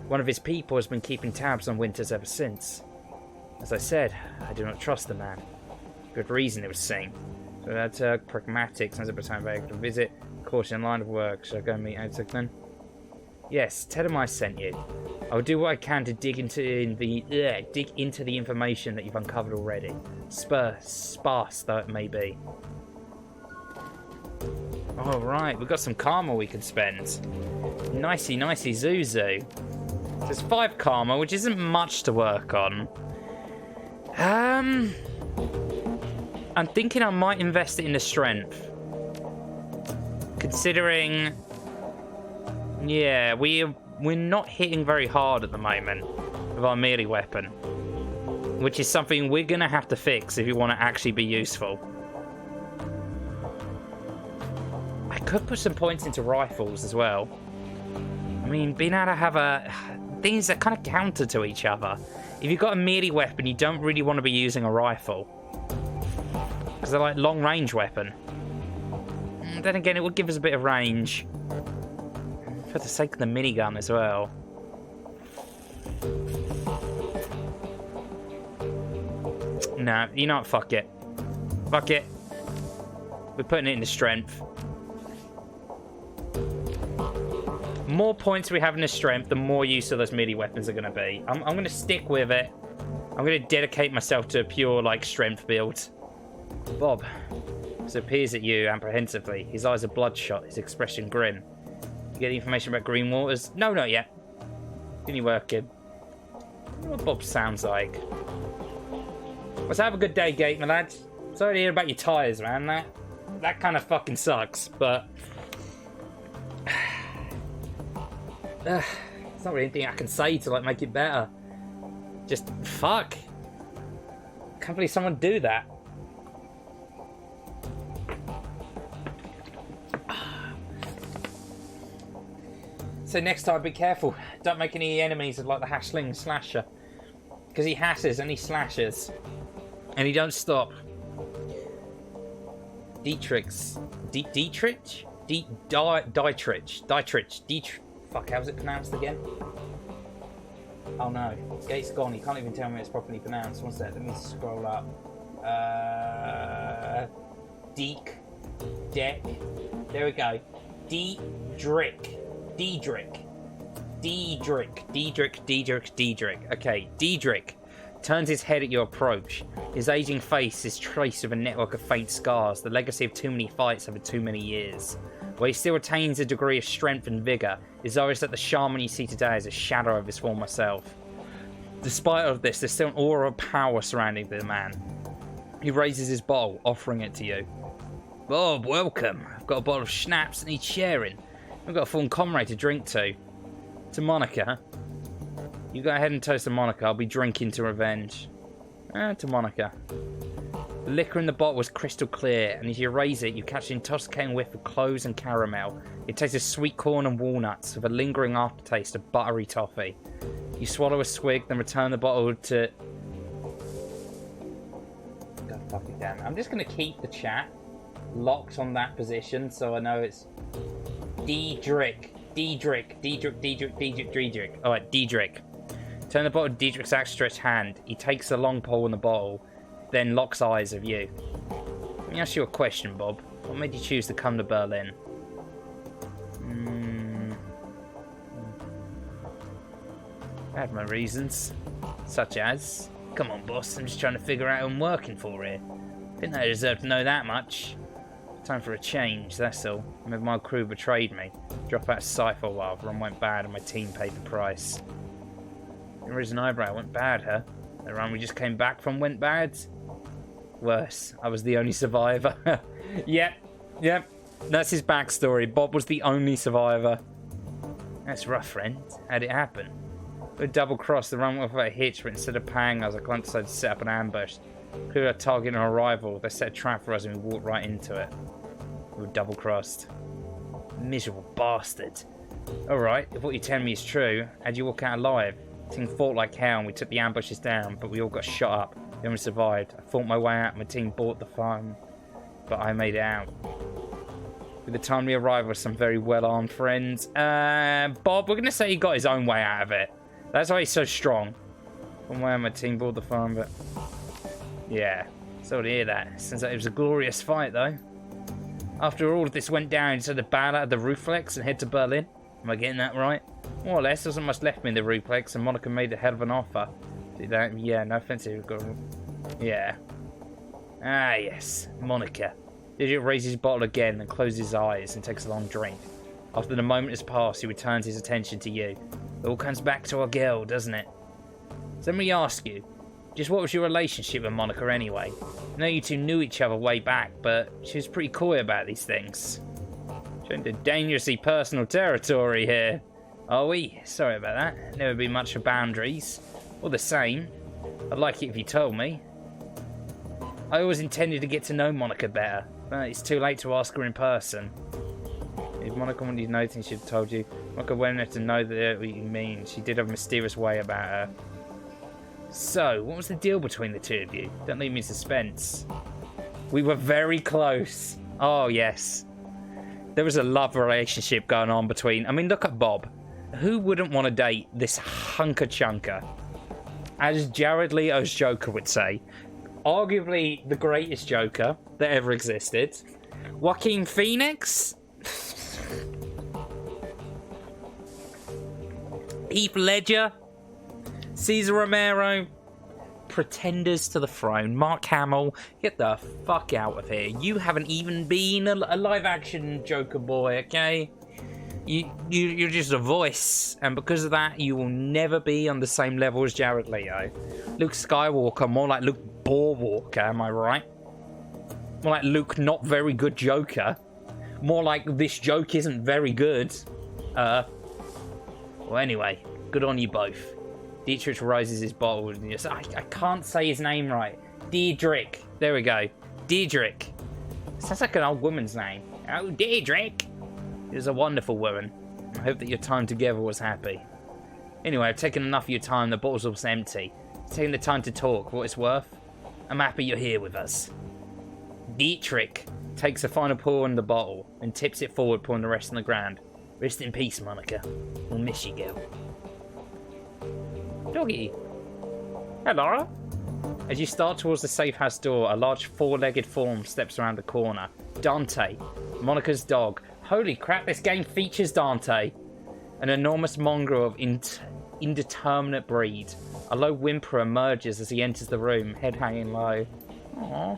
One of his people has been keeping tabs on Winters ever since. As I said, I do not trust the man. Good reason, it was saying. So that Turk, pragmatic, sounds like a time very to visit. Caution in line of work. Should I go and meet Old Tuck then? Yes, tell him I sent you. I will do what I can to dig into the information that you've uncovered already, sparse though it may be. All right, we've got some karma we can spend. Nicey, Zuzu. There's 5 karma, which isn't much to work on. I'm thinking I might invest it in the strength, considering. Yeah, we're not hitting very hard at the moment with our melee weapon, which is something we're going to have to fix if you want to actually be useful. I could put some points into rifles as well. I mean, being able to have things that kind of counter to each other. If you've got a melee weapon, you don't really want to be using a rifle, because they're like long-range weapon. Then again, it would give us a bit of range. For the sake of the minigun as well. No, you know what? Fuck it. Fuck it. We're putting it into strength. More points we have in the strength, the more use of those melee weapons are going to be. I'm going to stick with it. I'm going to dedicate myself to a pure, like, strength build. Bob. So peers at you apprehensively. His eyes are bloodshot, his expression grim. You get the information about Green Waters? No, not yet. Continue working. I wonder what Bob sounds like. Let's have a good day, Gate, my lad. Sorry to hear about your tyres, man. That kind of fucking sucks, but... There's not really anything I can say to, like, make it better. Just, fuck. Can't believe someone would do that. So next time, be careful. Don't make any enemies of like the Hashling Slasher, because he hashes and he slashes, and he don't stop. Dietrich. Fuck, how's it pronounced again? Oh no, gate's gone. You can't even tell me it's properly pronounced. One sec, let me scroll up. Deek. Deck. There we go. Diedrich. Okay, Diedrich turns his head at your approach. His aging face is traced with a network of faint scars, the legacy of too many fights over too many years. While he still retains a degree of strength and vigour, it's obvious that the shaman you see today is a shadow of his former self. Despite all of this, there's still an aura of power surrounding the man. He raises his bottle, offering it to you. Bob, welcome. I've got a bottle of schnapps that needs sharing. I've got a full comrade to drink to. To Monica. You go ahead and toast to Monica. I'll be drinking to revenge. To Monica. The liquor in the bottle was crystal clear, and as you raise it, you catch an intoxicating whiff of cloves and caramel. It tastes of sweet corn and walnuts, with a lingering aftertaste of buttery toffee. You swallow a swig, then return the bottle to... God fucking damn it. I'm just going to keep the chat locked on that position, so I know it's... Diedrich. Alright, Diedrich. Turn the bottle to Diedrich's outstretched hand. He takes a long pull on the bottle, then locks eyes of you. Let me ask you a question, Bob. What made you choose to come to Berlin? I had my reasons. Such as... Come on, boss. I'm just trying to figure out who I'm working for here. Didn't know I deserved to know that much. Time for a change, that's all. Maybe my crew betrayed me. Drop out of sight for a while, run went bad and my team paid the price. The reason eyebrow went bad, huh? The run we just came back from went bad? Worse, I was the only survivor. Yep. That's his backstory. Bob was the only survivor. That's rough, friend. How'd it happen? We double-crossed the run without a hitch, but instead of paying us, I decided to set up an ambush. Cleared our target on arrival. They set a trap for us and we walked right into it. We were double-crossed. Miserable bastard. Alright, if what you're telling me is true, how'd you walk out alive? The team fought like hell and we took the ambushes down, but we all got shot up. The only survived. I fought my way out and my team bought the farm, but I made it out. With the timely arrival of some very well-armed friends. Bob, we're going to say he got his own way out of it. That's why he's so strong. One way out my team bought the farm, but... Yeah, sorry to hear that. Seems like it was a glorious fight, though. After all of this went down, you decided to bail out of the Ruflex and head to Berlin. Am I getting that right? More or less, there wasn't much left me in the Ruflex, and Monica made a hell of an offer. Did that? Yeah, no offense. Yeah. Ah, yes, Monica. Digit raises his bottle again and closes his eyes and takes a long drink. After the moment has passed, he returns his attention to you. It all comes back to our girl, doesn't it? So let me ask you, just what was your relationship with Monica anyway? I know you two knew each other way back, but she was pretty coy about these things. She's into dangerously personal territory here. Are we? Sorry about that. Never been much for boundaries. All the same, I'd like it if you told me. I always intended to get to know Monica better, but it's too late to ask her in person. If Monica wanted you to know anything, she'd have told you. Monica won't have to know that what you mean. She did have a mysterious way about her. So, what was the deal between the two of you? Don't leave me in suspense. We were very close. Oh, yes. There was a love relationship going on between... I mean, look at Bob. Who wouldn't want to date this hunker-chunker? As Jared Leto's Joker would say, arguably the greatest Joker that ever existed. Joaquin Phoenix? Heath Ledger? Cesar Romero? Pretenders to the throne. Mark Hamill, get the fuck out of here. You haven't even been a live-action Joker boy, okay? You're just a voice, and because of that, you will never be on the same level as Jared Leto. Luke Skywalker, more like Luke Borewalker, am I right? More like Luke not very good Joker. More like this joke isn't very good. Well, anyway, good on you both. Dietrich raises his bottle and just, I can't say his name right. Diedrich. There we go. Diedrich. Sounds like an old woman's name. Oh, Diedrich. She was a wonderful woman. I hope that your time together was happy. Anyway, I've taken enough of your time. The bottle's almost empty. Taking the time to talk for what it's worth. I'm happy you're here with us. Dietrich takes a final pour in the bottle and tips it forward, pouring the rest on the ground. Rest in peace, Monica. We'll miss you, girl. Doggy. Hello. As you start towards the safe house door, a large four-legged form steps around the corner. Dante, Monica's dog. Holy crap, this game features Dante. An enormous mongrel of indeterminate breed. A low whimper emerges as he enters the room, head hanging low. Aww.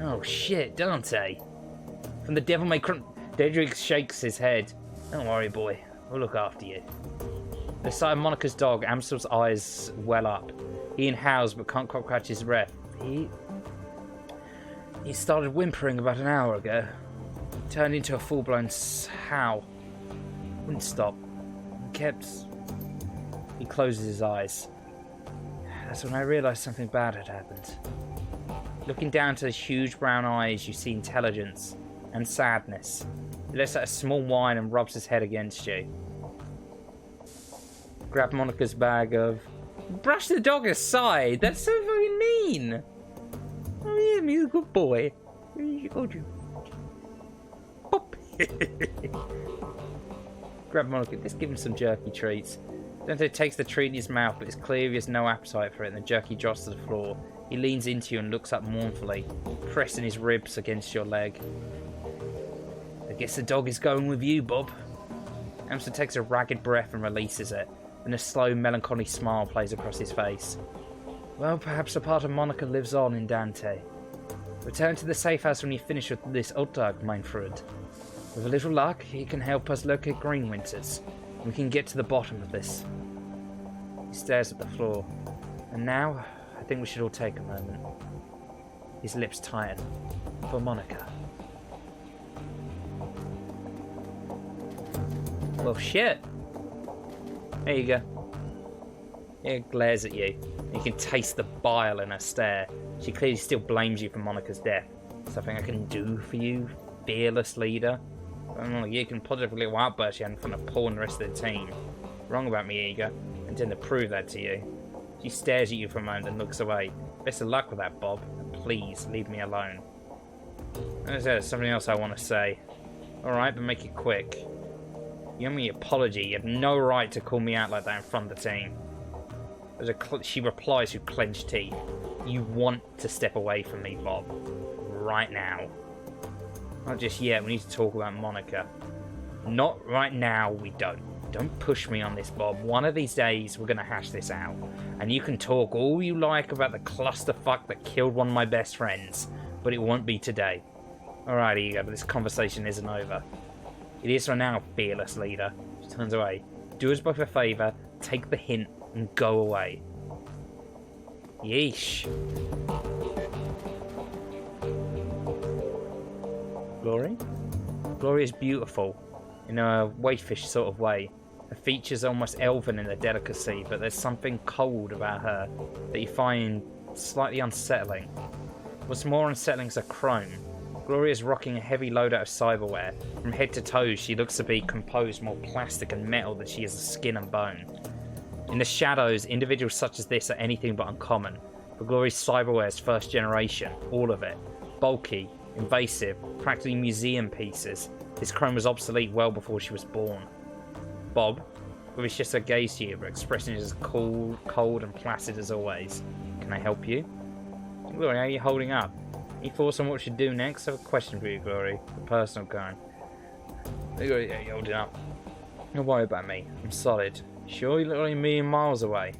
Oh shit, Dante. From the Devil May Cry... Dedrick shakes his head. Don't worry, boy. We'll look after you. The sight of Monica's dog, Amstel's eyes well up. He inhales but can't quite catch his breath. He started whimpering about an hour ago. Turned into a full-blown howl. Wouldn't stop. He closes his eyes. That's when I realised something bad had happened. Looking down to his huge brown eyes, you see intelligence and sadness. He lets out a small whine and rubs his head against you. Grab Monica's bag of... Brush the dog aside! That's so fucking mean! Oh yeah, he's a good boy. Pop! Grab Monica, let's give him some jerky treats. Dante takes the treat in his mouth, but it's clear he has no appetite for it, and the jerky drops to the floor. He leans into you and looks up mournfully, pressing his ribs against your leg. I guess the dog is going with you, Bob. Amstel takes a ragged breath and releases it, and a slow, melancholy smile plays across his face. Well, perhaps a part of Monica lives on in Dante. Return to the safe house when you finish with this Ottag, mein Freund. With a little luck, he can help us locate Greenwinters, and we can get to the bottom of this. He stares at the floor. And now, I think we should all take a moment. His lips tighten. For Monica. Well, shit. There you go. It glares at you. You can taste the bile in her stare. She clearly still blames you for Monica's death. Something I can do for you, fearless leader? You can positively outburst you in front of Paul and the rest of the team. Wrong about me, Eager. I intend to prove that to you. She stares at you for a moment and looks away. Best of luck with that, Bob. And please, leave me alone. There's something else I want to say. Alright, but make it quick. You owe me an apology. You have no right to call me out like that in front of the team. She replies with clenched teeth. You want to step away from me, Bob. Right now. Not just yet, we need to talk about Monica. Not right now, we don't. Don't push me on this, Bob. One of these days, we're going to hash this out. And you can talk all you like about the clusterfuck that killed one of my best friends. But it won't be today. Alright, Ego, but this conversation isn't over. It is for now, fearless leader. She turns away. Do us both a favour, take the hint, and go away. Yeesh. Glory? Glory is beautiful, in a wayfish sort of way. Her features are almost elven in their delicacy, but there's something cold about her that you find slightly unsettling. What's more unsettling is her chrome. Gloria is rocking a heavy load out of cyberware. From head to toe, she looks to be composed more plastic and metal than she is of skin and bone. In the shadows, individuals such as this are anything but uncommon, but Gloria's cyberware is first generation, all of it. Bulky, invasive, practically museum pieces. This chrome was obsolete well before she was born. Bob, with his just her gaze to you, but expression is as cool, cold and placid as always. Can I help you? Gloria, how are you holding up? Any thoughts on what we should do next? I have a question for you, Glory. A personal kind. Glory, yeah, you're holding up. Don't worry about me. I'm solid. Sure, you're literally a million miles away.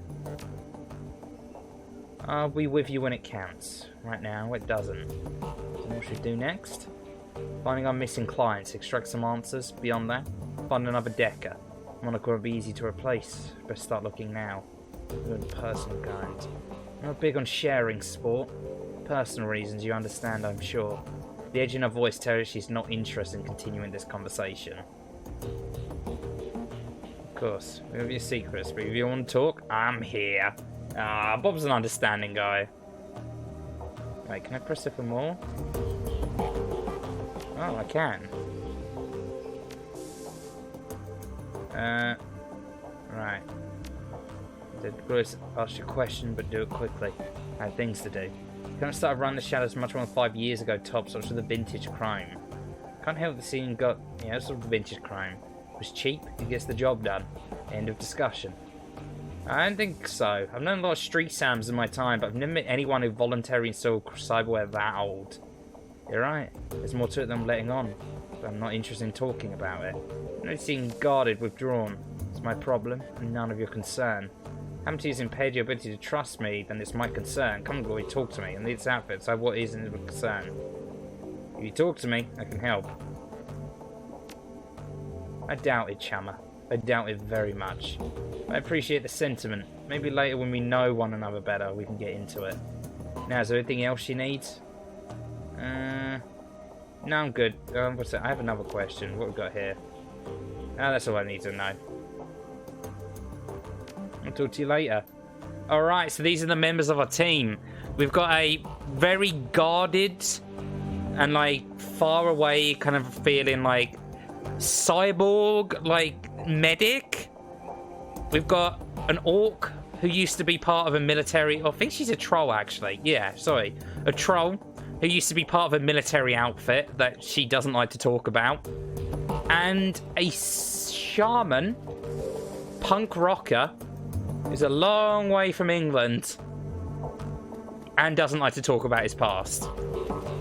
I'll be with you when it counts. Right now, it doesn't. So what should we do next? Finding our missing clients, extract some answers. Beyond that, find another Decker. Monica will be easy to replace. Best start looking now. Good personal kind. I'm not big on sharing sport. Personal reasons, you understand, I'm sure. The edge in her voice tells her she's not interested in continuing this conversation. Of course, we have your secrets, but if you want to talk, I'm here. Bob's an understanding guy. Wait, can I press it for more? Oh, I can. Right. Grace asked you a question, but do it quickly. I have things to do. Kind of started running the shadows much more than 5 years ago tops, such with the vintage chrome. Can't help the scene got, sort of vintage chrome. It was cheap, it gets the job done. End of discussion. I don't think so. I've known a lot of street Sams in my time, but I've never met anyone who voluntarily installed cyberware that old. You're right. There's more to it than I'm letting on. But I'm not interested in talking about it. I'm not seeing guarded, withdrawn. It's my problem, and none of your concern. Haven't you impaired your ability to trust me, then it's my concern. Come on, boy, talk to me. I need this outfit, so what is a concern? If you talk to me, I can help. I doubt it, Chammer. I doubt it very much. I appreciate the sentiment. Maybe later when we know one another better, we can get into it. Now, is there anything else you need? No, I'm good. What's that? I have another question. What we got here? Ah, that's all I need to know. I'll talk to you later. Alright, so these are the members of our team. We've got a very guarded and, like, far away kind of feeling, like, cyborg, like, medic. We've got an orc who used to be part of a military... I think she's a troll, actually. Yeah, sorry. A troll who used to be part of a military outfit that she doesn't like to talk about. And a shaman, punk rocker, who's a long way from England and doesn't like to talk about his past.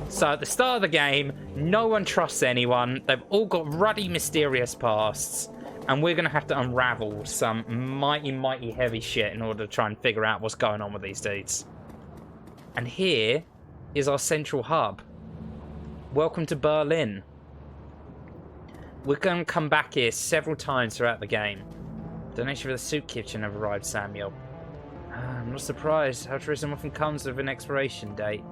So at the start of the game, no one trusts anyone. They've all got ruddy, mysterious pasts. And we're going to have to unravel some mighty, mighty heavy shit in order to try and figure out what's going on with these dudes. And here is our central hub. Welcome to Berlin. We're going to come back here several times throughout the game. Donation for the soup kitchen have arrived, Samuel. I'm not surprised. Altruism often comes with an expiration date.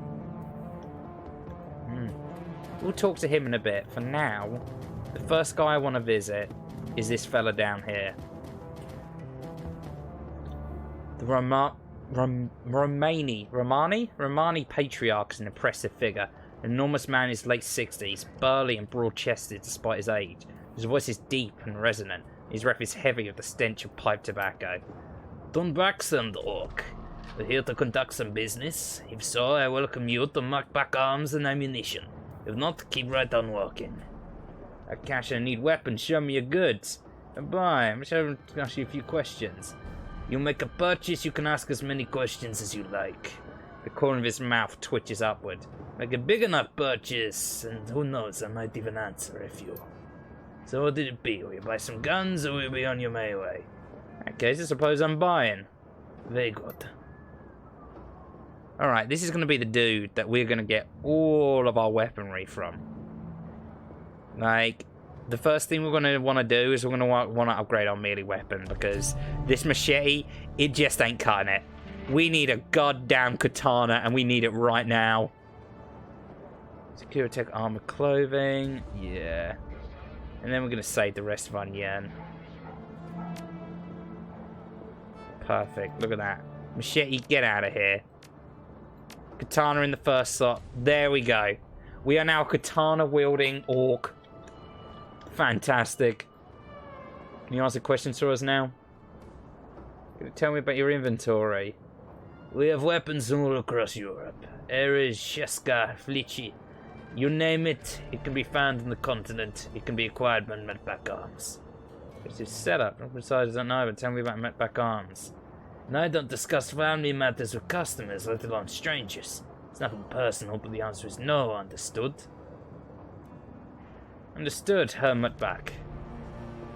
We'll talk to him in a bit. For now, the first guy I want to visit is this fella down here. The Romani patriarch is an impressive figure. An enormous man in his late 60s, burly and broad-chested despite his age. His voice is deep and resonant. His breath is heavy with the stench of pipe tobacco. Turn back, son, orc. We're here to conduct some business. If so, I welcome you to mark back arms and ammunition. If not, keep right on walking. Akash, I need weapons. Show me your goods. Bye. I'm just going to ask you a few questions. You make a purchase, you can ask as many questions as you like. The corner of his mouth twitches upward. Make a big enough purchase, and who knows, I might even answer a few. So what did it be? Will you buy some guns, or will you be on your merry way? Okay, I suppose I'm buying. Very good. Alright, this is going to be the dude that we're going to get all of our weaponry from. Like, the first thing we're going to want to do is we're going to want to upgrade our melee weapon, because this machete, it just ain't cutting it. We need a goddamn katana, and we need it right now. Secure tech armor clothing, yeah. And then we're going to save the rest of our yen. Perfect, look at that. Machete, get out of here. Katana in the first slot. There we go. We are now a katana-wielding orc. Fantastic. Can you answer questions for us now? Tell me about your inventory. We have weapons all across Europe. Ares, Sheska, Flichi. You name it, it can be found in the continent. It can be acquired by Metback Arms. It's his setup. Besides, I don't know, but tell me about Metback Arms. And I don't discuss family matters with customers, let alone strangers. It's nothing personal, but the answer is no, understood? Understood, Hermit back.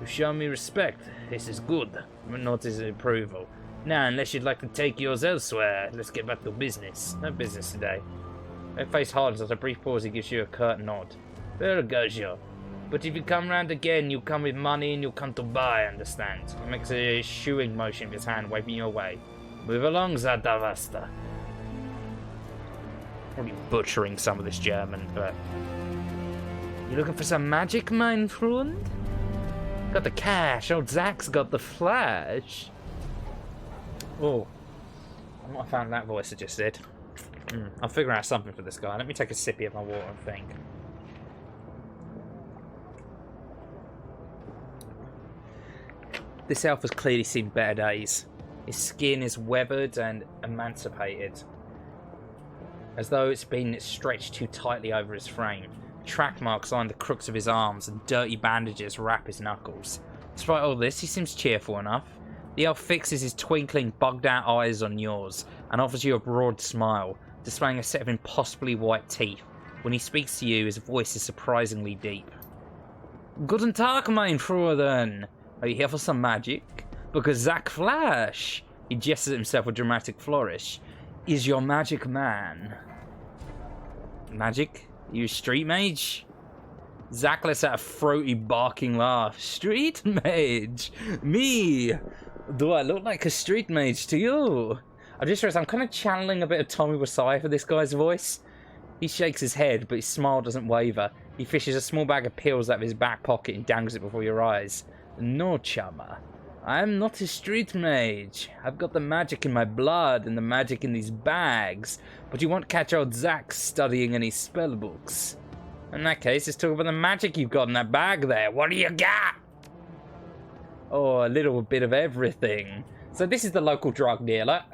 You show me respect. This is good, but not his approval. Now, unless you'd like to take yours elsewhere, let's get back to business. No business today. My face hardens as a brief pause. He gives you a curt nod. There goes you. But if you come round again, you come with money and you come to buy, understand? He makes a shooing motion with his hand, waving you away. Move along, Zadavasta. Probably butchering some of this German, but... You looking for some magic, mein Freund? Got the cash, old Zach's got the flash. Oh. I might have found that voice I just did. I'll figure out something for this guy. Let me take a sippy of my water and think. This elf has clearly seen better days. His skin is weathered and emancipated, as though it's been stretched too tightly over his frame. Track marks line the crooks of his arms, and dirty bandages wrap his knuckles. Despite all this, he seems cheerful enough. The elf fixes his twinkling, bugged-out eyes on yours and offers you a broad smile, displaying a set of impossibly white teeth. When he speaks to you, his voice is surprisingly deep. Guten Tag, mein Bruder. Are you here for some magic? Because Zack Flash, he gestures at himself with a dramatic flourish, is your magic man. Magic? You a street mage? Zack lets out a throaty, barking laugh. Street mage? Me? Do I look like a street mage to you? I just realized I'm kind of channeling a bit of Tommy Wiseau for this guy's voice. He shakes his head, but his smile doesn't waver. He fishes a small bag of pills out of his back pocket and dangles it before your eyes. No, chummer. I'm not a street mage. I've got the magic in my blood and the magic in these bags, but you won't catch old Zack studying any spell books. In that case, let's talk about the magic you've got in that bag there. What do you got? Oh, a little bit of everything. So this is the local drug dealer.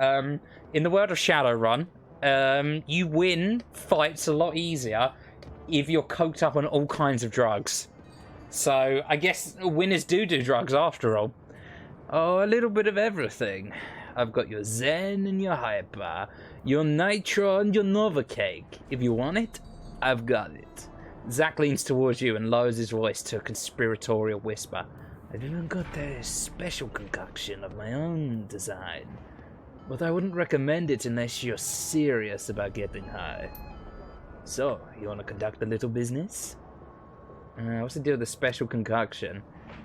In the world of Shadowrun, you win fights a lot easier if you're coked up on all kinds of drugs. So I guess winners do drugs after all. Oh, a little bit of everything. I've got your Zen and your Hyper, your Nitro and your Nova Cake. If you want it, I've got it. Zack leans towards you and lowers his voice to a conspiratorial whisper. I've even got a special concoction of my own design, but I wouldn't recommend it unless you're serious about getting high. So, you want to conduct a little business? What's the deal with the special concoction?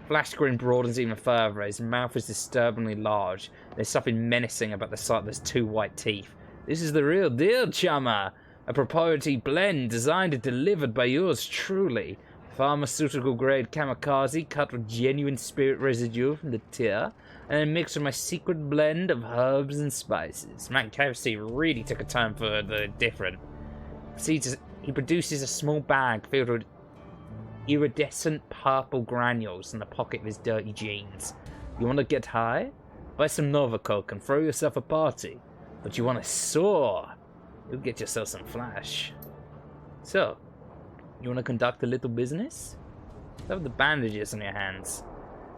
Flash grin broadens even further. His mouth is disturbingly large. There's something menacing about the sight of those two white teeth. This is the real deal, chummer. A proprietary blend designed and delivered by yours truly. Pharmaceutical-grade kamikaze cut with genuine spirit residue from the tear, and then mixed with my secret blend of herbs and spices. Man, KFC really took a turn for the different. He produces a small bag filled with iridescent purple granules in the pocket of his dirty jeans. You want to get high? Buy some Nova Coke and throw yourself a party. But you want to soar? You'll get yourself some flash. So, you want to conduct a little business? Have the bandages on your hands.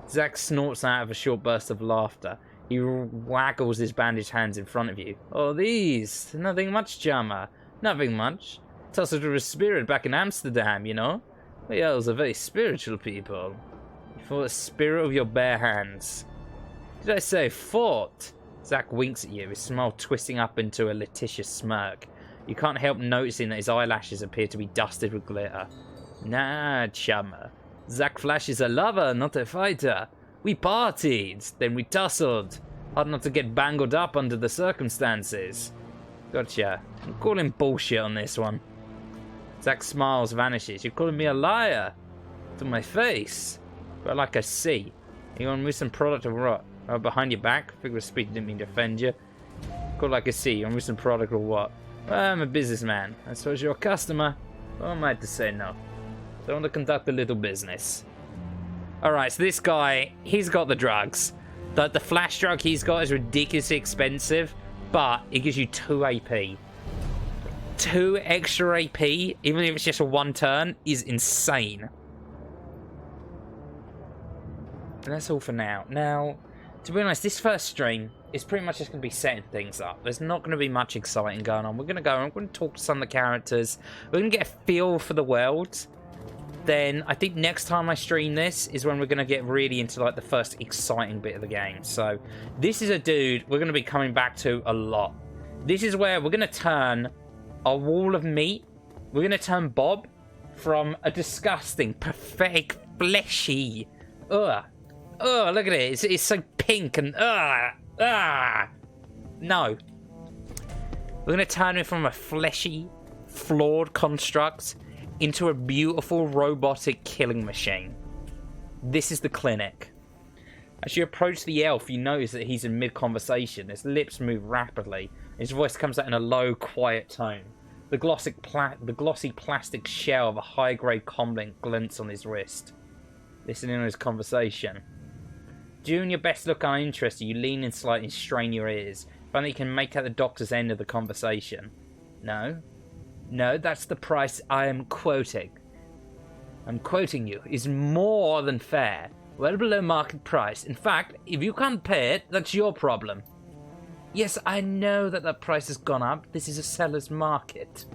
Zack snorts out of a short burst of laughter. He waggles his bandaged hands in front of you. Oh, these? Nothing much, chummer. Nothing much. Tussled with a spirit back in Amsterdam, you know? We elves are very spiritual people. You fought the spirit of your bare hands. Did I say fought? Zack winks at you, his smile twisting up into a litigious smirk. You can't help noticing that his eyelashes appear to be dusted with glitter. Nah, chummer. Zack Flash is a lover, not a fighter. We partied, then we tussled. Hard not to get bangled up under the circumstances. Gotcha. I'm calling bullshit on this one. Zack smiles, vanishes. You're calling me a liar? To my face. But like I see. You want to move some product or what? Oh, behind your back? Figure of speech, didn't mean to offend you. Call like I see. You want to move some product or what? Well, I'm a businessman. I suppose you're a customer. Well, am I to say no? So I want to conduct a little business. Alright, so this guy, he's got the drugs. The flash drug he's got is ridiculously expensive, but it gives you 2 AP. 2 extra AP, even if it's just for 1 turn, is insane. And that's all for now. Now, to be honest, this first stream is pretty much just going to be setting things up. There's not going to be much exciting going on. We're going to go, I'm going to talk to some of the characters. We're going to get a feel for the world. Then I think next time I stream this is when we're going to get really into like the first exciting bit of the game. So this is a dude we're going to be coming back to a lot. This is where we're going to turn a wall of meat. We're going to turn Bob from a disgusting, pathetic, fleshy... Ugh. Ugh, look at it. It's so pink and... No. We're going to turn him from a fleshy, flawed construct into a beautiful robotic killing machine. This is the clinic. As you approach the elf, you notice that he's in mid-conversation. His lips move rapidly. His voice comes out in a low, quiet tone. The glossy plastic shell of a high-grade comlink glints on his wrist. Listening to his conversation. Doing your best to look uninterested, you lean in slightly and strain your ears. Finally, you can make out the doctor's end of the conversation. No. No, that's the price I am quoting. I'm quoting you. Is more than fair. well below market price. In fact, if you can't pay it, that's your problem. Yes, I know that the price has gone up. This is a seller's market.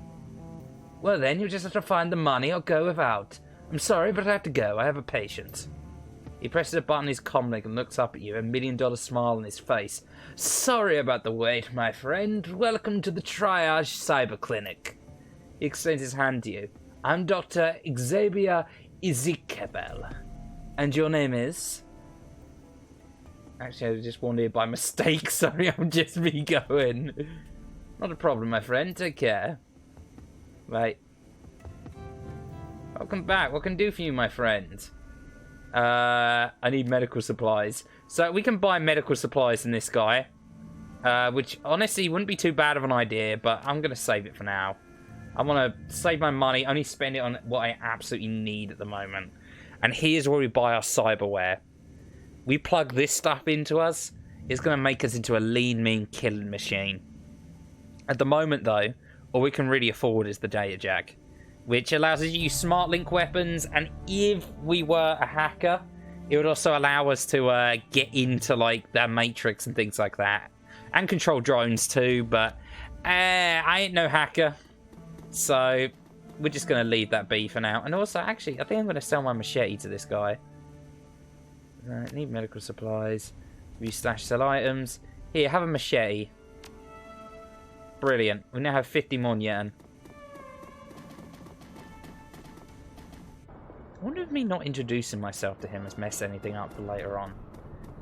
Well then, you just have to find the money or go without. I'm sorry, but I have to go. I have a patient. He presses a button in his comlink and looks up at you, a $1 million smile on his face. Sorry about the wait, my friend. Welcome to the Triage Cyber Clinic. He extends his hand to you. I'm Dr. Xavier Ezekiel. And your name is? Actually, I just wanted by mistake. Sorry, I'm just me going. Not a problem, my friend. Take care. Right. Welcome back. What can I do for you, my friend? I need medical supplies. So we can buy medical supplies from this guy. Which, honestly, wouldn't be too bad of an idea, but I'm going to save it for now. I want to save my money, only spend it on what I absolutely need at the moment. And here's where we buy our cyberware. We plug this stuff into us, it's going to make us into a lean, mean killing machine. At the moment, though, all we can really afford is the data jack, which allows us to use smart link weapons, and if we were a hacker, it would also allow us to get into, like, the Matrix and things like that. And control drones, too, but I ain't no hacker. So, we're just going to leave that be for now. And also, actually, I think I'm going to sell my machete to this guy. Need medical supplies. Restash, sell items. Here, have a machete. Brilliant. We now have 50 more yen. I wonder if me not introducing myself to him has messed anything up for later on.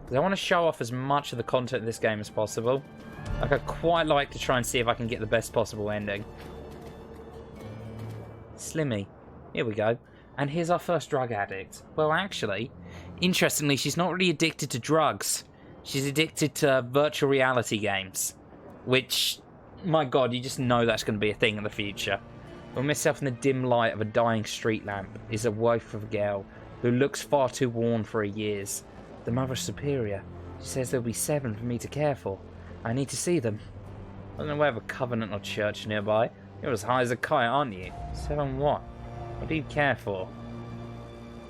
Because I want to show off as much of the content of this game as possible. Like, I'd quite like to try and see if I can get the best possible ending. Slimmy. Here we go. And here's our first drug addict. Well, actually, interestingly, she's not really addicted to drugs. She's addicted to virtual reality games. Which, my god, you just know that's going to be a thing in the future. When myself in the dim light of a dying street lamp is a wife of a girl who looks far too worn for her years. The Mother Superior. She says there'll be 7 for me to care for. I need to see them. I don't know where I have a convent or church nearby. You're as high as a kite, aren't you? 7 what? What do you care for?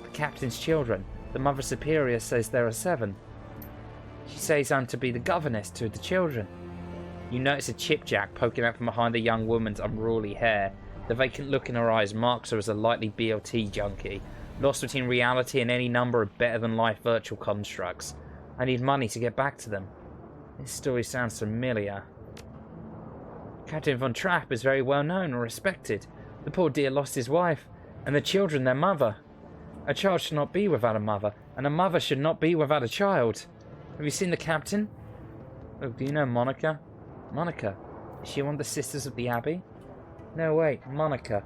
The captain's children. The Mother Superior says there are 7. She says I'm to be the governess to the children. You notice a chipjack poking out from behind the young woman's unruly hair. The vacant look in her eyes marks her as a lightly BLT junkie, lost between reality and any number of better-than-life virtual constructs. I need money to get back to them. This story sounds familiar. Captain Von Trapp is very well known and respected. The poor dear lost his wife, and the children their mother. A child should not be without a mother, and a mother should not be without a child. Have you seen the captain? Look, do you know Monica? Monica? Is she one of the sisters of the Abbey? No, wait, Monica.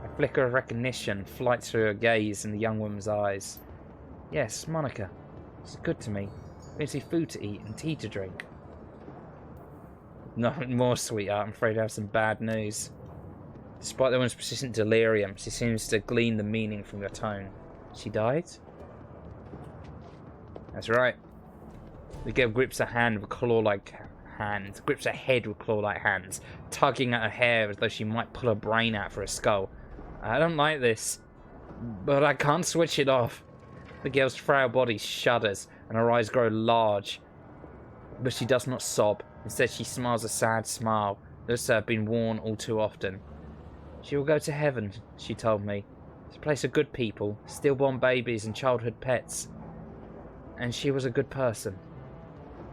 A flicker of recognition flights through her gaze in the young woman's eyes. Yes, Monica. She's good to me. Brings me food to eat and tea to drink. Nothing more, sweetheart. I'm afraid I have some bad news. Despite the woman's persistent delirium, she seems to glean the meaning from your tone. She died? That's right. The girl grips her hand with claw-like hands. Grips her head with claw-like hands, tugging at her hair as though she might pull her brain out for a skull. I don't like this, but I can't switch it off. The girl's frail body shudders, and her eyes grow large. But she does not sob. Instead, she smiles a sad smile that has been worn all too often. She will go to heaven, she told me. It's a place of good people, stillborn babies and childhood pets. And she was a good person.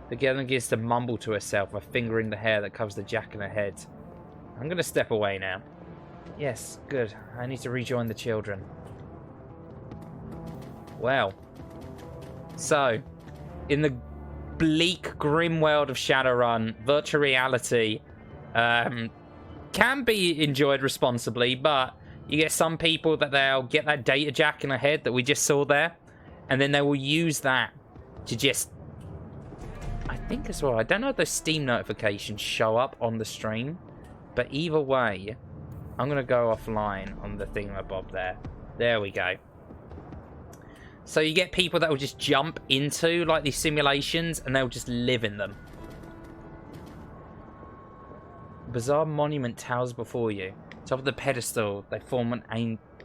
The girl begins to mumble to herself while fingering the hair that covers the jack in her head. I'm going to step away now. Yes, good. I need to rejoin the children. Well. So, in the bleak, grim world of Shadowrun, virtual reality can be enjoyed responsibly, but you get some people that they'll get that data jack in their head that we just saw there, and then they will use that to just... I think as well, I don't know if those Steam notifications show up on the stream, but either way, I'm going to go offline on the thingamabob there. There we go. So you get people that will just jump into like these simulations and they'll just live in them. Bizarre monument towers before you. Top of the pedestal, they form an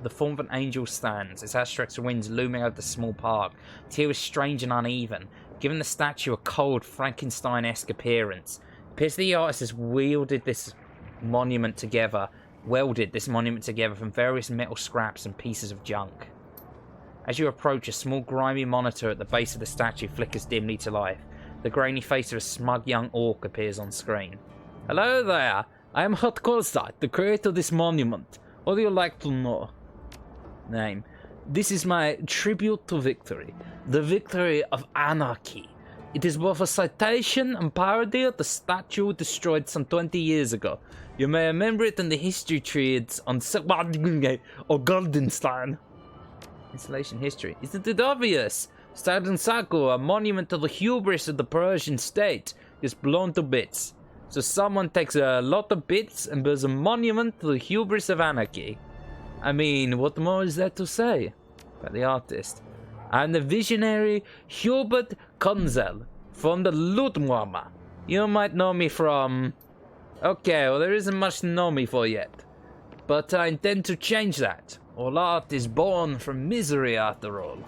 The form of an angel stands, its outstretched wings looming over the small park. Its heel is strange and uneven, giving the statue a cold, Frankenstein-esque appearance. It appears the artist has welded this monument together from various metal scraps and pieces of junk. As you approach, a small grimy monitor at the base of the statue flickers dimly to life. The grainy face of a smug young orc appears on screen. Hello there, I am Hot Kolstad, the creator of this monument. What do you like to know? Name. This is my tribute to victory. The victory of anarchy. It is both a citation and parody of the statue destroyed some 20 years ago. You may remember it in the history treats on or Goldenstein. Installation history. Isn't it obvious? Stardon Saku, a monument to the hubris of the Persian state, is blown to bits. So someone takes a lot of bits and builds a monument to the hubris of anarchy. I mean, what more is there to say about the artist? I'm the visionary Hubert Kunzel from the Ludmama. You might know me from... Okay, well there isn't much to know me for yet. But I intend to change that. All art is born from misery after all.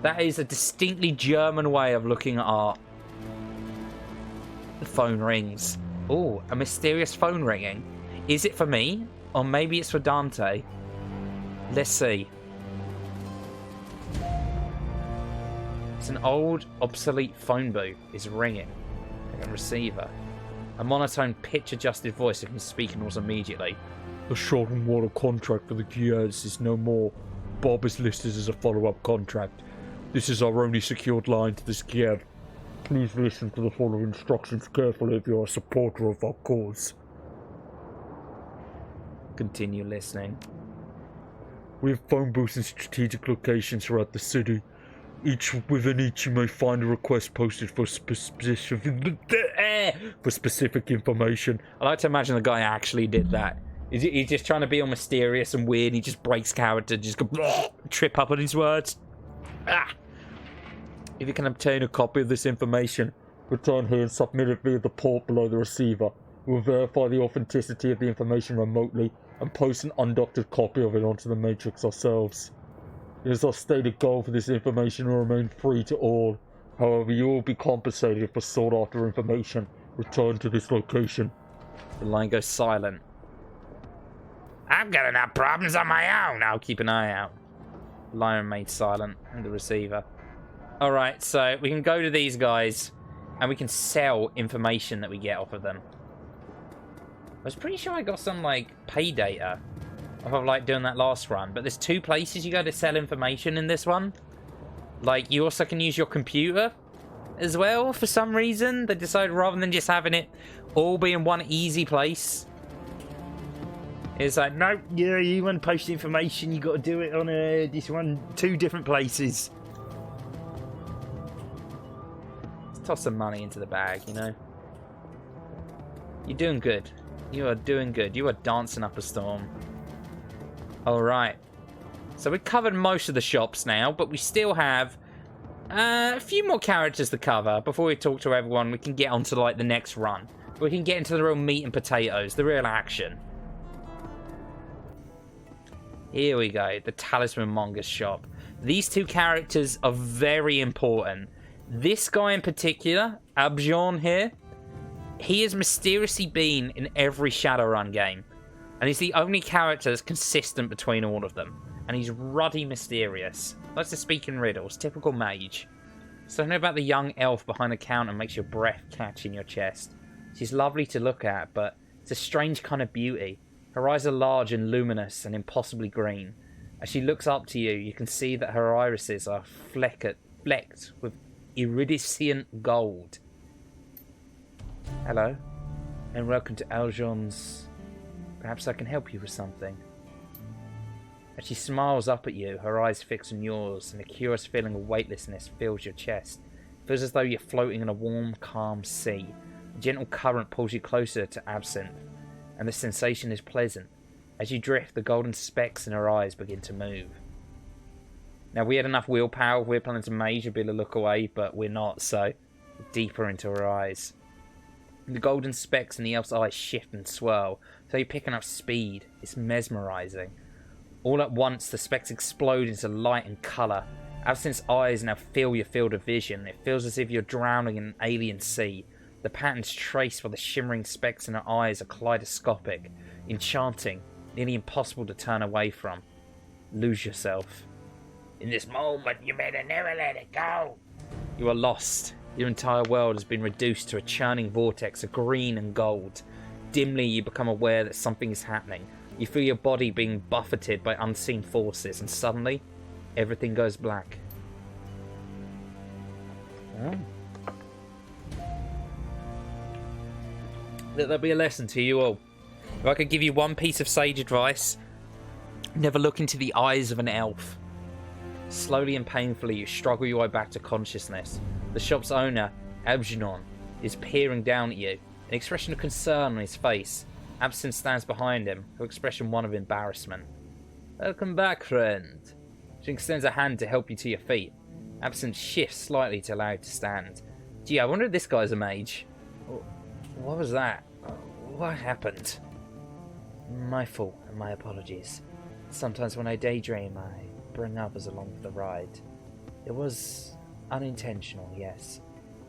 That is a distinctly German way of looking at art. The phone rings. Oh, a mysterious phone ringing. Is it for me? Or maybe it's for Dante? Let's see. It's an old, obsolete phone booth. It's ringing. A receiver. A monotone, pitch-adjusted voice that can speak and was immediately. The Shadowrun water contract for the gears is no more. Bob is listed as a follow-up contract. This is our only secured line to this gear. Please listen to the following instructions carefully if you are a supporter of our cause. Continue listening. We have phone booths in strategic locations throughout the city. Within each you may find a request posted for specific information. I like to imagine the guy actually did that. He's just trying to be all mysterious and weird. He just breaks character, just go trip up on his words. If you can obtain a copy of this information, return here and submit it via the port below the receiver. We will verify the authenticity of the information remotely and post an undoctored copy of it onto the Matrix ourselves. It is our stated goal for this information to remain free to all. However, you will be compensated for sought-after information returned to this location. The line goes silent. I've got enough problems on my own. I'll keep an eye out. The line remains silent in the receiver. Alright, so we can go to these guys and we can sell information that we get off of them. I was pretty sure I got some, like, pay data off of, like, doing that last run. But there's 2 places you go to sell information in this one. Like, you also can use your computer as well, for some reason. They decided rather than just having it all be in one easy place. It's like, nope, yeah, you want to post information, you got to do it on this one, 2 different places. Let's toss some money into the bag, you know. You're doing good. You are doing good. You are dancing up a storm. Alright. So we've covered most of the shops now, but we still have a few more characters to cover before we talk to everyone. We can get on to, like, the next run. We can get into the real meat and potatoes, the real action. Here we go, the Talisman Monger's shop. These 2 characters are very important. This guy in particular, Abjon here, he has mysteriously been in every Shadowrun game. And he's the only character that's consistent between all of them. And he's ruddy mysterious. Likes to speak in riddles, typical mage. Something about the young elf behind the counter makes your breath catch in your chest. She's lovely to look at, but it's a strange kind of beauty. Her eyes are large and luminous and impossibly green. As she looks up to you, you can see that her irises are flecked with iridescent gold. Hello, and welcome to Aljon's. Perhaps I can help you with something. As she smiles up at you, her eyes fixed on yours, and a curious feeling of weightlessness fills your chest. It feels as though you're floating in a warm, calm sea. A gentle current pulls you closer to Absinthe, and the sensation is pleasant. As you drift, the golden specks in her eyes begin to move. Now, we had enough willpower. We're planning to mage, be able to look away, but we're not, so deeper into her eyes. The golden specks in the elf's eyes shift and swirl, so you're picking up speed. It's mesmerizing. All at once, the specks explode into light and colour. Absinth's eyes now fill your field of vision. It feels as if you're drowning in an alien sea. The patterns traced by the shimmering specks in her eyes are kaleidoscopic, enchanting, nearly impossible to turn away from. Lose yourself. In this moment, you better never let it go. You are lost. Your entire world has been reduced to a churning vortex of green and gold. Dimly, you become aware that something is happening. You feel your body being buffeted by unseen forces, and suddenly, everything goes black. Oh. Let that be a lesson to you all. If I could give you one piece of sage advice, never look into the eyes of an elf. Slowly and painfully, you struggle your way back to consciousness. The shop's owner, Algernon, is peering down at you, an expression of concern on his face. Absinthe stands behind him, her expression one of embarrassment. Welcome back, friend. She extends a hand to help you to your feet. Absinthe shifts slightly to allow you to stand. Gee, I wonder if this guy's a mage. What was that? What happened? My fault, and my apologies. Sometimes when I daydream, I bring others along for the ride. It was unintentional, yes.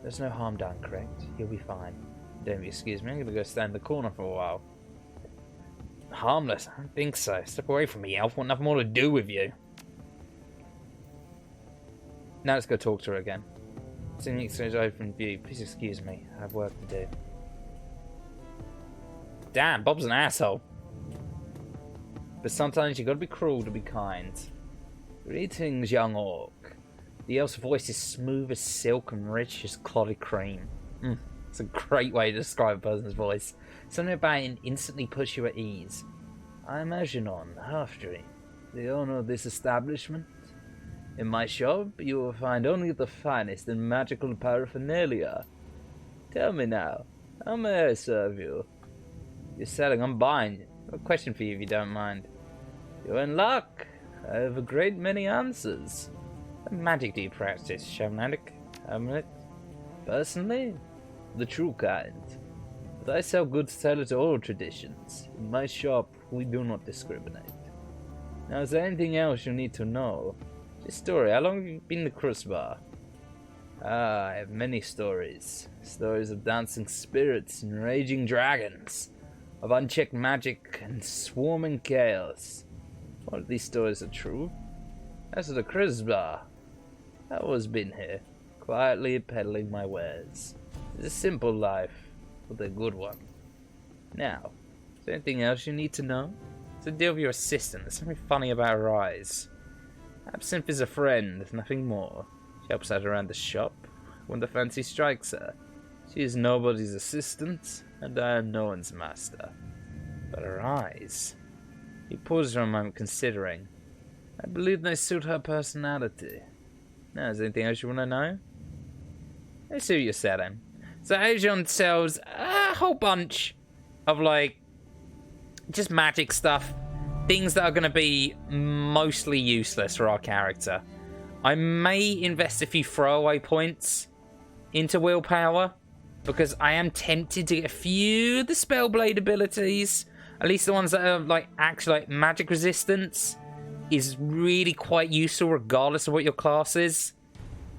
There's no harm done, correct? You'll be fine. Don't excuse me, I'm gonna go stand in the corner for a while. Harmless? I don't think so. Step away from me, elf. Want nothing more to do with you. Now let's go talk to her again. Seeing the exchange open view, please excuse me. I have work to do. Damn, Bob's an asshole. But sometimes you gotta be cruel to be kind. Greetings, young orc. The elf's voice is smooth as silk and rich as clotted cream. It's a great way to describe a person's voice. Something about it instantly puts you at ease. I'm Algernon, half-dream, the owner of this establishment. In my shop, you will find only the finest in magical paraphernalia. Tell me now, how may I serve you? You're selling, I'm buying. I have a question for you if you don't mind. You're in luck. I have a great many answers. What magic do you practice, shamanic? Hamlet? Personally, the true kind. But I sell goods tailored to all traditions. In my shop, we do not discriminate. Now, is there anything else you need to know? Just story, how long have you been to Krusbar? I have many stories. Stories of dancing spirits and raging dragons. Of unchecked magic and swarming chaos. All of these stories are true. As for the Krusbar, I've always been here, quietly peddling my wares. It's a simple life, but a good one. Now, is there anything else you need to know? It's a deal with your assistant. There's something funny about her eyes. Absinthe is a friend, nothing more. She helps out around the shop when the fancy strikes her. She is nobody's assistant, and I am no one's master. But her eyes... He paused for a moment, considering. I believe they suit her personality. Now, is there anything else you want to know? Let's see what you're selling. So, Aegon sells a whole bunch of, like, just magic stuff. Things that are going to be mostly useless for our character. I may invest a few throwaway points into willpower, because I am tempted to get a few of the Spellblade abilities. At least the ones that are, like, actually, like, magic resistance is really quite useful regardless of what your class is.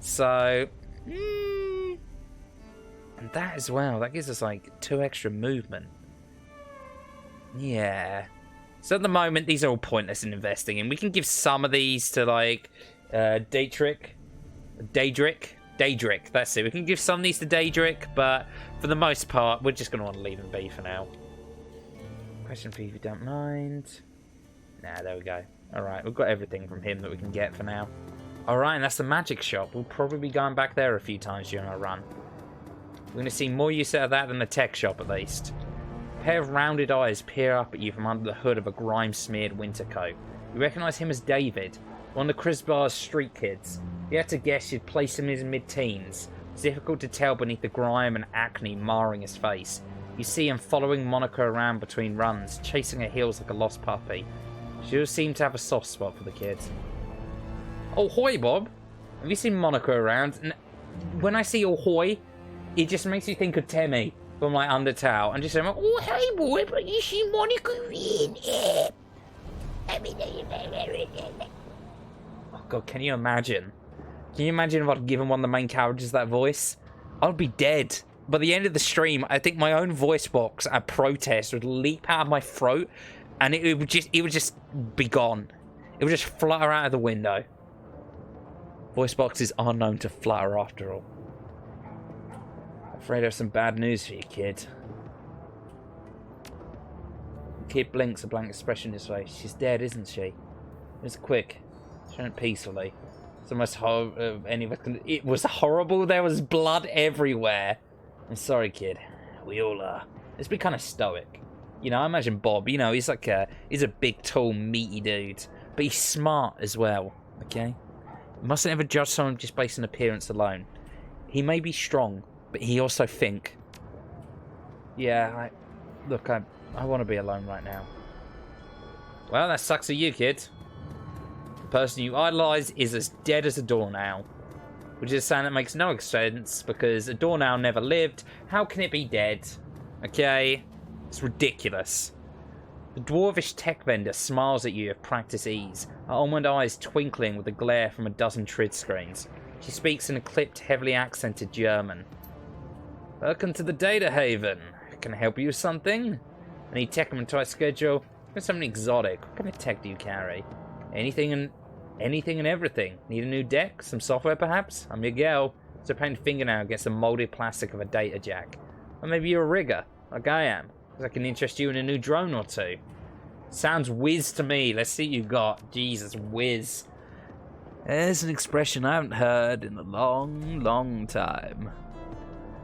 So, and that as well, that gives us, like, 2 extra movement. Yeah. So at the moment, these are all pointless in investing in. We can give some of these to, like, Daedric, that's it. We can give some of these to Daedric, but for the most part, we're just going to want to leave them be for now. Question for you if you don't mind. Nah, there we go. Alright, we've got everything from him that we can get for now. Alright, and that's the magic shop. We'll probably be going back there a few times during our run. We're going to see more use out of that than the tech shop, at least. A pair of rounded eyes peer up at you from under the hood of a grime-smeared winter coat. You recognise him as David, one of the Krusbar's street kids. If you had to guess, you'd place him in his mid-teens. It's difficult to tell beneath the grime and acne marring his face. You see him following Monica around between runs, chasing her heels like a lost puppy. She does seem to have a soft spot for the kids. Oh, hoy, Bob. Have you seen Monica around? And when I see oh, hoy, it just makes you think of Temmie from, like, Undertale. And just say, oh, hey, boy, but you see Monica in? Oh god, can you imagine? Can you imagine if I'd given one of the main characters that voice? I'd be dead. By the end of the stream, I think my own voice box at protest would leap out of my throat, and it would just be gone. It would just flutter out of the window. Voice boxes are known to flutter after all. I'm afraid I have some bad news for you, kid. The kid blinks, a blank expression in his face. She's dead, isn't she? It was quick. She went peacefully. It's the most horrible. It was horrible. There was blood everywhere. I'm sorry, kid. We all are. Let's be kind of stoic. You know, I imagine Bob. You know, he's a big, tall, meaty dude, but he's smart as well. Okay. You mustn't ever judge someone just based on appearance alone. He may be strong, but he also think. Yeah, I want to be alone right now. Well, that sucks for you, kid. The person you idolize is as dead as a doornail. Which is saying that makes no sense, because a doornail never lived. How can it be dead? Okay? It's ridiculous. The dwarvish tech vendor smiles at you with practice ease, her almond eyes twinkling with the glare from a dozen trid screens. She speaks in a clipped, heavily accented German. Welcome to the Data Haven. Can I help you with something? Any tech on a tight schedule? Got something exotic. What kind of tech do you carry? Anything and everything. Need a new deck? Some software, perhaps? I'm your girl. So paint fingernail against the molded plastic of a data jack. Or maybe you're a rigger, like I am. Because I can interest you in a new drone or two. Sounds whiz to me. Let's see what you got. Jesus, whiz. There's an expression I haven't heard in a long, long time.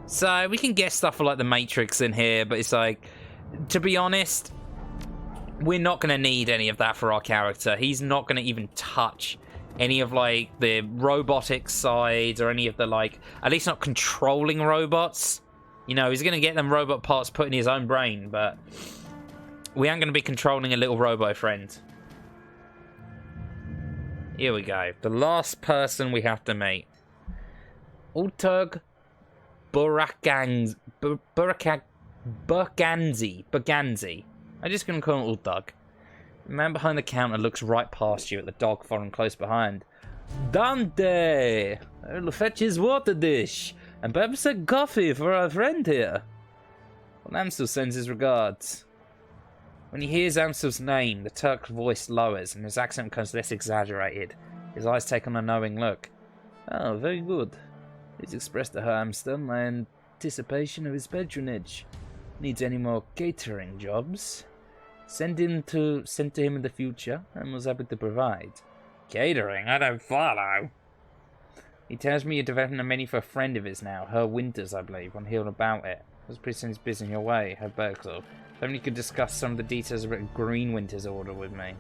So, we can get stuff for, like, the Matrix in here, but it's like, to be honest, we're not going to need any of that for our character. He's not going to even touch any of, like, the robotic sides or any of the, like, at least not controlling robots. You know, he's going to get them robot parts put in his own brain, but we aren't going to be controlling a little robo friend. Here we go. The last person we have to meet. Ultug Buraganzi. I'm just going to call him Ultug. The man behind the counter looks right past you at the dog following close behind. Dante! I'll fetch his water dish. And perhaps a coffee for our friend here. Well, Amstel sends his regards. When he hears Amstel's name, the Turk's voice lowers and his accent becomes less exaggerated. His eyes take on a knowing look. Oh, very good. He's expressed to her Amstel my anticipation of his patronage. Needs any more catering jobs? Sent to him in the future, and was happy to provide. Catering? I don't follow. He tells me you're developing a menu for a friend of his now, her Winters, I believe, when hearing about it. I was pretty his business your way, her Berkeley. If only you could discuss some of the details of a Green Winter's order with me.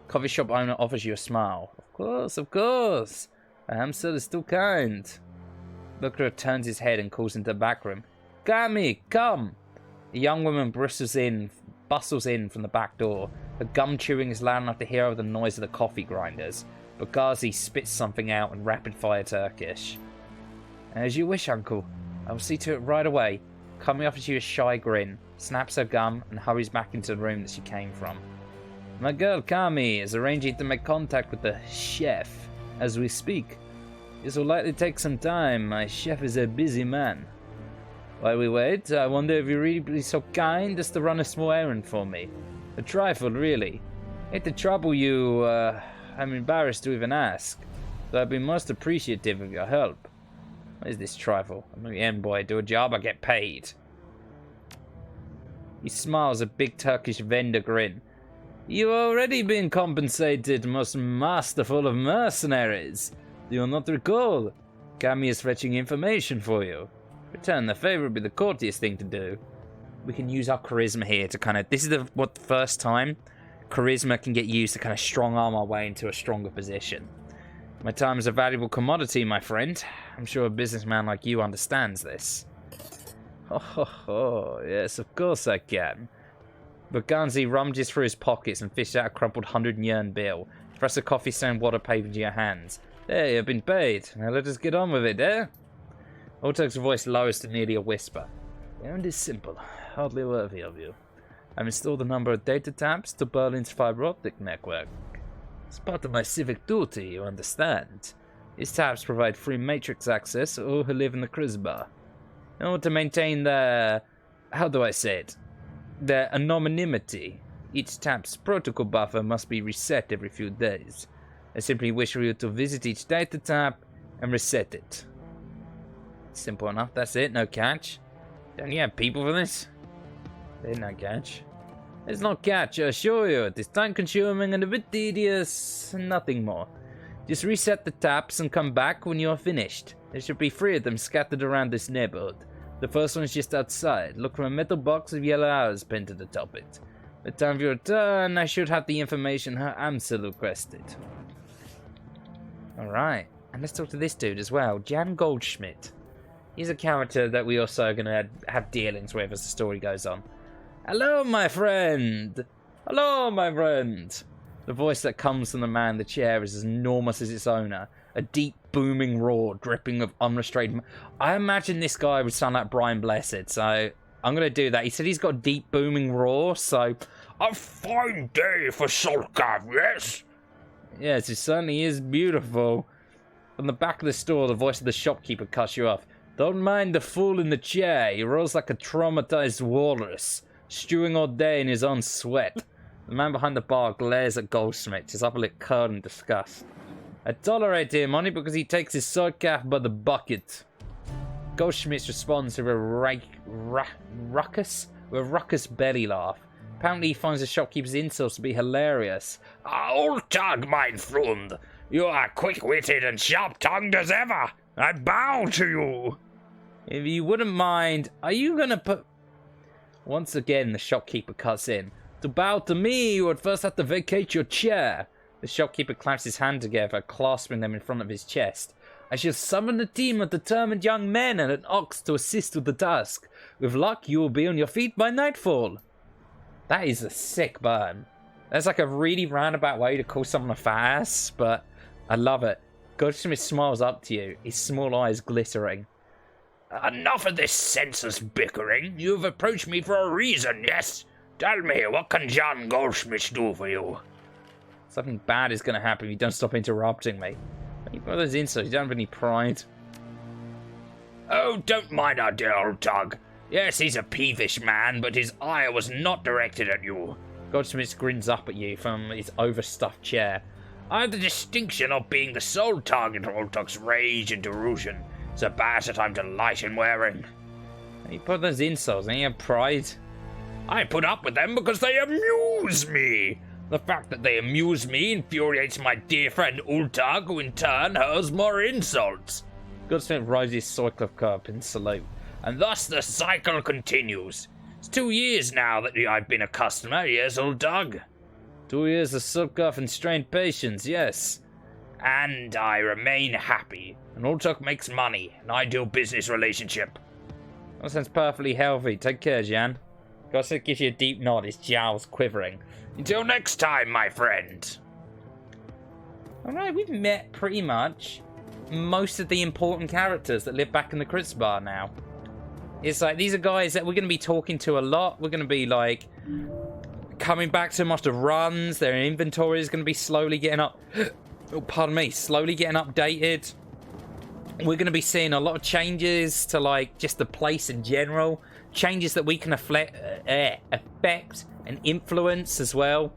Coffee shop owner offers you a smile. Of course, of course. Amstel is still kind. Booker turns his head and calls into the back room. Kami, come! A young woman bustles in from the back door. Her gum chewing is loud enough to hear over the noise of the coffee grinders. But Ghazi spits something out in rapid-fire Turkish. As you wish, Uncle. I will see to it right away. Kami offers you a shy grin, snaps her gum, and hurries back into the room that she came from. My girl Kami is arranging to make contact with the chef as we speak. This will likely take some time. My chef is a busy man. While we wait, I wonder if you'd really be so kind as to run a small errand for me. A trifle, really. Hate to trouble you, I'm embarrassed to even ask, though I'd be most appreciative of your help. What is this trifle? I'm the end boy, do a job, I get paid. He smiles a big Turkish vendor grin. You've already been compensated, most masterful of mercenaries. Do you not recall? Kami is fetching information for you. Return the favor would be the courteous thing to do. We can use our charisma here to kind of... This is the first time charisma can get used to kind of strong arm our way into a stronger position. My time is a valuable commodity, my friend. I'm sure a businessman like you understands this. Oh, yes, of course I can. But Ganzi rummages through his pockets and fishes out a crumpled 100-yen bill. Thrusts a coffee-stained water paper into your hands. There, you've been paid. Now let us get on with it, eh? Ultug's voice lowers to nearly a whisper. The errand is simple, hardly worthy of you. I've installed a number of data taps to Berlin's fiber optic network. It's part of my civic duty, you understand. These taps provide free matrix access to all who live in the Krizbar. In order to maintain their... how do I say it? Their anonymity. Each tap's protocol buffer must be reset every few days. I simply wish for you to visit each data tap and reset it. Simple enough, that's it, no catch. Don't you have people for this? There's no catch. There's no catch, I assure you. It is time consuming and a bit tedious, and nothing more. Just reset the taps and come back when you are finished. There should be 3 of them scattered around this neighborhood. The first one is just outside. Look for a metal box with yellow arrows pinned to the top of it. By the time of your return, I should have the information her Amsel requested. Alright, and let's talk to this dude as well, Jan Goldschmidt. He's a character that we also are going to have dealings with as the story goes on. Hello, my friend! Hello, my friend! The voice that comes from the man in the chair is as enormous as its owner. A deep, booming roar, dripping with unrestrained... I imagine this guy would sound like Brian Blessed, so I'm going to do that. He said he's got a deep, booming roar, so... A fine day for Solkav, yes? Yes, it certainly is beautiful. From the back of the store, the voice of the shopkeeper cuts you off. Don't mind the fool in the chair. He rolls like a traumatized walrus, stewing all day in his own sweat. The man behind the bar glares at Goldsmith, his upper lip curled in disgust. I tolerate him only because he takes his swordcraft by the bucket. Goldschmidt responds with a ruckus belly laugh. Apparently he finds the shopkeeper's insults to be hilarious. Old tug, mein Freund! You are quick-witted and sharp-tongued as ever! I bow to you! If you wouldn't mind, are you gonna put... Once again, the shopkeeper cuts in. To bow to me, you would first have to vacate your chair. The shopkeeper clamps his hands together, clasping them in front of his chest. I shall summon a team of determined young men and an ox to assist with the task. With luck, you will be on your feet by nightfall. That is a sick burn. That's like a really roundabout way to call someone a fat ass, but I love it. Goldsmith smiles up to you, his small eyes glittering. Enough of this senseless bickering. You've approached me for a reason, yes? Tell me, what can John Goldsmith do for you? Something bad is going to happen if you don't stop interrupting me. You brothers insults, you don't have any pride. Oh, don't mind our dear old tug. Yes, he's a peevish man, but his ire was not directed at you. Goldsmith grins up at you from his overstuffed chair. I have the distinction of being the sole target of old tug's rage and derision. It's a badge that I'm delight in wearing. You put those insults, and you have pride. I put up with them because they amuse me. The fact that they amuse me infuriates my dear friend Ultag, who in turn hurls more insults. Goldsmith rises his sword cup in salute, and thus the cycle continues. It's 2 years now that I've been a customer, yes, Ultag? 2 years of Sulkov and strained patience, yes. And I remain happy. And Ultag makes money, an ideal business relationship. That sounds perfectly healthy. Take care, Jan. Goldsmith gives you a deep nod, his jowls quivering. Until next time, my friend. Alright, we've met pretty much most of the important characters that live back in the Krizbar now. It's like, these are guys that we're going to be talking to a lot. We're going to be, like, coming back to them after runs. Their inventory is going to be slowly getting up... Oh, pardon me. Slowly getting updated. We're going to be seeing a lot of changes to, like, just the place in general. Changes that we can affect and influence as well.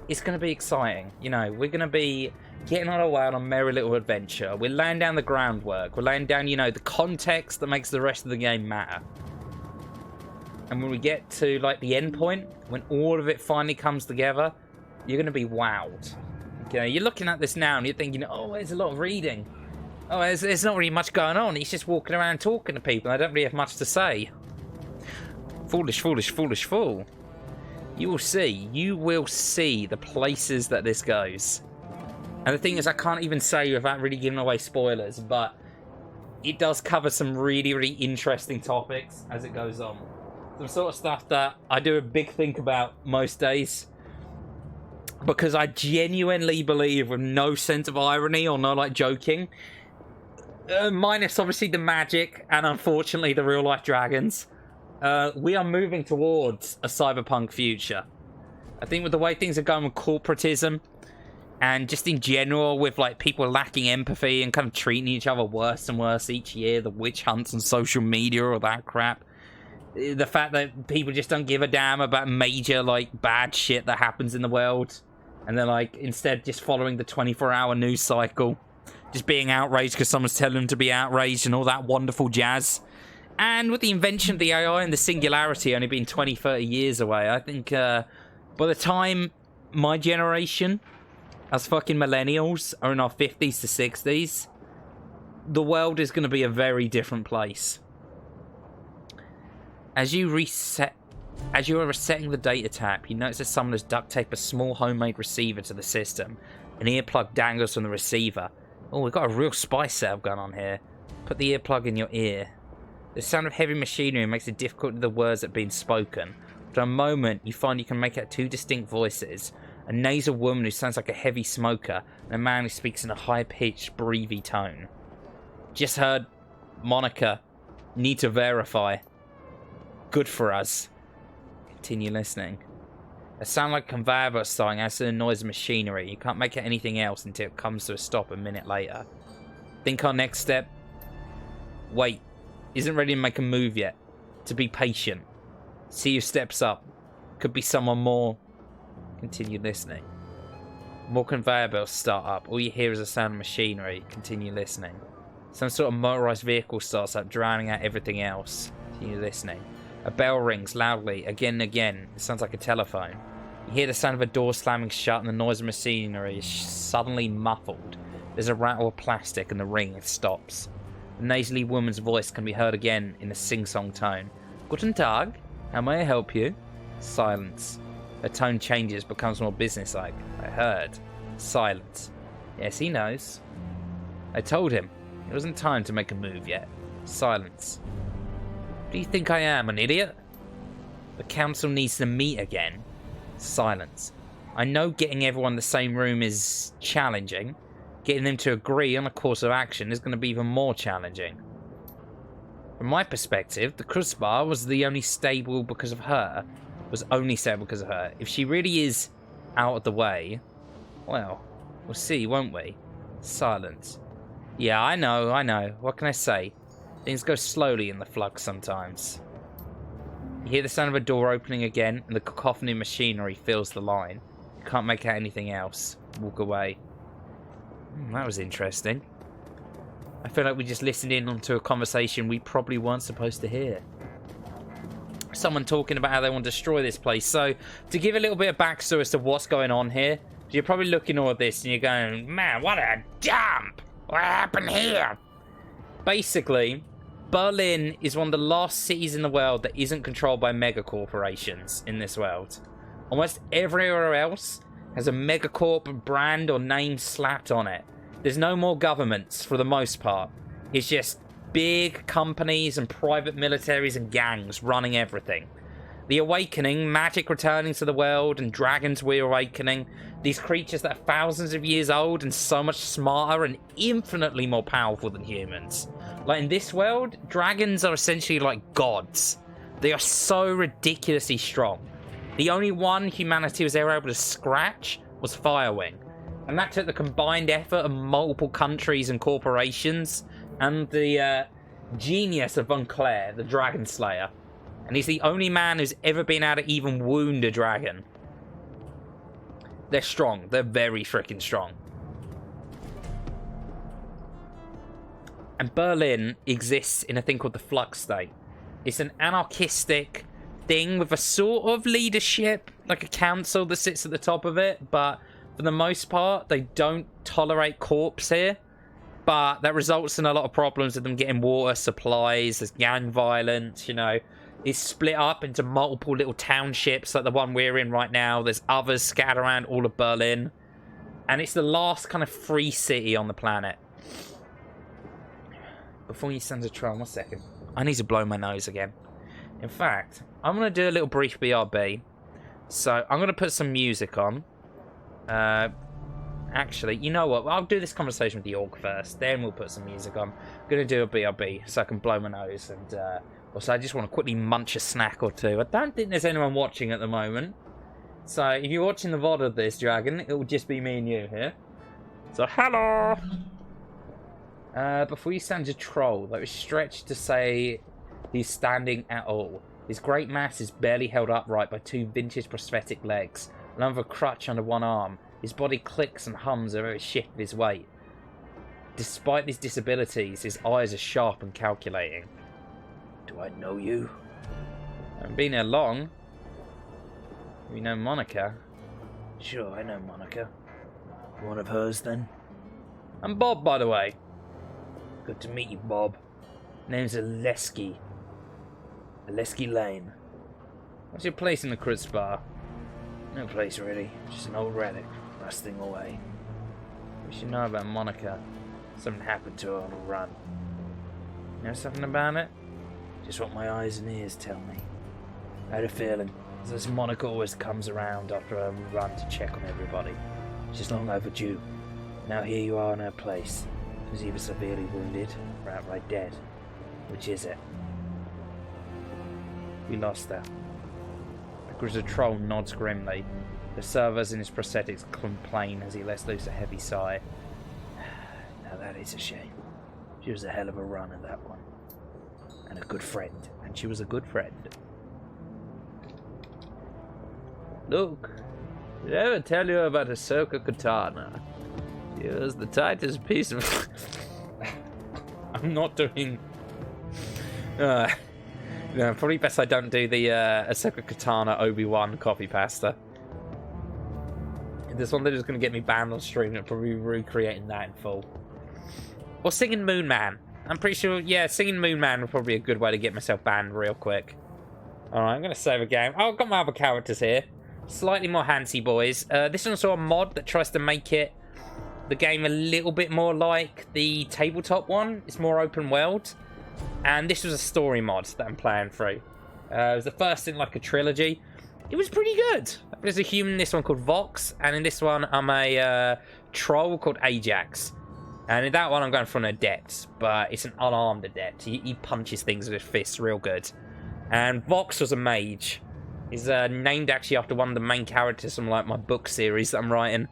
It's going to be exciting. You know, we're going to be getting on our way on a merry little adventure. We're laying down the groundwork. We're laying down, you know, the context that makes the rest of the game matter. And when we get to, like, the end point, when all of it finally comes together, you're going to be wowed. You know, you're looking at this now and you're thinking, oh, there's a lot of reading. Oh, there's not really much going on. He's just walking around talking to people. I don't really have much to say. Foolish, foolish, foolish fool. You will see the places that this goes. And the thing is, I can't even say without really giving away spoilers, but it does cover some really, really interesting topics as it goes on. Some sort of stuff that I do a big think about most days. Because I genuinely believe, with no sense of irony or no, like, joking, minus obviously the magic and unfortunately the real life dragons, We are moving towards a cyberpunk future. I think with the way things are going with corporatism, and just in general with like people lacking empathy and kind of treating each other worse and worse each year, the witch hunts on social media, all that crap. The fact that people just don't give a damn about major like bad shit that happens in the world. And they're like, instead just following the 24-hour news cycle. Just being outraged because someone's telling them to be outraged and all that wonderful jazz. And with the invention of the AI and the singularity only being 20, 30 years away, I think by the time my generation, as fucking millennials, are in our 50s to 60s, the world is going to be a very different place. As you are resetting the data tap, you notice that someone has duct taped a small homemade receiver to the system. An earplug dangles from the receiver. Oh, we've got a real spice setup going on here. Put the earplug in your ear. The sound of heavy machinery makes it difficult to the words that are being spoken. For a moment, you find you can make out two distinct voices. A nasal woman who sounds like a heavy smoker, and a man who speaks in a high-pitched, breathy tone. Just heard Monica. Need to verify. Good for us. Continue listening. A sound like conveyor belt starting as to the noise of machinery. You can't make out anything else until it comes to a stop a minute later. Think our next step? Wait. Isn't ready to make a move yet. To be patient. See who steps up. Could be someone more. Continue listening. More conveyor belts start up. All you hear is the sound of machinery. Continue listening. Some sort of motorized vehicle starts up, drowning out everything else. Continue listening. A bell rings loudly, again and again. It sounds like a telephone. You hear the sound of a door slamming shut and the noise of machinery is suddenly muffled. There's a rattle of plastic and the ring stops. The nasally woman's voice can be heard again in a sing-song tone. Guten Tag, how may I help you? Silence. Her tone changes, becomes more businesslike. I heard. Silence. Yes, he knows. I told him. It wasn't time to make a move yet. Silence. Do you think I am, an idiot? The council needs to meet again. Silence. I know getting everyone in the same room is challenging. Getting them to agree on a course of action is going to be even more challenging. From my perspective, the Krusbar was only stable because of her. If she really is out of the way, well, we'll see, won't we? Silence. Yeah, I know. What can I say? Things go slowly in the flux sometimes. You hear the sound of a door opening again, and the cacophony of machinery fills the line. You can't make out anything else. Walk away. That was interesting. I feel like we just listened in onto a conversation we probably weren't supposed to hear. Someone talking about how they want to destroy this place. So, to give a little bit of backstory as to what's going on here, you're probably looking at all this and you're going, man, what a jump! What happened here? Basically, Berlin is one of the last cities in the world that isn't controlled by mega corporations in this world. Almost everywhere else has a megacorp brand or name slapped on it. There's no more governments for the most part. It's just big companies and private militaries and gangs running everything. The Awakening, magic returning to the world, and dragons reawakening. These creatures that are thousands of years old and so much smarter and infinitely more powerful than humans. Like in this world, dragons are essentially like gods. They are so ridiculously strong. The only one humanity was ever able to scratch was Firewing. And that took the combined effort of multiple countries and corporations and the genius of Von Claire, the Dragon Slayer. And he's the only man who's ever been able to even wound a dragon. They're strong. They're very freaking strong. And Berlin exists in a thing called the Flux State. It's an anarchistic thing with a sort of leadership, like a council that sits at the top of it, but for the most part, they don't tolerate corpse here. But that results in a lot of problems with them getting water, supplies, there's gang violence, you know. It's split up into multiple little townships like the one we're in right now. There's others scattered around all of Berlin. And it's the last kind of free city on the planet. Before you send a trial, 1 second. I need to blow my nose again. In fact, I'm going to do a little brief BRB. So, I'm going to put some music on. Actually, you know what? I'll do this conversation with the orc first. Then we'll put some music on. I'm going to do a BRB so I can blow my nose and Also, I just want to quickly munch a snack or two. I don't think there's anyone watching at the moment. So, if you're watching the VOD of this, Dragon, it will just be me and you here. So, hello! Before you stand a troll, that was stretched to say he's standing at all. His great mass is barely held upright by two vintage prosthetic legs, along with a crutch under one arm. His body clicks and hums at every shift of his weight. Despite his disabilities, his eyes are sharp and calculating. Do I know you? I haven't been here long. You know Monica? Sure, I know Monica. One of hers, then? I'm Bob, by the way. Good to meet you, Bob. Name's Aleski. Aleski Lane. What's your place in the Cruz Bar? No place, really. Just an old relic, rusting away. We should know about Monica. Something happened to her on a run. You know something about it? Just what my eyes and ears tell me. I had a feeling. This Monica always comes around after a run to check on everybody. She's long overdue. Now here you are in her place. She's either severely wounded or outright dead. Which is it? We lost her. The Grizzled Troll nods grimly. The servers in his prosthetics complain as he lets loose a heavy sigh. Now that is a shame. She was a hell of a run at that one. And a good friend. And she was a good friend. Look, did I ever tell you about Ahsoka Katana? She was the tightest piece of... I'm not doing... no, probably best I don't do the Ahsoka Katana Obi-Wan copy pasta. If this one they're just going to get me banned on stream, I'll probably be recreating that in full. Or singing Moon Man. I'm pretty sure, yeah, singing Moon Man would probably be a good way to get myself banned real quick. Alright, I'm going to save a game. Oh, I've got my other characters here. Slightly more handsy boys. This one's sort of a mod that tries to make the game a little bit more like the tabletop one. It's more open world. And this was a story mod that I'm playing through. It was the first in like a trilogy. It was pretty good. There's a human in this one called Vox. And in this one, I'm a troll called Ajax. And in that one, I'm going for an adept. But it's an unarmed adept. He punches things with his fists real good. And Vox was a mage. He's named actually after one of the main characters from like my book series that I'm writing.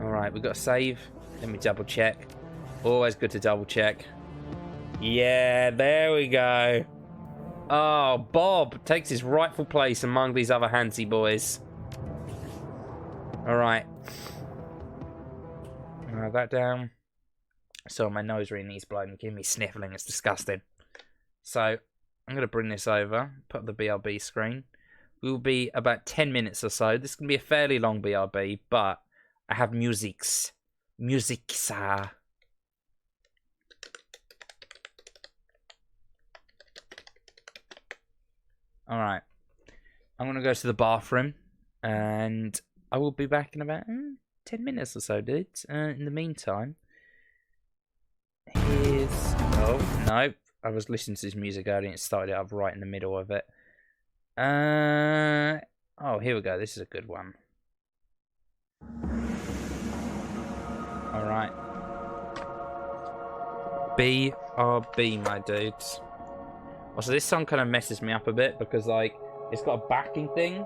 Alright, we've got a save. Let me double check. Always good to double check. Yeah, there we go. Oh, Bob takes his rightful place among these other handsy boys. Alright. Write that down. So my nose really needs blowing, giving me sniffling. It's disgusting. So I'm going to bring this over, put up the BRB screen. We'll be about 10 minutes or so. This is going to be a fairly long BRB, but I have musics. Musicsa. Alright. I'm going to go to the bathroom, and I will be back in about 10 minutes or so, dudes. In the meantime, here's... Oh, no. I was listening to this music earlier and it started up right in the middle of it. Oh, here we go. This is a good one. Alright. BRB, my dudes. Also, this song kind of messes me up a bit because, like, it's got a backing thing.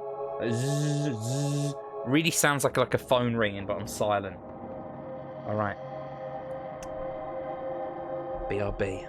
Really sounds like a phone ringing, but I'm silent. Alright. BRB.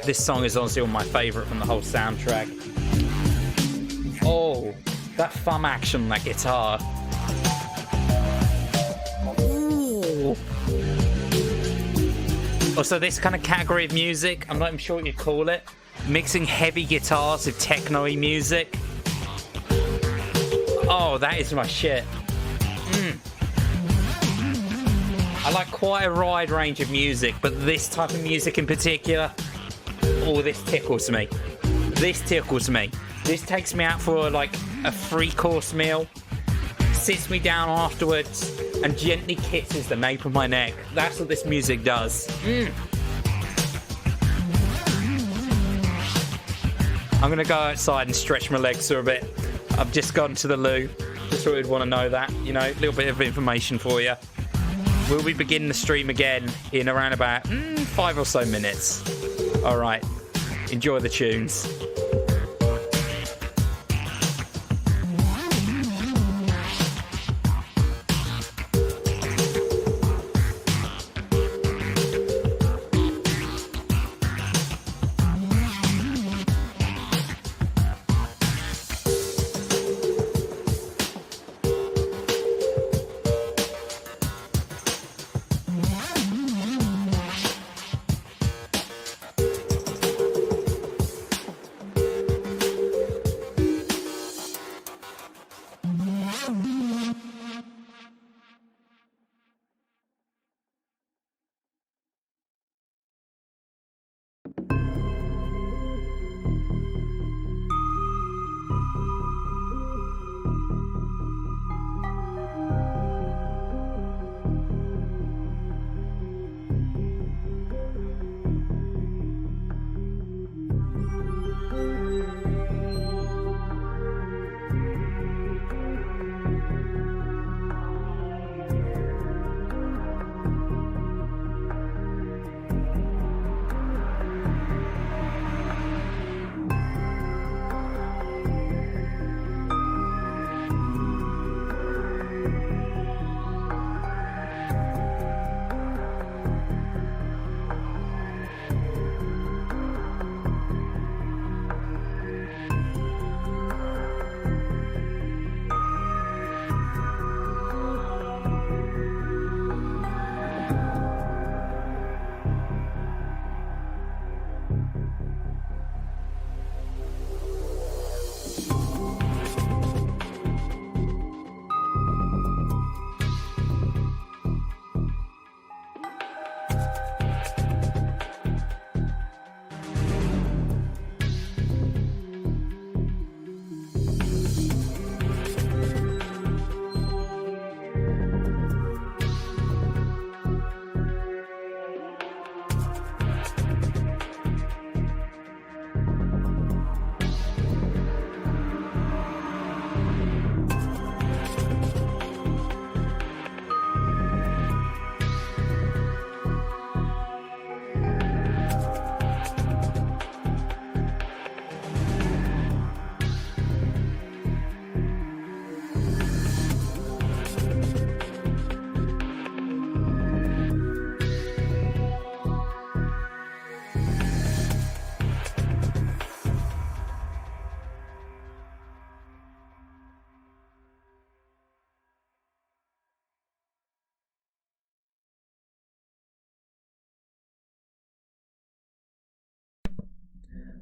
This song is honestly one of my favourite from the whole soundtrack. Oh, that thumb action on that guitar. Ooh. Also, this kind of category of music, I'm not even sure what you'd call it. Mixing heavy guitars with techno-y music. Oh, that is my shit. I like quite a wide range of music, but this type of music in particular, oh, this tickles me. This tickles me. This takes me out for like a 3-course meal, sits me down afterwards, and gently kisses the nape of my neck. That's what this music does. I'm gonna go outside and stretch my legs for a bit. I've just gone to the loo. Just thought you'd want to know that, you know, a little bit of information for you. We'll be beginning the stream again in around about 5 or so minutes. All right, enjoy the tunes.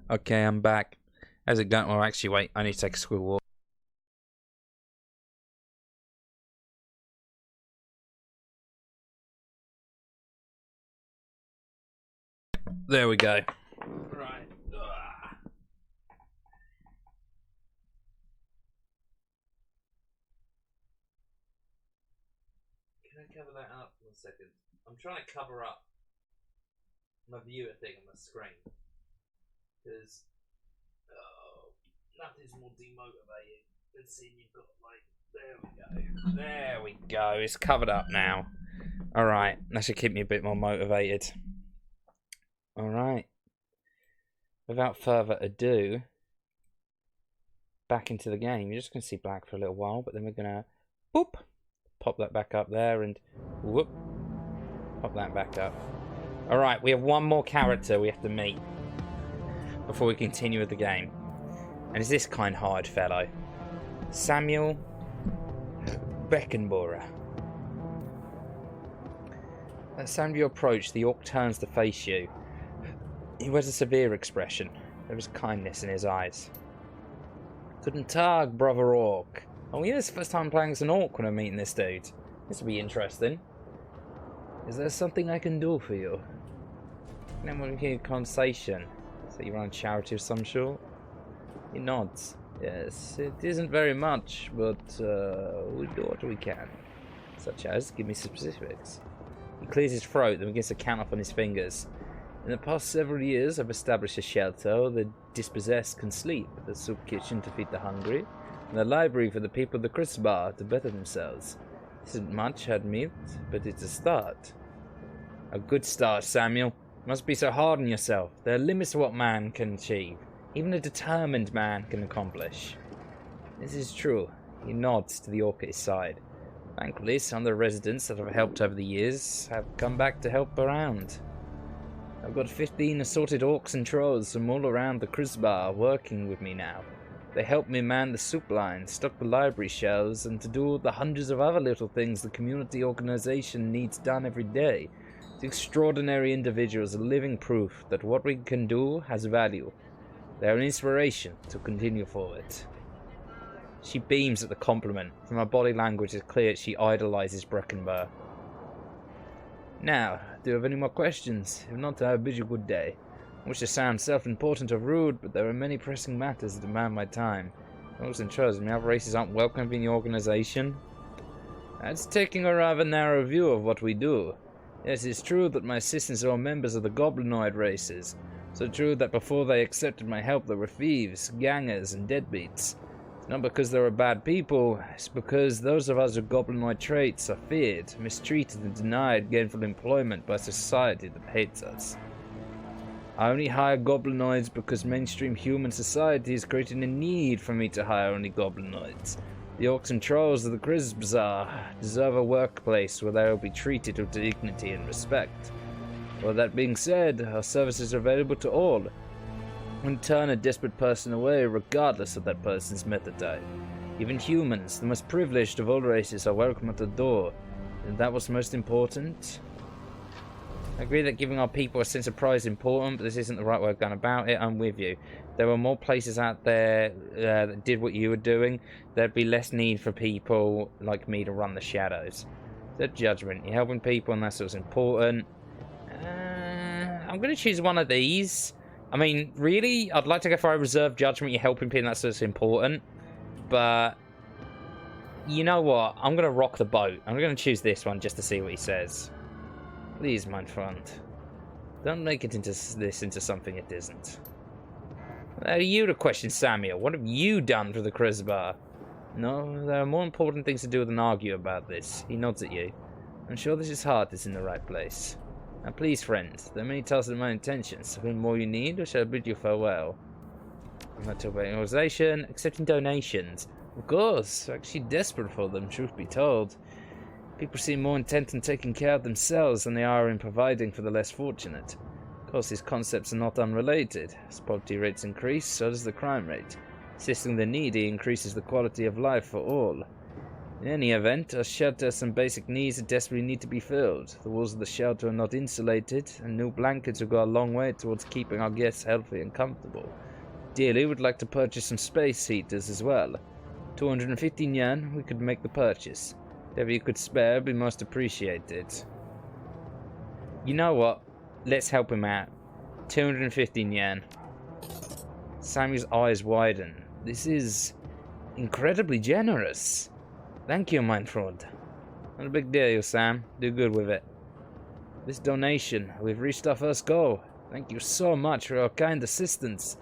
Okay, I'm back. How's it going? Well, actually, wait. I need to take a squirrel walk. There we go. Right. Can I cover that up 1 second? I'm trying to cover up my viewer thing on the screen. Because nothing's more demotivating than seeing you've got, like, there we go. There we go. It's covered up now. Alright, that should keep me a bit more motivated. Alright. Without further ado, back into the game. You're just going to see black for a little while, but then we're going to boop, pop that back up there and whoop, pop that back up. Alright, we have one more character we have to meet. before we continue with the game. And it's this kind-hearted fellow, Samuel Beckenbauer. As Samuel approached, the orc turns to face you. He wears a severe expression. There is kindness in his eyes. Guten Tag, brother orc. Oh yeah, it's the first time playing as an orc when I'm meeting this dude. This will be interesting. Is there something I can do for you? Then we'll hear a conversation. So you run a charity of some sort? He nods. Yes, it isn't very much, but we'll do what we can. Such as, give me specifics. He clears his throat, then begins to count up on his fingers. In the past several years, I've established a shelter where the dispossessed can sleep, a soup kitchen to feed the hungry, and a library for the people of the Crisbar to better themselves. This isn't much, I admit, but it's a start. A good start, Samuel. You must be so hard on yourself. There are limits to what man can achieve. Even a determined man can accomplish. This is true. He nods to the orc at his side. Thankfully, some of the residents that I've helped over the years have come back to help around. I've got 15 assorted orcs and trolls from all around the Crisbar working with me now. They help me man the soup line, stock the library shelves, and to do all the hundreds of other little things the community organization needs done every day. The extraordinary individuals are living proof that what we can do has value. They are an inspiration to continue forward. She beams at the compliment. From her body language, it's clear she idolizes Breckenbauer. Now, do you have any more questions? If not, I bid you good day. I wish to sound self-important or rude, but there are many pressing matters that demand my time. Orcs and trolls and other races aren't welcome in the organization. That's taking a rather narrow view of what we do. Yes, it's true that my assistants are all members of the goblinoid races. So true that before they accepted my help, there were thieves, gangers, and deadbeats. It's not because they were bad people, it's because those of us with goblinoid traits are feared, mistreated, and denied gainful employment by society that hates us. I only hire goblinoids because mainstream human society is creating a need for me to hire only goblinoids. The orcs and trolls of the Crisbar deserve a workplace where they will be treated with dignity and respect. Well, that being said, our services are available to all. We can turn a desperate person away regardless of that person's method type. Even humans, the most privileged of all races, are welcome at the door. Isn't that what's most important? I agree that giving our people a sense of pride is important, but this isn't the right way of going about it. I'm with you. There were more places out there that did what you were doing. There'd be less need for people like me to run the shadows. The judgment. You're helping people and that's what's important. I'm going to choose one of these. I mean, really, I'd like to go for a reserve judgment. You're helping people and that's what's important. But, you know what? I'm going to rock the boat. I'm going to choose this one just to see what he says. Please, my friend, don't make it into something it isn't. Are you to question Samuel? What have you done for the Crisbar? No, there are more important things to do than argue about this. He nods at you. I'm sure that his heart is in the right place. Now please, friend, there are many tales of my intentions. If any more you need, I shall bid you farewell. I'm not talking about an organization, accepting donations. Of course, I'm actually desperate for them, truth be told. People seem more intent on taking care of themselves than they are in providing for the less fortunate. Of course, these concepts are not unrelated. As poverty rates increase, so does the crime rate. Assisting the needy increases the quality of life for all. In any event, our shelter has some basic needs that desperately need to be filled. The walls of the shelter are not insulated, and new blankets will go a long way towards keeping our guests healthy and comfortable. Ideally, we'd like to purchase some space heaters as well. 215 yen, we could make the purchase. Whatever you could spare would be most appreciated. You know what? Let's help him out. 215 yen. Samuel's eyes widen. This is incredibly generous. Thank you, mein Freund. Not a big deal, Sam. Do good with it. This donation, we've reached our first goal. Thank you so much for your kind assistance.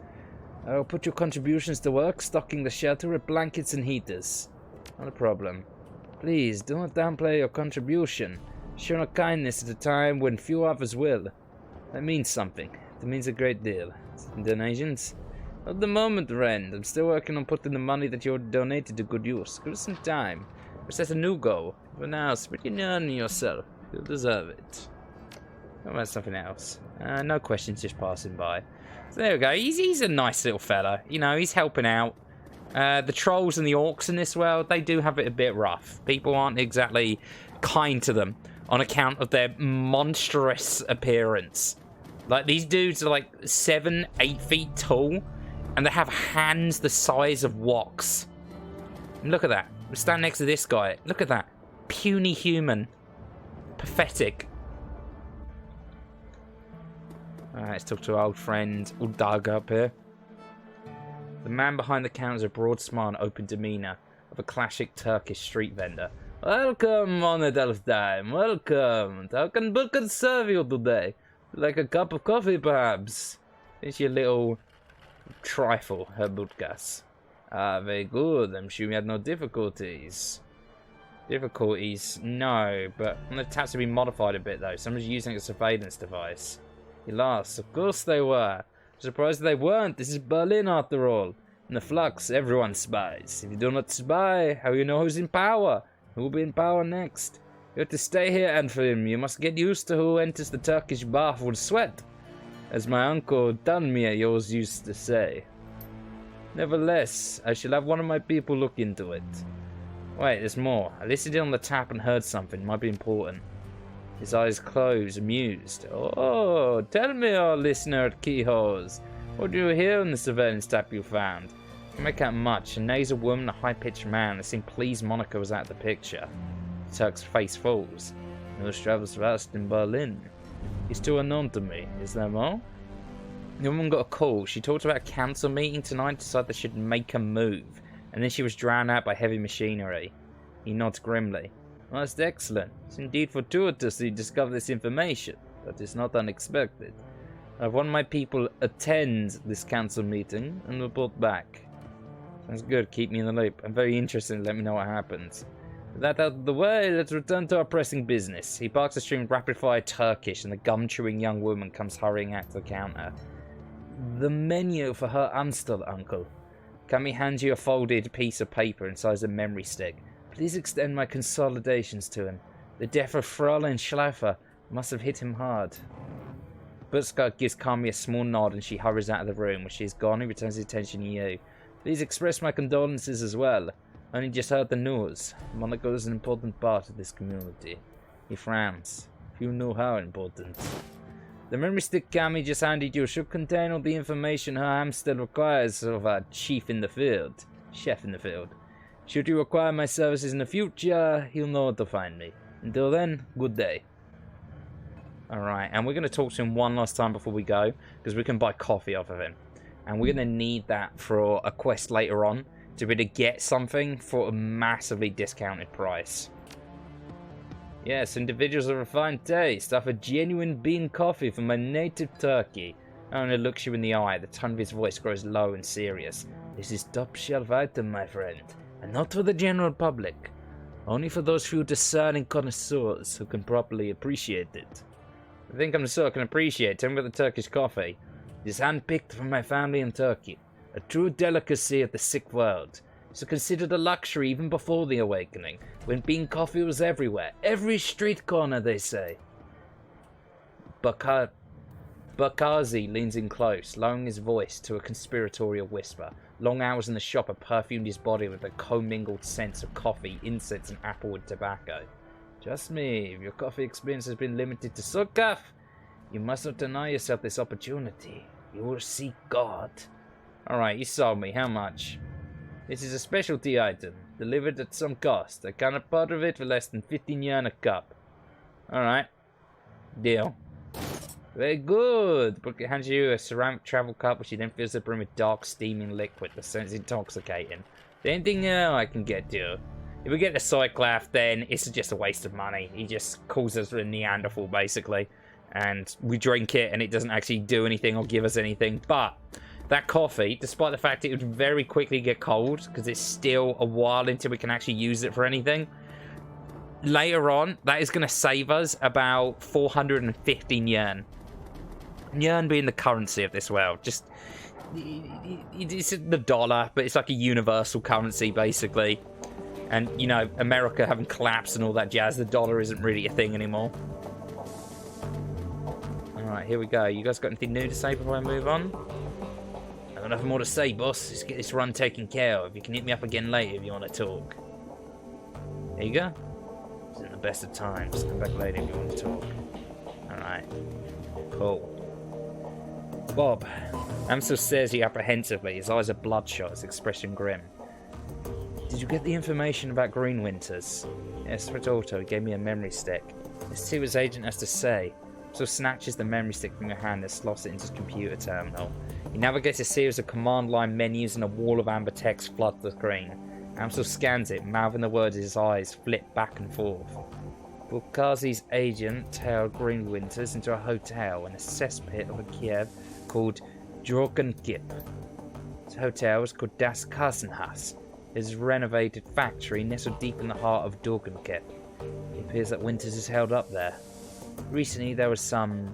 I will put your contributions to work, stocking the shelter with blankets and heaters. Not a problem. Please, do not downplay your contribution. Show no kindness at a time when few others will. That means something. It means a great deal. Donations? At the moment, Rend. I'm still working on putting the money that you donated to good use. Give us some time. We'll set a new goal. For now, spread your none on yourself. You'll deserve it. How about something else? No questions, just passing by. So there we go. He's a nice little fella. You know, he's helping out. The trolls and the orcs in this world, they do have it a bit rough. People aren't exactly kind to them on account of their monstrous appearance. Like, these dudes are like 7, 8 feet tall, and they have hands the size of woks. And look at that. We stand next to this guy. Look at that. Puny human. Pathetic. Alright, let's talk to our old friend Uldag up here. The man behind the counter has a broad smile and open demeanour of a classic Turkish street vendor. Welcome, honoured Elfdime. Welcome. How can serve you today? Like a cup of coffee, perhaps? It's your little trifle, Herr Butgas. Ah, very good. I'm sure you had no difficulties. Difficulties? No, but the taps have been modified a bit, though. Someone's using a surveillance device. Alas, of course they were. Surprised they weren't. This is Berlin, after all. In the flux, everyone spies. If you do not spy, how you know who's in power? Who will be in power next? You have to stay here, Anfim. You must get used to who enters the Turkish bath with sweat. As my uncle Tanmir yours used to say. Nevertheless, I shall have one of my people look into it. Wait, there's more. I listened in on the tap and heard something. Might be important. His eyes closed, amused. Oh, tell me, oh, listener at Keyholes. What do you hear in the surveillance tap you found? I make out much. A nasal woman, a high-pitched man. It seemed pleased Monica was out of the picture. Turk's face falls. News travels fast in Berlin. He's too unknown to me. Is that all? The woman got a call. She talked about a council meeting tonight, decided they should make a move. And then she was drowned out by heavy machinery. He nods grimly. Most excellent. It's indeed fortuitous that you discover this information, but it's not unexpected. I have one of my people attend this council meeting and report back. Sounds good. Keep me in the loop. I'm very interested. Let me know what happens. With that out of the way, let's return to our pressing business. He barks a string of rapid-fire Turkish, and the gum-chewing young woman comes hurrying out to the counter. The menu for her Amstel, uncle. Kami hands you a folded piece of paper inside a memory stick. Please extend my consolidations to him. The death of Fräulein Schleifer must have hit him hard. Butzka gives Kami a small nod and she hurries out of the room. When she is gone, he returns his attention to you. Please express my condolences as well. I only just heard the news. Monaco is an important part of this community. He frowns. Few know how important. The memory stick Kami just handed you should contain all the information her Amstel requires of a chef in the field. Should you require my services in the future, he'll know where to find me. Until then, good day. Alright, and we're going to talk to him one last time before we go, because we can buy coffee off of him. And we're going to need that for a quest later on, to be able to get something for a massively discounted price. Yes, individuals of refined taste offer genuine bean coffee from my native Turkey. Owner looks you in the eye, the tone of his voice grows low and serious. This is top shelf item, my friend. And not for the general public. Only for those few discerning connoisseurs who can properly appreciate it. I think I'm so I can appreciate it. Tell me about the Turkish coffee. It is hand-picked from my family in Turkey. A true delicacy of the sick world. It's considered a luxury even before the awakening, when bean coffee was everywhere. Every street corner, they say. Bakazi leans in close, lowering his voice to a conspiratorial whisper. Long hours in the shop have perfumed his body with a commingled scents of coffee, incense, and applewood tobacco. Trust me, if your coffee experience has been limited to Sukaf, you must not deny yourself this opportunity. You will seek God. Alright, you sold me. How much? This is a specialty item, delivered at some cost. I cannot part of it for less than 15 yen a cup. Alright. Deal. Very good. Brooke hands you a ceramic travel cup, which he then fills up with dark, steaming liquid that sounds intoxicating. The only thing I can get to. If we get the Cyclaf, then it's just a waste of money. He just calls us a Neanderthal, basically. And we drink it, and it doesn't actually do anything or give us anything. But that coffee, despite the fact it would very quickly get cold, because it's still a while until we can actually use it for anything, later on, that is going to save us about 415 yen. Yen being the currency of this world. Just, it's the dollar, but it's like a universal currency, basically. And, you know, America having collapsed and all that jazz, the dollar isn't really a thing anymore. Alright, Alright, here we go. You guys got anything new to say before I move on? I've got nothing more to say, boss. Let's get this run taken care of. You can hit me up again later if you want to talk. There you go. It's in the best of times. Come back later if you want to talk. Alright. Cool. Bob. Amsel stares at you apprehensively. His eyes are bloodshot, his expression grim. Did you get the information about Green Winters? Yes, Otto gave me a memory stick. Let's see what his agent has to say. So snatches the memory stick from your hand and slots it into his computer terminal. He navigates a series of command line menus and a wall of amber text floods the screen. Amsel scans it, mouthing the words as his eyes flip back and forth. Bulkazi's agent tailed Green Winters into a hotel in a cesspit of a Kiev called Dragonfall. His hotel is called Das Kassenhaus. His renovated factory nestled deep in the heart of Dragonfall. It appears that Winters is held up there. Recently there was some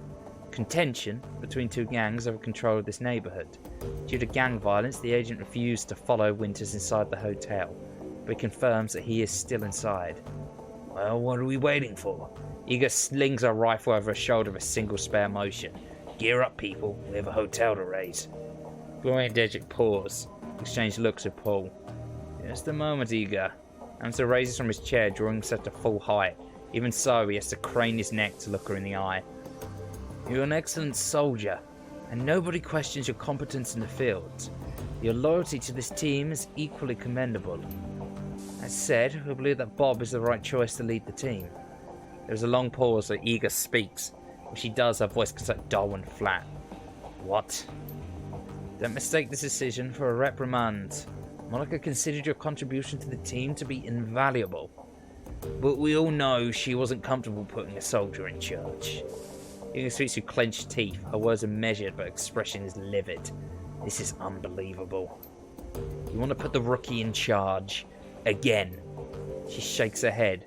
contention between two gangs over control of this neighbourhood. Due to gang violence, the agent refused to follow Winters inside the hotel, but he confirms that he is still inside. Well, what are we waiting for? Igor slings a rifle over his shoulder with a single spare motion. Gear up, people. We have a hotel to raise. Gloria and Dedrick pause, exchange looks with Paul. Just a moment, Igor. Amsel raises from his chair, drawing himself to full height. Even so, he has to crane his neck to look her in the eye. You're an excellent soldier, and nobody questions your competence in the field. Your loyalty to this team is equally commendable. As said, we believe that Bob is the right choice to lead the team. There's a long pause where Igor speaks. When she does, her voice gets like dull and flat. What? Don't mistake this decision for a reprimand. Monica considered your contribution to the team to be invaluable. But we all know she wasn't comfortable putting a soldier in charge. Igor speaks through clenched teeth. Her words are measured, but expression is livid. This is unbelievable. You want to put the rookie in charge? Again. She shakes her head.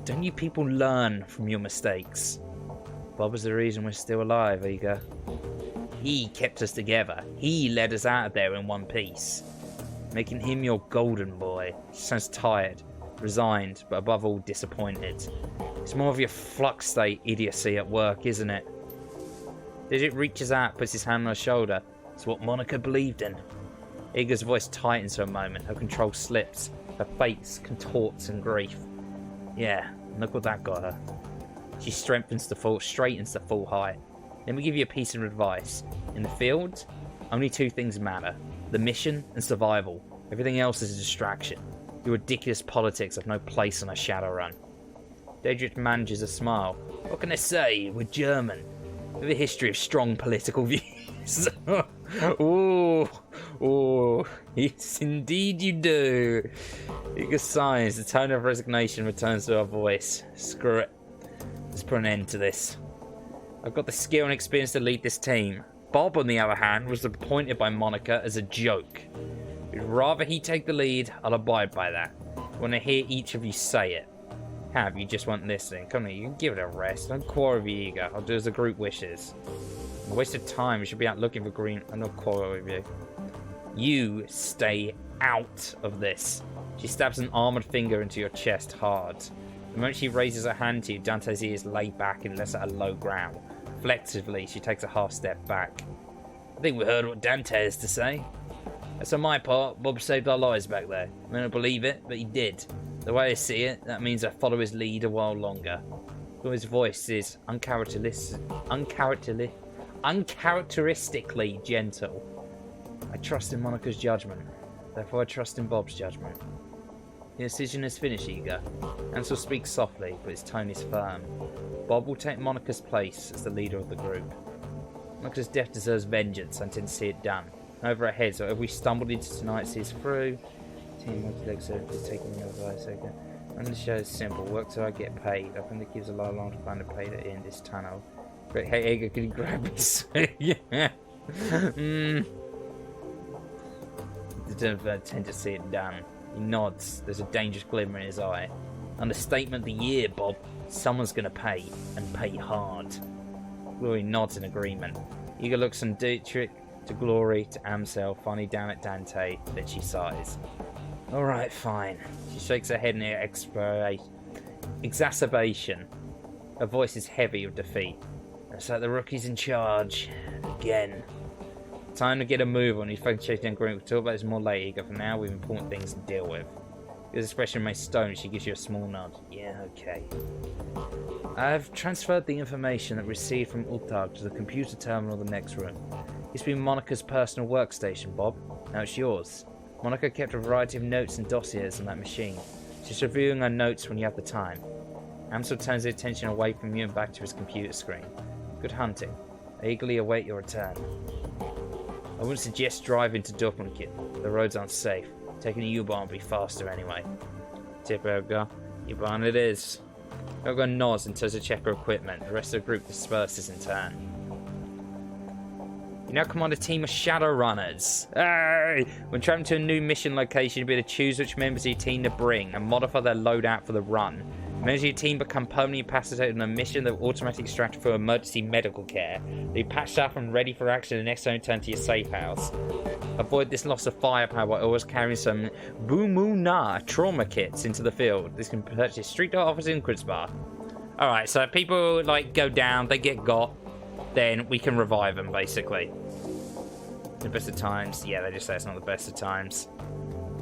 Don't you people learn from your mistakes? Bob is the reason we're still alive, Igor. He kept us together. He led us out of there in one piece. Making him your golden boy. She sounds tired, resigned, but above all disappointed. It's more of your flux state idiocy at work, isn't it? Digit reaches out, puts his hand on her shoulder. It's what Monica believed in. Igor's voice tightens for a moment. Her control slips. Her face contorts in grief. Yeah, look what that got her. She straightens to full height. Let me give you a piece of advice. In the field, only two things matter. The mission and survival. Everything else is a distraction. Your ridiculous politics have no place on a Shadowrun. Daedric manages a smile. What can I say? We're German. We have a history of strong political views. Ooh, yes indeed you do. Igor sighs. The tone of resignation returns to her voice. Screw it. Let's put an end to this. I've got the skill and experience to lead this team. Bob, on the other hand, was appointed by Monica as a joke. If rather he take the lead, I'll abide by that. I want to hear each of you say it. Have you just want listening? Come on, you can give it a rest. Don't quarrel with you, Igor. I'll do as the group wishes. A waste of time. We should be out looking for green. I'm not quarrel with you. You stay out of this. She stabs an armored finger into your chest hard. The moment she raises her hand to you, Dante's ears lay back and lets at a low growl. Reflectively, she takes a half step back. I think we heard what Dante has to say. As for my part, Bob saved our lives back there. I may not believe it, but he did. The way I see it, that means I follow his lead a while longer. Though his voice is uncharacteristically gentle. I trust in Monica's judgment. Therefore I trust in Bob's judgment. The decision is finished, Igor. Ansel speaks softly, but his tone is firm. Bob will take Monica's place as the leader of the group. Monica's death deserves vengeance. I intend to see it done. And over her head, so if we stumbled into tonight, see us through. Team multi-legs are taking the advice again. And the show is simple. Work till I get paid. I think it gives a lot long to find a paid at the end of this tunnel. But hey, Igor, can you grab me? Yeah. I tend to see it done. He nods. There's a dangerous glimmer in his eye. Understatement of the year, Bob. Someone's gonna pay, and pay hard. Glory nods in agreement. Igor looks from Dietrich to Glory to Amsel, finally down at Dante, then she sighs. Alright, fine. She shakes her head in exacerbation. Her voice is heavy with defeat. Looks like the rookie's in charge. Again. Time to get a move on. He's fucking chasing down. We'll talk about this more later. For now, we have important things to deal with. Because especially my stone, she gives you a small nod. Yeah, okay. I've transferred the information that we received from Ultag to the computer terminal in the next room. It's been Monica's personal workstation, Bob. Now it's yours. Monica kept a variety of notes and dossiers on that machine. She's reviewing her notes when you have the time. Amsel turns his attention away from you and back to his computer screen. Good hunting. I eagerly await your return. I wouldn't suggest driving to Duplicate. The roads aren't safe. Taking a U-Bahn would be faster anyway. Tip Edgar. U-Bahn it is. Edgar nods and turns to check her equipment. The rest of the group disperses in turn. You now command a team of Shadowrunners. Hey! When traveling to a new mission location, you'll be able to choose which members of your team to bring and modify their loadout for the run. Members of your team become permanently incapacitated on a mission that will automatically extract for emergency medical care. They'll be patched up and ready for action the next time you return to your safe house. Avoid this loss of firepower by always carrying some Boomuna trauma kits into the field. This can purchase street officers in Bar. Alright, so if people like go down, they get got, then we can revive them basically. The best of times. Yeah, they just say it's not the best of times.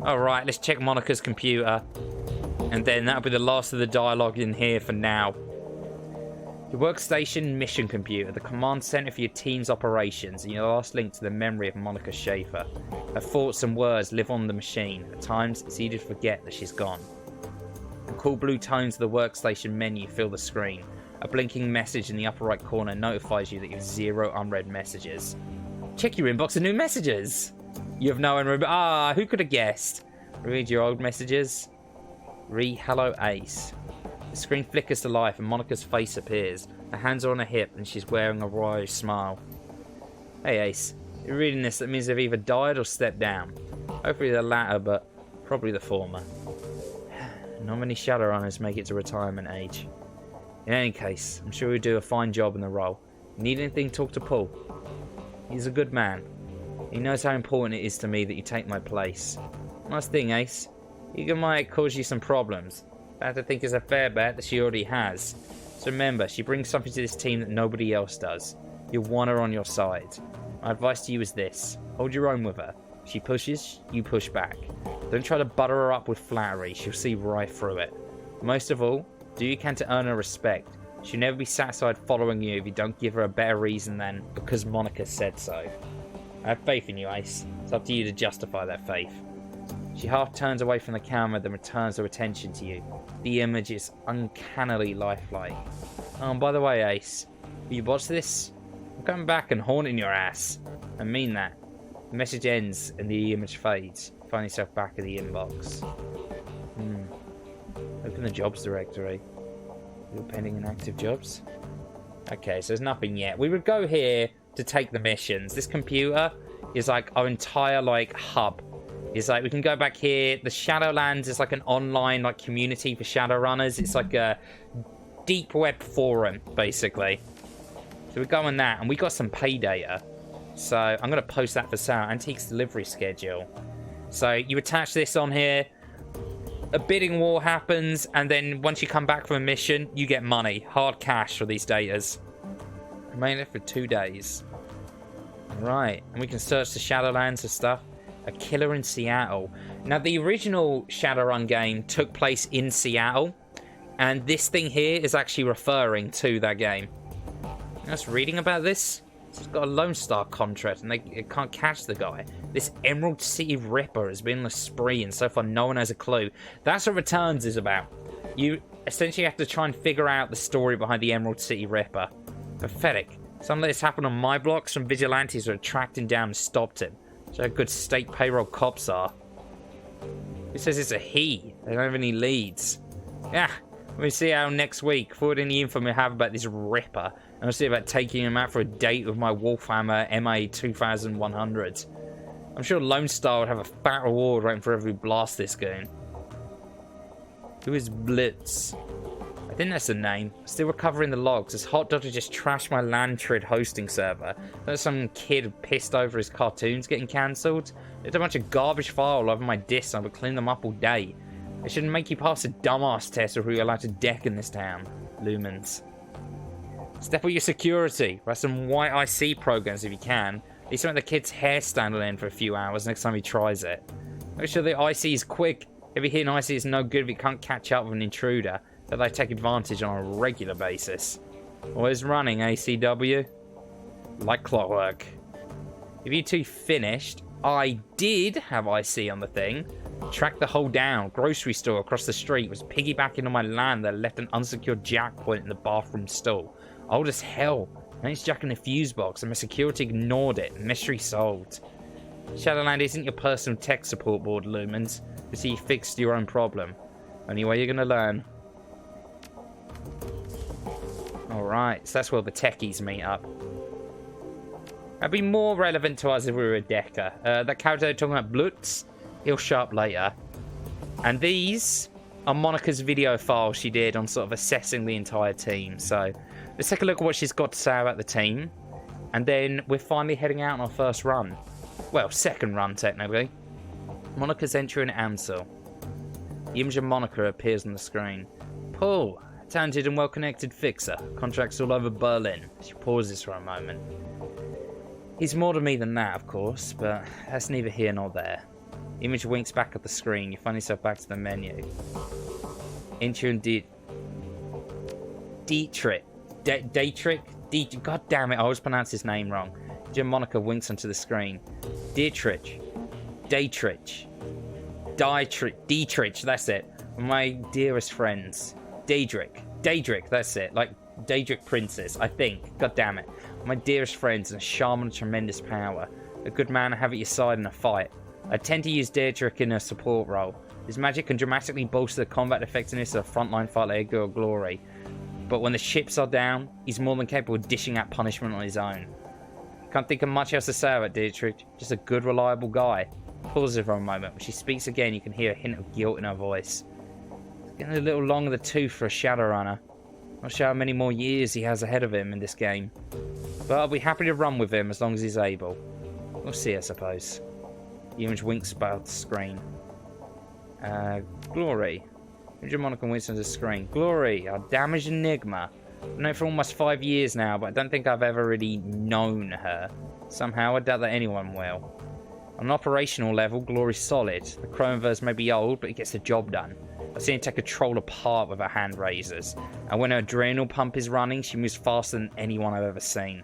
Alright, let's check Monica's computer. And then that'll be the last of the dialogue in here for now. Your workstation mission computer, the command center for your team's operations, and your last link to the memory of Monica Schaefer. Her thoughts and words live on the machine. At times, it's easy to forget that she's gone. The cool blue tones of the workstation menu fill the screen. A blinking message in the upper right corner notifies you that you have 0 unread messages. Check your inbox of new messages! You have no unread... Ah, who could have guessed? Read your old messages. Hello Ace. The screen flickers to life and Monica's face appears. Her hands are on her hip and she's wearing a wry smile. Hey Ace, you're reading this, that means they've either died or stepped down. Hopefully the latter, but probably the former. Not many Shadowrunners make it to retirement age. In any case, I'm sure you'll do a fine job in the role. Need anything, talk to Paul. He's a good man. He knows how important it is to me that you take my place. Nice thing, Ace. Ego might cause you some problems. I have to think it's a fair bet that she already has. So remember, she brings something to this team that nobody else does. You'll want her on your side. My advice to you is this. Hold your own with her. If she pushes, you push back. Don't try to butter her up with flattery. She'll see right through it. Most of all, do what you can to earn her respect. She'll never be satisfied following you if you don't give her a better reason than because Monica said so. I have faith in you, Ace. It's up to you to justify that faith. She half turns away from the camera, then returns her attention to you. The image is uncannily lifelike. Oh, and by the way, Ace, will you watch this? I'm coming back and haunting your ass. I mean that. The message ends and the image fades. Find yourself back in the inbox. Open the jobs directory. You're pending inactive jobs? Okay, so there's nothing yet. We would go here to take the missions. This computer is like our entire like hub. It's like we can go back here. The Shadowlands is like an online like community for Shadowrunners. It's like a deep web forum basically. So we're going that, and we got some pay data. So I'm gonna post that for sale. Antiques delivery schedule. So you attach this on here. A bidding war happens, and then once you come back from a mission, you get money, hard cash for these datas. Remain there for 2 days. Right, and we can search the Shadowlands for stuff. A killer in Seattle. Now, the original Shadowrun game took place in Seattle, and this thing here is actually referring to that game. I was reading about this. It's got a Lone Star contract, and they can't catch the guy. This Emerald City Ripper has been on a spree, and so far no one has a clue. That's what Returns is about. You essentially have to try and figure out the story behind the Emerald City Ripper. Pathetic. Something like this happened on my block. Some vigilantes were tracked him down and stopped him. So how good state payroll cops are. Who says it's a he? They don't have any leads. Yeah, we'll see how next week. Forward any info we have about this Ripper. And we'll see about taking him out for a date with my Wolfhammer MA 2100. I'm sure Lone Star would have a fat reward waiting for every blast this game. Who is Blitz? I think that's the name. Still recovering the logs. This hot dodger just trashed my Lantrid hosting server. There's some kid pissed over his cartoons getting cancelled. There's a bunch of garbage file all over my disks, and I would clean them up all day. It shouldn't make you pass a dumbass test if we're allowed to deck in this town. Lumens. Step up your security. Write some white IC programs if you can. At least make the kid's hair stand on end for a few hours next time he tries it. Make sure the IC is quick. If you hit an IC, it's no good if you can't catch up with an intruder that they take advantage on a regular basis. Always running, ACW. Like clockwork. If you two finished, I did have IC on the thing. Tracked the hole down. Grocery store across the street. Was piggybacking on my land that left an unsecured jack point in the bathroom stall. Old as hell. And it's jacking the fuse box and my security ignored it. Mystery solved. Shadowland isn't your personal tech support board, Lumens. You see, you fixed your own problem. Only way you're going to learn. Alright, so that's where the techies meet up. That'd be more relevant to us if we were a Decker. That character talking about Blutz, he'll show up later. And these are Monica's video files she did on sort of assessing the entire team. So let's take a look at what she's got to say about the team. And then we're finally heading out on our first run. Well, second run, technically. Monica's entering Ansel. The image of Monica appears on the screen. Paul, a talented and well-connected fixer. Contracts all over Berlin. She pauses for a moment. He's more to me than that, of course, but that's neither here nor there. The image winks back at the screen. You find yourself back to the menu. Enter and Dietrich. God damn it, I always pronounce his name wrong. Jim Monica winks onto the screen. Dietrich, that's it. My dearest friends. Daedric, that's it. Like Daedric Princess, I think. God damn it. My dearest friends and a shaman of tremendous power. A good man to have at your side in a fight. I tend to use Daedric in a support role. His magic can dramatically bolster the combat effectiveness of a frontline fight like Edgar or Glory. But when the ships are down, he's more than capable of dishing out punishment on his own. Can't think of much else to say about Dietrich. Just a good, reliable guy. Pauses for a moment. When she speaks again, you can hear a hint of guilt in her voice. It's getting a little long in the tooth for a Shadowrunner. Not sure how many more years he has ahead of him in this game. But I'll be happy to run with him as long as he's able. We'll see, I suppose. The image winks about the screen. Glory. Image of Monica winks on the screen. Glory, our damaged enigma. I've known her for almost 5 years now, but I don't think I've ever really known her. Somehow, I doubt that anyone will. On an operational level, Glory's solid. The Chronoverse may be old, but it gets the job done. I've seen her take a troll apart with her hand razors. And when her adrenal pump is running, she moves faster than anyone I've ever seen.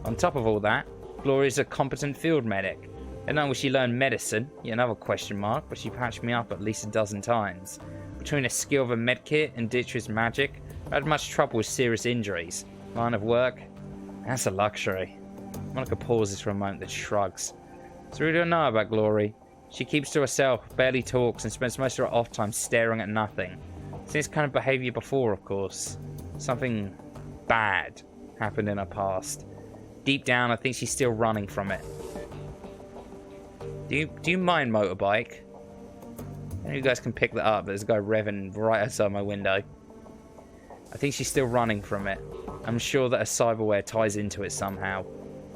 On top of all that, Glory's a competent field medic. And not will she learn medicine, yet another question mark, but she patched me up at least a dozen times. Between the skill of a medkit and Dietrich's magic, I had much trouble with serious injuries. Line of work? That's a luxury. Monica pauses for a moment, then shrugs. So we don't know about Glory. She keeps to herself, barely talks, and spends most of her off time staring at nothing. Seen this kind of behaviour before, of course. Something bad happened in her past. Deep down, I think she's still running from it. Do you mind, motorbike? I know you guys can pick that up, but there's a guy revving right outside my window. I think she's still running from it. I'm sure that her cyberware ties into it somehow.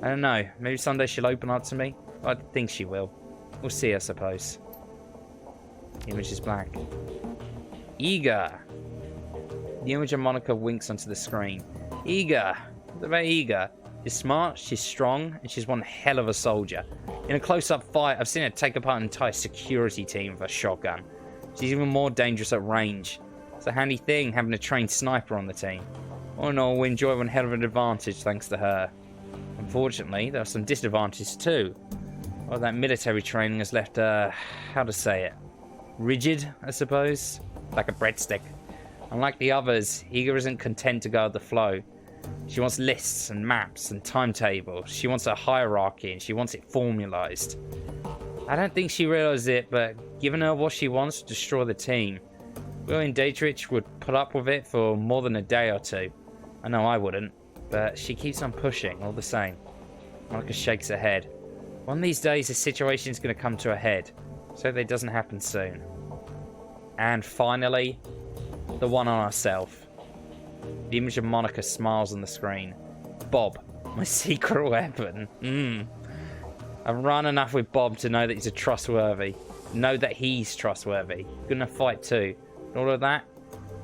I don't know, maybe someday she'll open up to me? I think she will. We'll see, I suppose. The image is black. Eager. The image of Monica winks onto the screen. Eager. What about Eager? She's smart, she's strong, and she's one hell of a soldier. In a close-up fight, I've seen her take apart an entire security team with a shotgun. She's even more dangerous at range. It's a handy thing having a trained sniper on the team. All in all, we enjoy one hell of an advantage thanks to her. Unfortunately, there are some disadvantages too. Well, that military training has left her, how to say it, rigid, I suppose? Like a breadstick. Unlike the others, Eager isn't content to go with the flow. She wants lists and maps and timetables. She wants a hierarchy and she wants it formalized. I don't think she realizes it, but giving her what she wants to destroy the team. Will and Dietrich would put up with it for more than a day or two. I know I wouldn't, but she keeps on pushing all the same. Monica shakes her head. One of these days, the situation's going to come to a head. So that it doesn't happen soon. And finally, the one on herself. The image of Monica smiles on the screen. Bob, my secret weapon. I've run enough with Bob to know that he's trustworthy. Know that he's trustworthy. Good enough fight too. And all of that,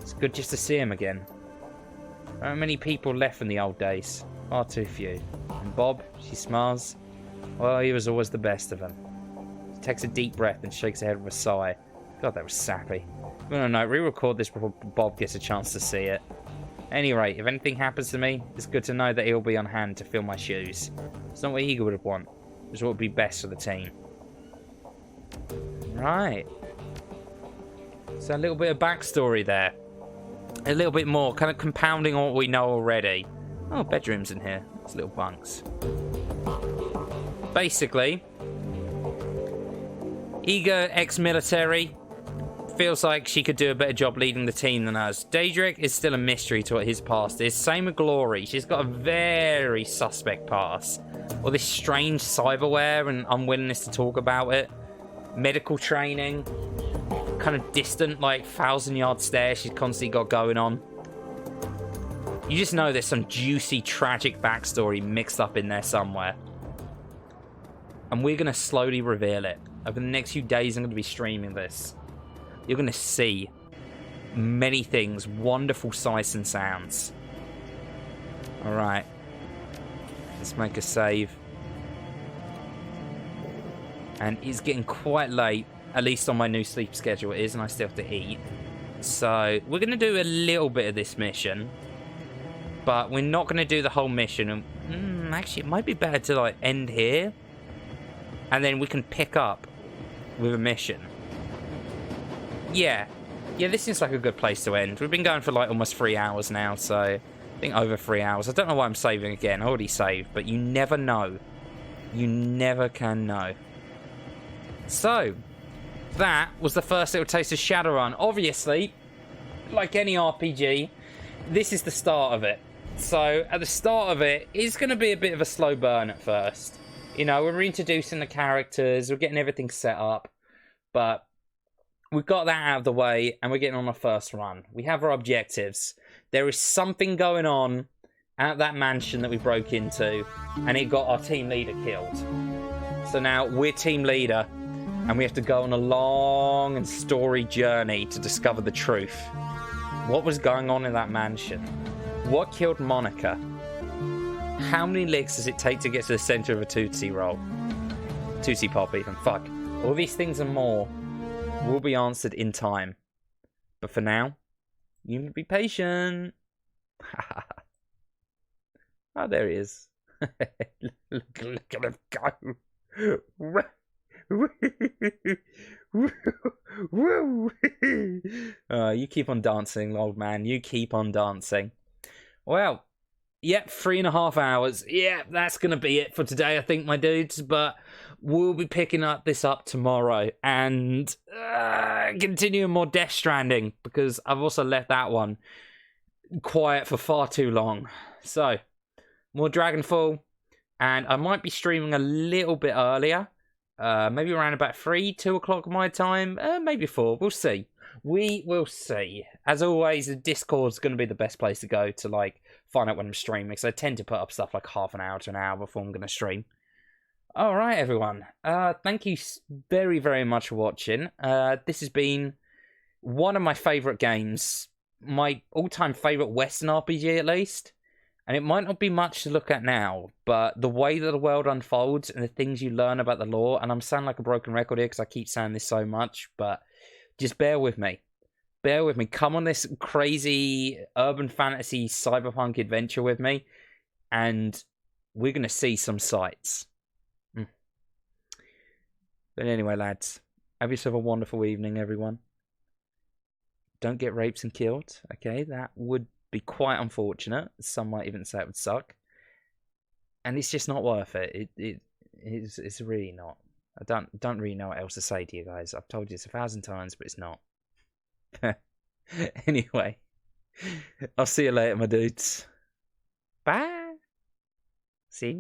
it's good just to see him again. There aren't many people left from the old days. Far too few. And Bob, she smiles. Well, he was always the best of them. She takes a deep breath and shakes her head with a sigh. God, that was sappy. No, re-record this before Bob gets a chance to see it. At any rate, if anything happens to me, it's good to know that he'll be on hand to fill my shoes. It's not what Eagle would want. It's what would be best for the team. Right. So a little bit of backstory there. A little bit more, kind of compounding on what we know already. Oh, bedrooms in here. It's little bunks. Basically, Eager, ex-military, feels like she could do a better job leading the team than us. Daedric is still a mystery to what his past is. Same with Glory. She's got a very suspect past. Or this strange cyberware and unwillingness to talk about it. Medical training. Kind of distant, like, 1,000-yard stare she's constantly got going on. You just know there's some juicy, tragic backstory mixed up in there somewhere. And we're going to slowly reveal it. Over the next few days, I'm going to be streaming this. You're going to see many things, wonderful sights and sounds. Alright. Let's make a save. And it's getting quite late, at least on my new sleep schedule it is, and I still have to eat. So, we're going to do a little bit of this mission. But we're not going to do the whole mission. And, actually, it might be better to like end here. And then we can pick up with a mission. Yeah, this seems like a good place to end. We've been going for like almost 3 hours now, so I think over 3 hours. I don't know why I'm saving again. I already saved, but you never know. You never can know. So, that was the first little taste of Shadowrun. Obviously, like any RPG, this is the start of it. So, at the start of it, it's going to be a bit of a slow burn at first. You know, we're reintroducing the characters, we're getting everything set up, but we've got that out of the way, and we're getting on our first run. We have our objectives. There is something going on at that mansion that we broke into, and it got our team leader killed. So now we're team leader, and we have to go on a long and storied journey to discover the truth. What was going on in that mansion? What killed Monica? How many licks does it take to get to the center of a Tootsie Roll? Tootsie Pop even, fuck. All these things and more will be answered in time. But for now, you need to be patient. Oh, there he is. look at him go. You keep on dancing, old man. You keep on dancing. Well, yep, 3.5 hours. Yeah, that's going to be it for today, I think, my dudes. But we'll be picking this up tomorrow and continuing more Death Stranding, because I've also left that one quiet for far too long. So, more Dragonfall, and I might be streaming a little bit earlier. Maybe around about 2 o'clock my time. Maybe 4. We'll see. We will see. As always, the Discord's going to be the best place to go to like find out when I'm streaming, because I tend to put up stuff like half an hour to an hour before I'm going to stream. All right, everyone. Thank you very, very much for watching. This has been one of my favourite games. My all-time favourite Western RPG, at least. And it might not be much to look at now, but the way that the world unfolds and the things you learn about the lore, and I'm sounding like a broken record here because I keep saying this so much, but just bear with me. Bear with me. Come on this crazy urban fantasy cyberpunk adventure with me, and we're going to see some sights. But anyway, lads, have yourself a wonderful evening, everyone. Don't get raped and killed, okay? That would be quite unfortunate. Some might even say it would suck. And it's just not worth it. It's really not. I don't really know what else to say to you guys. I've told you this 1,000 times, but it's not. Anyway, I'll see you later, my dudes. Bye. See you.